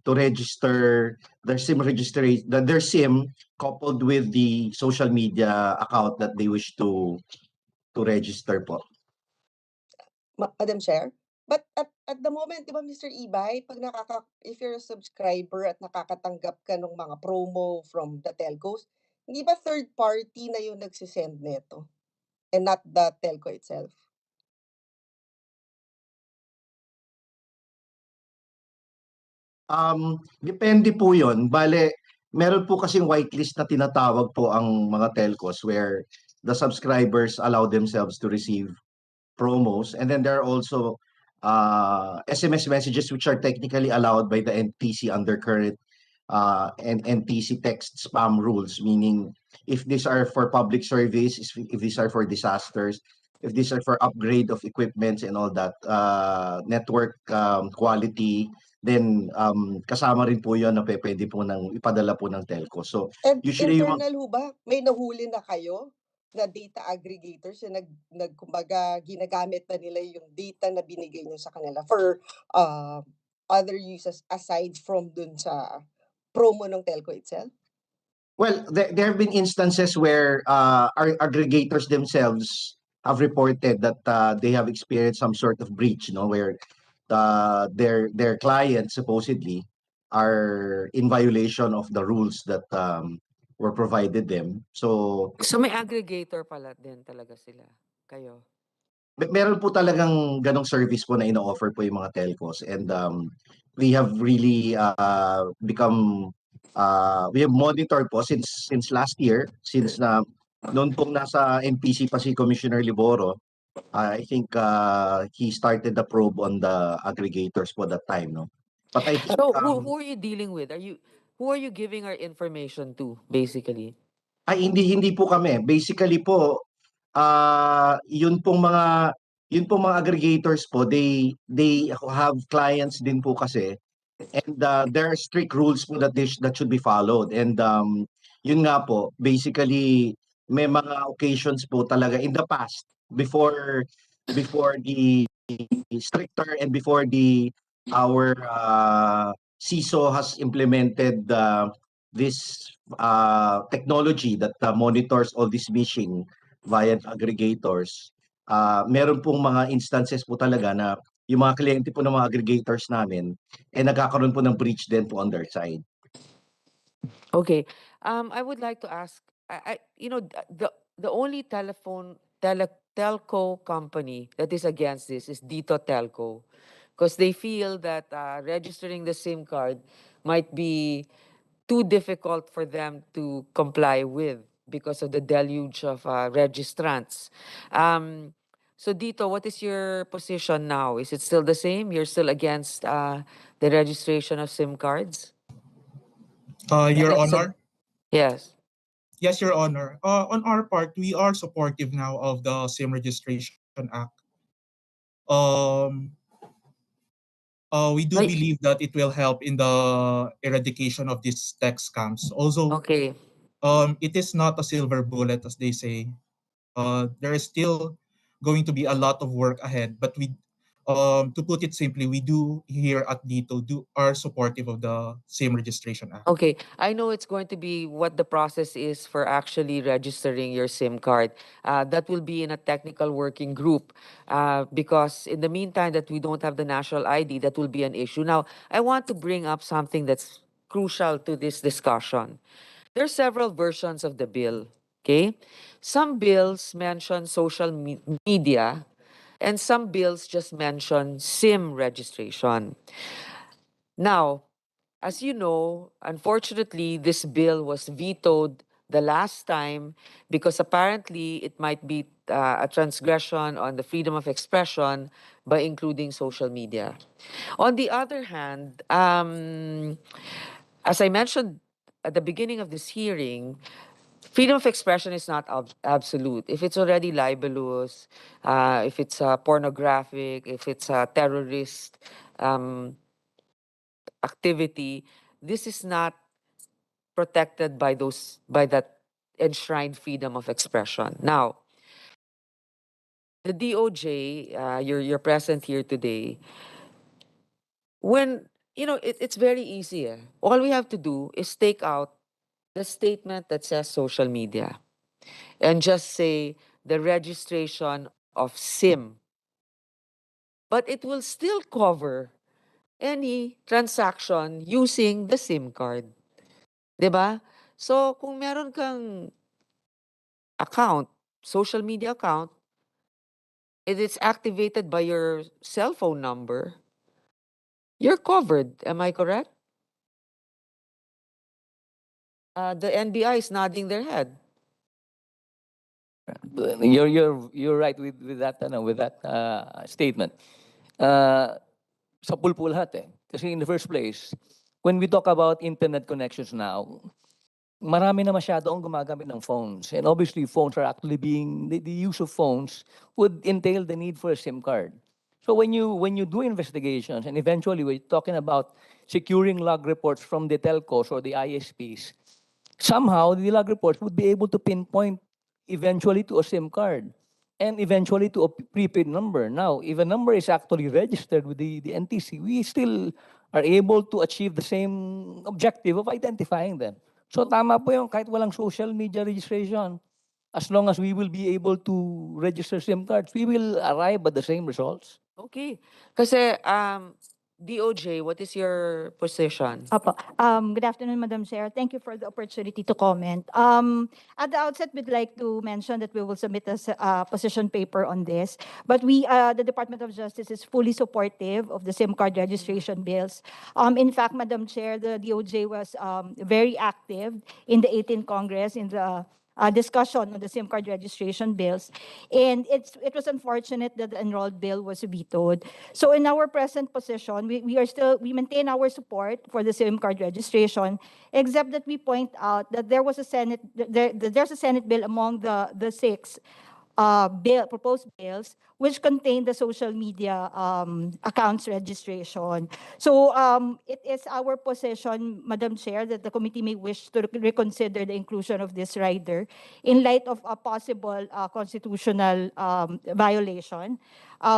register their SIM registration, their SIM coupled with the social media account that they wish to register po. Madam Chair, but at the moment, di ba, Mr. Ibay, pag if you're a subscriber at nakakatanggap ka ng mga promo from the telcos, hindi ba third party na yung nagsisend neto and not the telco itself? Depende po 'yon. Bale, meron po kasing whitelist na tinatawag po ang mga telcos where the subscribers allow themselves to receive promos, and then there are also SMS messages which are technically allowed by the NTC under current NTC text spam rules, meaning if these are for public service, if these are for disasters, if these are for upgrade of equipments and all that, network quality, then kasama rin po yun na pwede po ipadala po ng telco. So And usually yung internal ho ba, may nahuli na kayo na data aggregators na kumbaga ginagamit na nila yung data na binigay niyo sa kanila for other uses aside from dun sa promo ng telco itself? Well, there have been instances where our aggregators themselves have reported that they have experienced some sort of breach, where their clients supposedly are in violation of the rules that were provided them. So So may aggregator pala din talaga sila, kayo? meron po talagang ganong service po na ino-offer po yung mga telcos, and we have really we have monitored po since last year, since noon pong nasa MPC pa si Commissioner Liboro. I think he started the probe on the aggregators po that time, no? But I think So who are you dealing with? Who are you giving our information to, basically? ay hindi po kami. Basically po, yun pong mga aggregators po, they have clients din po kasi, and there are strict rules po that should be followed, and yun nga po, basically may mga occasions po talaga in the past, before the stricter and before our CISO has implemented this technology that monitors all this phishing via aggregators. Meron pong mga instances po talaga na yung mga kliyente po ng mga aggregators namin nagkakaroon po ng breach din po on their side. Okay. I would like to ask, the only telco company that is against this is Dito Telco, because they feel that registering the SIM card might be too difficult for them to comply with because of the deluge of registrants. So Dito, what is your position now? Is it still the same? You're still against the registration of SIM cards? Your Yes, Honor? Yes. Yes, Your Honor. On our part, we are supportive now of the SIM Registration Act. We do believe that it will help in the eradication of these tech scams. Also, Okay. it is not a silver bullet, as they say. There is still going to be a lot of work ahead, but to put it simply, we do here at Dito are supportive of the SIM Registration Act. Okay, I know it's going to be what the process is for actually registering your SIM card. That will be in a technical working group because in the meantime that we don't have the national ID, that will be an issue. Now, I want to bring up something that's crucial to this discussion. There are several versions of the bill, okay? Some bills mention social media and some bills just mention SIM registration. Now, as you know, unfortunately, this bill was vetoed the last time because apparently it might be a transgression on the freedom of expression by including social media. On the other hand, as I mentioned at the beginning of this hearing, freedom of expression is not absolute. If it's already libelous, if it's pornographic, if it's a terrorist activity, this is not protected by that enshrined freedom of expression. Now, the DOJ, you're present here today. When it's very easy. All we have to do is take out the statement that says social media and just say the registration of SIM. But it will still cover any transaction using the SIM card. 'Di ba? So, kung meron kang account, social media account, it is activated by your cell phone number, you're covered. Am I correct? The NBI is nodding their head. You're right with that statement. Sa pool po lahat eh. Kasi in the first place, when we talk about internet connections now, marami na masyado ang gumagamit ng phones. And obviously, phones are actually the use of phones would entail the need for a SIM card. So when you do investigations, and eventually we're talking about securing log reports from the telcos or the ISPs, somehow the log reports would be able to pinpoint eventually to a SIM card and eventually to a prepaid number. Now, if a number is actually registered with the NTC, we still are able to achieve the same objective of identifying them. So tama po yung kahit walang social media registration, as long as we will be able to register SIM cards, we will arrive at the same results. Okay. Kasi, DOJ, what is your position? Apo. Good afternoon, Madam Chair. Thank you for the opportunity to comment. At the outset, we'd like to mention that we will submit a position paper on this. But the Department of Justice is fully supportive of the SIM card registration bills. In fact, Madam Chair, the DOJ was very active in the 18th Congress in the discussion on the SIM card registration bills. And it was unfortunate that the enrolled bill was vetoed. So in our present position, we maintain our support for the SIM card registration, except that we point out that there's a Senate bill among the six proposed bills which contain the social media accounts registration. So it is our position, Madam Chair, that the committee may wish to reconsider the inclusion of this rider in light of a possible constitutional violation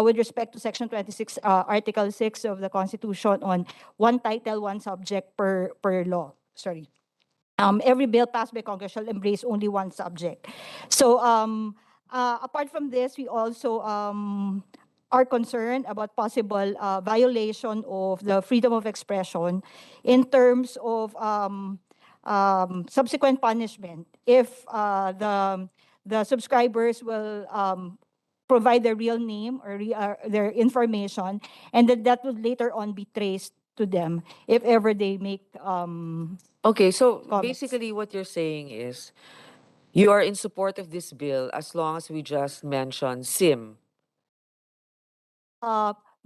with respect to Section 26, Article 6 of the Constitution on one title, one subject per law. Sorry. Every bill passed by Congress shall embrace only one subject. So apart from this, we also are concerned about possible violation of the freedom of expression in terms of subsequent punishment if the subscribers will provide their real name or their information, and that would later on be traced to them if ever they make Okay, so comments. basically what you're saying is you are in support of this bill as long as we just mention SIM.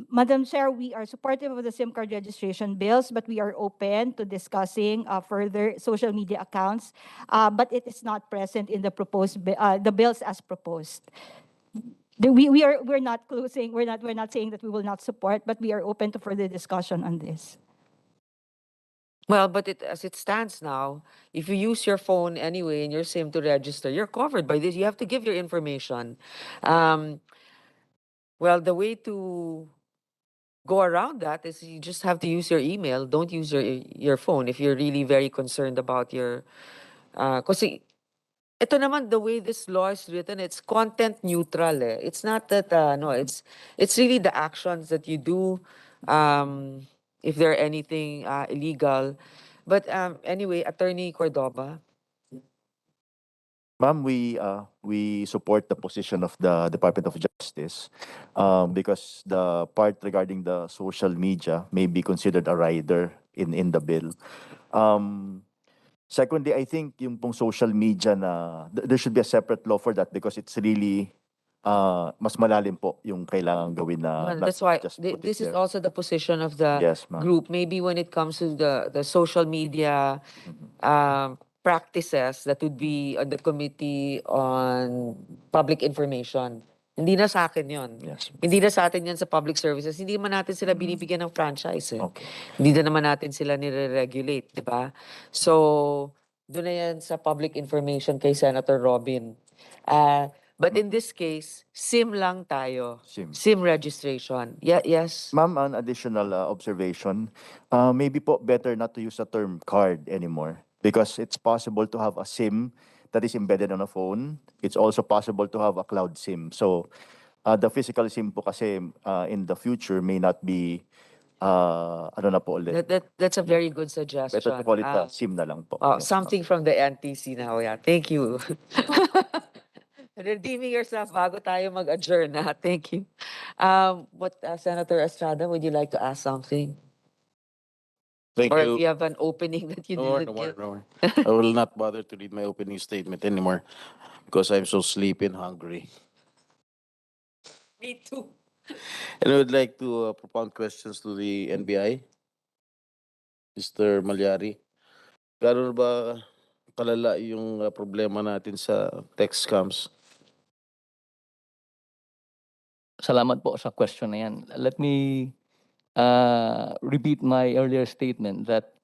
Madam Chair, we are supportive of the SIM card registration bills, but we are open to discussing further social media accounts, but it is not present in the proposed the bills as proposed. We're not closing. We're not saying that we will not support, but we are open to further discussion on this. Well, but as it stands now, if you use your phone anyway and your SIM to register, you're covered by this. You have to give your information. Well, the way to go around that is you just have to use your email. Don't use your phone if you're really very concerned about your. Kasi ito naman, the way this law is written, it's content neutral. Eh. It's not that no, it's really the actions that you do. If there anything illegal. But anyway, Attorney Cordoba. Ma'am, we support the position of the Department of Justice because the part regarding the social media may be considered a rider in the bill. Secondly, I think yung pong social media na there should be a separate law for that because it's really mas malalim po yung kailangan gawin na Well, not that's why just put it this is there. also the position of the Yes, ma'am. group. Maybe when it comes to the social media practices, that would be on the Committee on Public Information. Hindi na sa akin yun. Yes. Hindi na sa atin yan sa public services. Hindi naman natin sila binibigyan ng franchise. Eh. Okay. Hindi na naman natin sila nire-regulate, di ba? So, doon na yan sa public information kay Senator Robin. But in this case, SIM lang tayo. SIM. Registration. Yes. Ma'am, an additional observation. Maybe po better not to use the term card anymore because it's possible to have a SIM that is embedded on a phone. It's also possible to have a cloud SIM. So the physical SIM po kasi in the future may not be ano na po ulit. That's a very good suggestion. Better to call it SIM na lang po. Yes, Something from the NTC now. Yeah. Thank you. Redeeming yourself bago tayo mag-adjourn na. Thank you. Senator Estrada, would you like to ask something? Thank Or you. if you have an opening that you didn't get? No more. I will not bother to read my opening statement anymore because I'm so sleepy and hungry. Me too. And I would like to propound questions to the NBI. Mr. Malyari, gano'n ba kalala yung problema natin sa text scams? Salamat po sa question na yan. Let me repeat my earlier statement that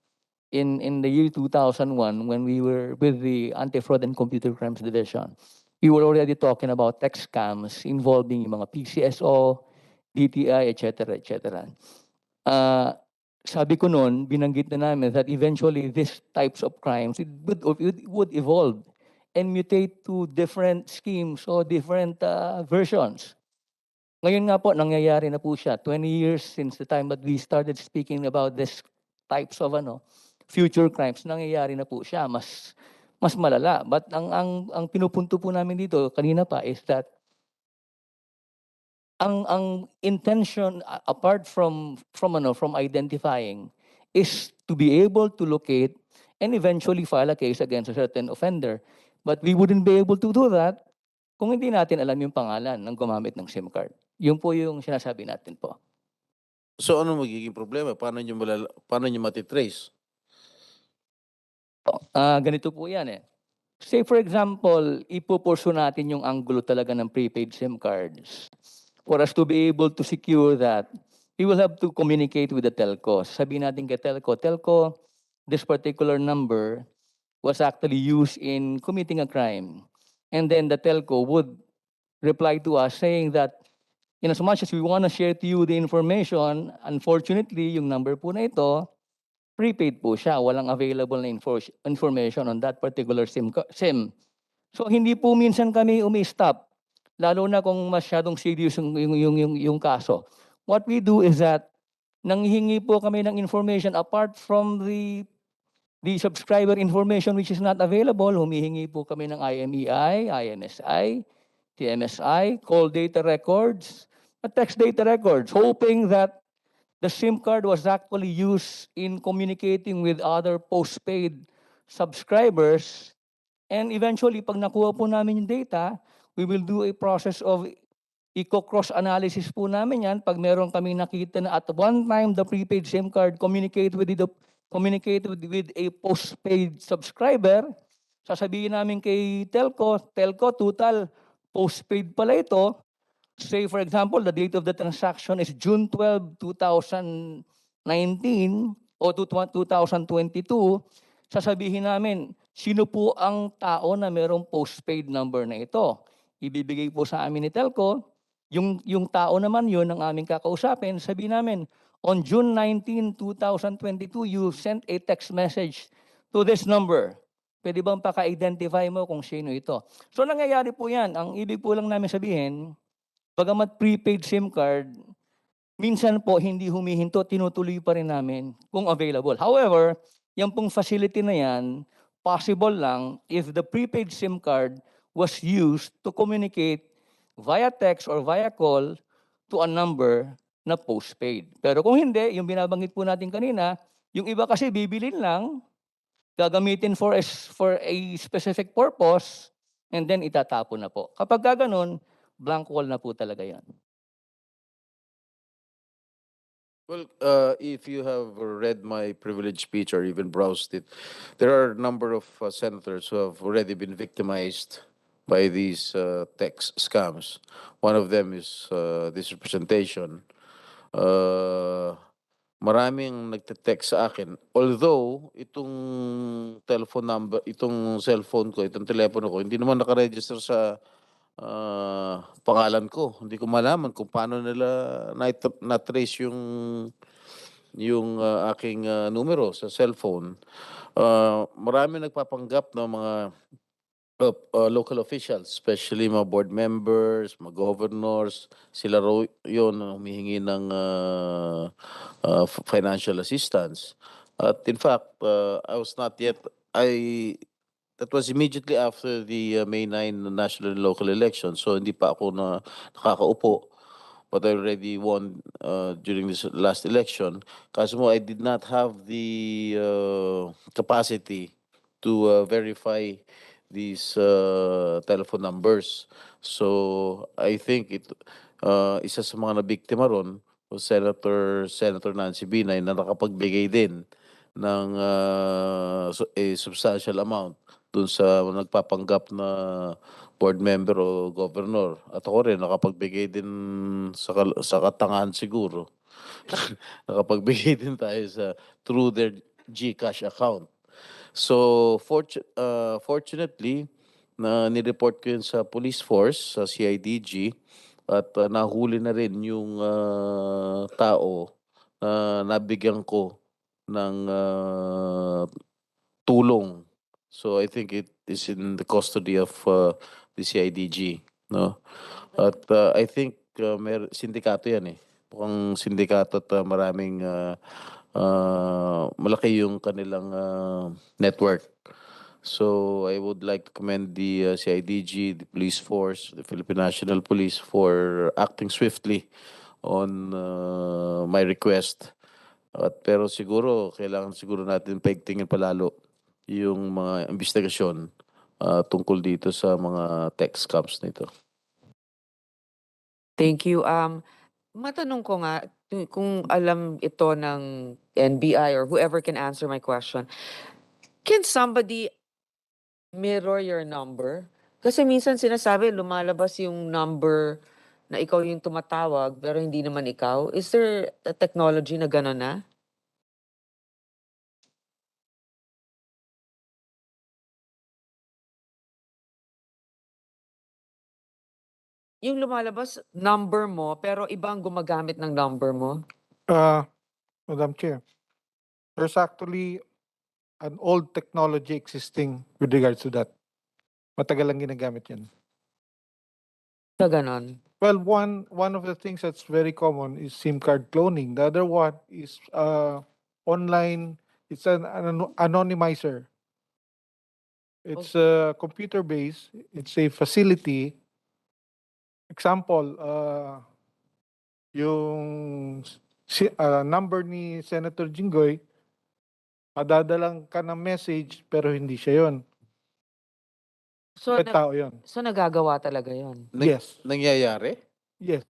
in the year 2001, when we were with the Anti-Fraud and Computer Crimes Division, we were already talking about text scams involving yung mga PCSO, DTI, etc., etc. Sabi ko noon, binanggit na namin that eventually these types of crimes would evolve and mutate to different schemes or different versions. Ngayon nga po, nangyayari na po siya. 20 years since the time that we started speaking about this types of future crimes, nangyayari na po siya. Mas malala. But ang pinupunto po namin dito kanina pa is that ang intention apart from identifying is to be able to locate and eventually file a case against a certain offender. But we wouldn't be able to do that kung hindi natin alam yung pangalan ng gumamit ng SIM card. Yun po yung sinasabi natin po. So ano magiging problema? Paano nyo matitrace? Ganito po yan eh. Say for example, ipupursu natin yung angulo talaga ng prepaid SIM cards. For us to be able to secure that, we will have to communicate with the telco. Sabihin natin kay telco, this particular number was actually used in committing a crime. And then the telco would reply to us saying that in as much as we want to share to you the information, unfortunately, yung number po na ito, prepaid po siya. Walang available na information on that particular SIM. So hindi po minsan kami umi-stop, lalo na kung masyadong serious yung kaso. What we do is that nanghihingi po kami ng information apart from the subscriber information which is not available, humihingi po kami ng IMEI, IMSI, TMSI, call data records, text data records, hoping that the SIM card was actually used in communicating with other postpaid subscribers. And eventually, pag nakuha po namin yung data, we will do a process of cross analysis po namin yan. Pag meron kaming nakita na at one time the prepaid SIM card communicated with a postpaid subscriber, sasabihin namin kay telco, total postpaid pala ito. Say for example, the date of the transaction is June 12, 2019 o 2022, sasabihin namin, sino po ang tao na merong postpaid number na ito? Ibibigay po sa amin ni telco, yung tao naman yun ang aming kakausapin, sabihin namin, on June 19, 2022, you sent a text message to this number. Pwede bang paka-identify mo kung sino ito? So nangyayari po yan. Ang ibig po lang namin sabihin, bagamat prepaid SIM card, minsan po hindi humihinto, tinutuloy pa rin namin kung available. However, yung pong facility na yan, possible lang if the prepaid SIM card was used to communicate via text or via call to a number na postpaid. Pero kung hindi, yung binabanggit po natin kanina, yung iba kasi bibilin lang, gagamitin for a specific purpose, and then itatapon na po. Kapag gano'n, blank wall na po talaga yan. Well, if you have read my privilege speech or even browsed it, there are a number of senators who have already been victimized by these text scams. One of them is this representation. Maraming nagte-text sa akin. Although, itong telephone number, itong cellphone ko, itong telepono ko, hindi naman nakaregister sa pangalan ko. Hindi ko malaman kung paano nila na-trace yung aking numero sa cellphone. Marami nagpapanggap ng mga local officials, especially mga board members, mga governors, sila yun humihingi ng financial assistance. At in fact, I was not yet, that was immediately after the May 9 national and local elections. So hindi pa ako nakakaupo. But I already won during this last election. Kaso mo, I did not have the capacity to verify these telephone numbers. So I think isa sa mga nabiktima ron was Senator Nancy Binay na nakapagbigay din ng a substantial amount dun sa nagpapanggap na board member o governor. At ako rin, nakapagbigay din sa katangahan siguro. Nakapagbigay din tayo through their GCash account. So, fortunately, nireport ko yun sa police force, sa CIDG, at nahuli na rin yung tao na nabigyan ko ng tulong. So I think it is in the custody of the CIDG, no? At I think sindikato yan eh. Mukhang sindikato at maraming malaki yung kanilang network. So I would like to commend the CIDG, the police force, the Philippine National Police for acting swiftly on my request. Pero siguro, kailangan siguro natin paigtingin palalo yung mga investigasyon tungkol dito sa mga tech scams nito. Thank you. Matanong ko nga kung alam ito ng NBI or whoever can answer my question. Can somebody mirror your number? Kasi minsan sinasabi lumalabas yung number na ikaw yung tumatawag pero hindi naman ikaw. Is there a technology na gano'n na? Yung lumalabas number mo pero ibang gumagamit ng number mo? Madam Chair, there's actually an old technology existing with regards to that. Matagal lang ginagamit yan. Sa ganon? Well, one of the things that's very common is SIM card cloning. The other one is online. It's an anonymizer. It's computer based. It's a facility. Example, yung number ni Senator Jinggoy, madadalang ka ng message pero hindi siya yon. So, Tao yon. so nagagawa talaga yon? Yes. Nangyayari? Yes.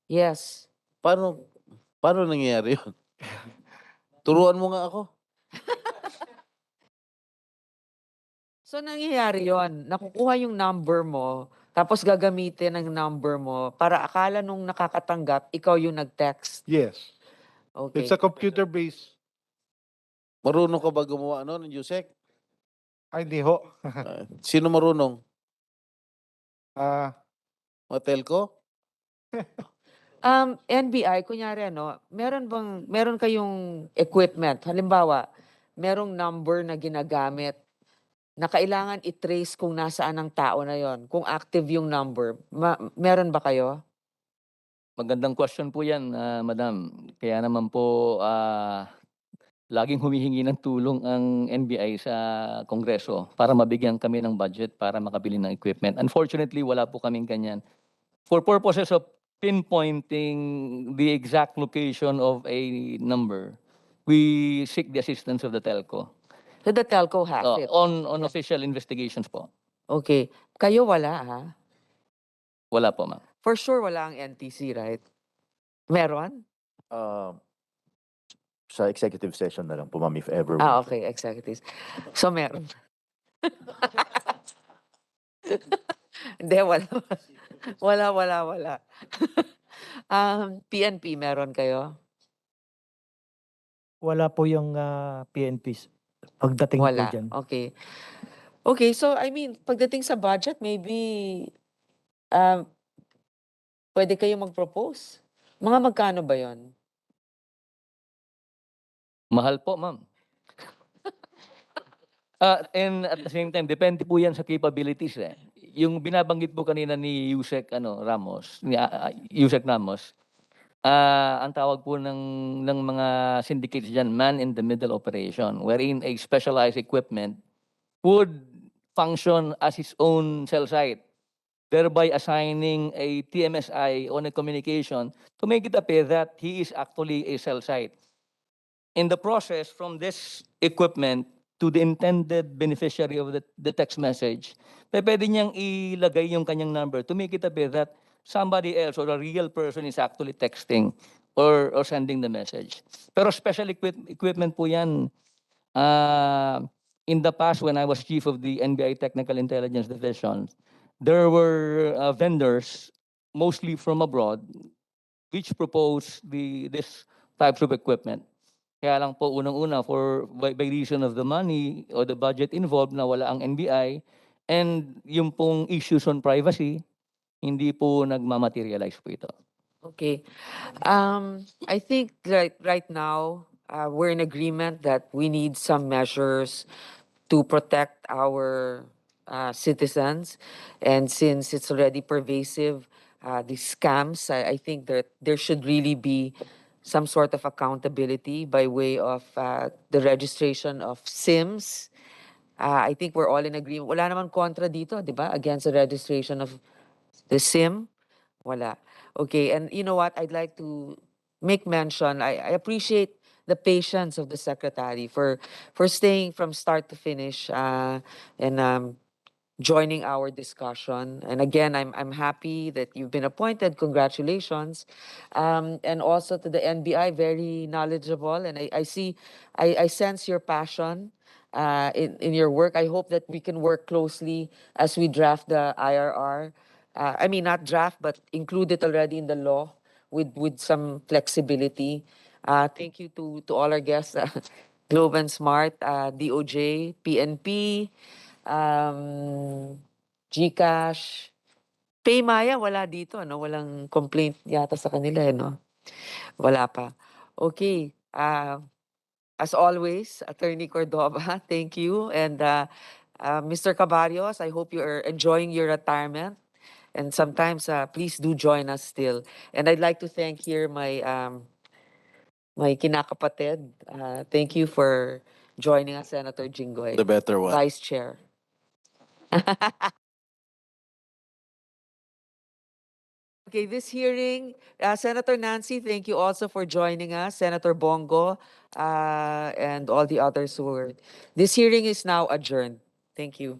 Yes. Paano nangyayari yun? Turuan mo nga ako. So nangyayari yon, nakukuha yung number mo, tapos gagamitin ang number mo para akala nung nakakatanggap, ikaw yung nag-text. Yes. Okay. It's a computer based. Marunong ka ba gumawa ng Yusek? Ay, hindi ho. Sino marunong? Mga telco? NBI, kunyari meron kayong equipment, halimbawa, merong number na ginagamit na kailangan i-trace kung nasaan ang tao na yon, kung active yung number. Meron ba kayo? Magandang question po yan, Madam. Kaya naman po, laging humihingi ng tulong ang NBI sa Kongreso para mabigyan kami ng budget para makabili ng equipment. Unfortunately, wala po kaming ganyan. For purposes of pinpointing the exact location of a number, we seek the assistance of the telco. So the telco has it? On official investigations po. Okay. Kayo wala, ha? Wala po, ma'am. For sure wala ang NTC, right? Meron? Sa executive session na lang po, ma'am, if ever. Okay, executives. So meron. Hindi, wala. Wala. PNP, meron kayo? Wala po yung PNPs pagdating po Wala. dyan. Okay. Okay, so I mean, pagdating sa budget, maybe pwede kayo mag-propose. Mga magkano ba yon? Mahal po, ma'am. And at the same time, depende po yan sa capabilities. Yung binabanggit po kanina ni Yusek Ramos, Yusek Ramos, ang tawag po ng mga syndicates dyan, man-in-the-middle operation, wherein a specialized equipment would function as his own cell site, thereby assigning a TMSI on a communication to make it appear that he is actually a cell site. In the process, from this equipment to the intended beneficiary of the text message, pwede niyang ilagay yung kanyang number to make it appear that somebody else or a real person is actually texting or sending the message. Pero special equipment po yan, in the past, when I was chief of the NBI Technical Intelligence Division, there were vendors, mostly from abroad, which proposed this types of equipment. Kaya lang po unang-una by reason of the money or the budget involved na wala ang NBI and yung pong issues on privacy, hindi po nagmamaterialize po ito. Okay. I think right now we're in agreement that we need some measures to protect our citizens, and since it's already pervasive, these scams, I think that there should really be some sort of accountability by way of the registration of SIMs. I think we're all in agreement. Wala naman kontra dito, di ba? Against the registration of the SIM. Wala. Okay, and you know what? I'd like to make mention. I appreciate the patience of the secretary for staying from start to finish and joining our discussion. And again, I'm happy that you've been appointed. Congratulations. And also to the NBI, very knowledgeable. And I sense your passion in your work. I hope that we can work closely as we draft the IRR. I mean, not draft, but include it already in the law with some flexibility. Thank you to all our guests, Globe and Smart, DOJ, PNP, GCash. Paymaya, wala dito, ano? Walang complaint yata sa kanila, no? Wala pa. Okay. As always, Attorney Cordova, thank you. And Mr. Cabarrios, I hope you are enjoying your retirement. And sometimes, please do join us still. And I'd like to thank here my kinakapatid. Thank you for joining us, Senator Jinggoy. The better one. Vice Chair. Okay, this hearing, Senator Nancy, thank you also for joining us. Senator Bongo, and all the others who were. This hearing is now adjourned. Thank you.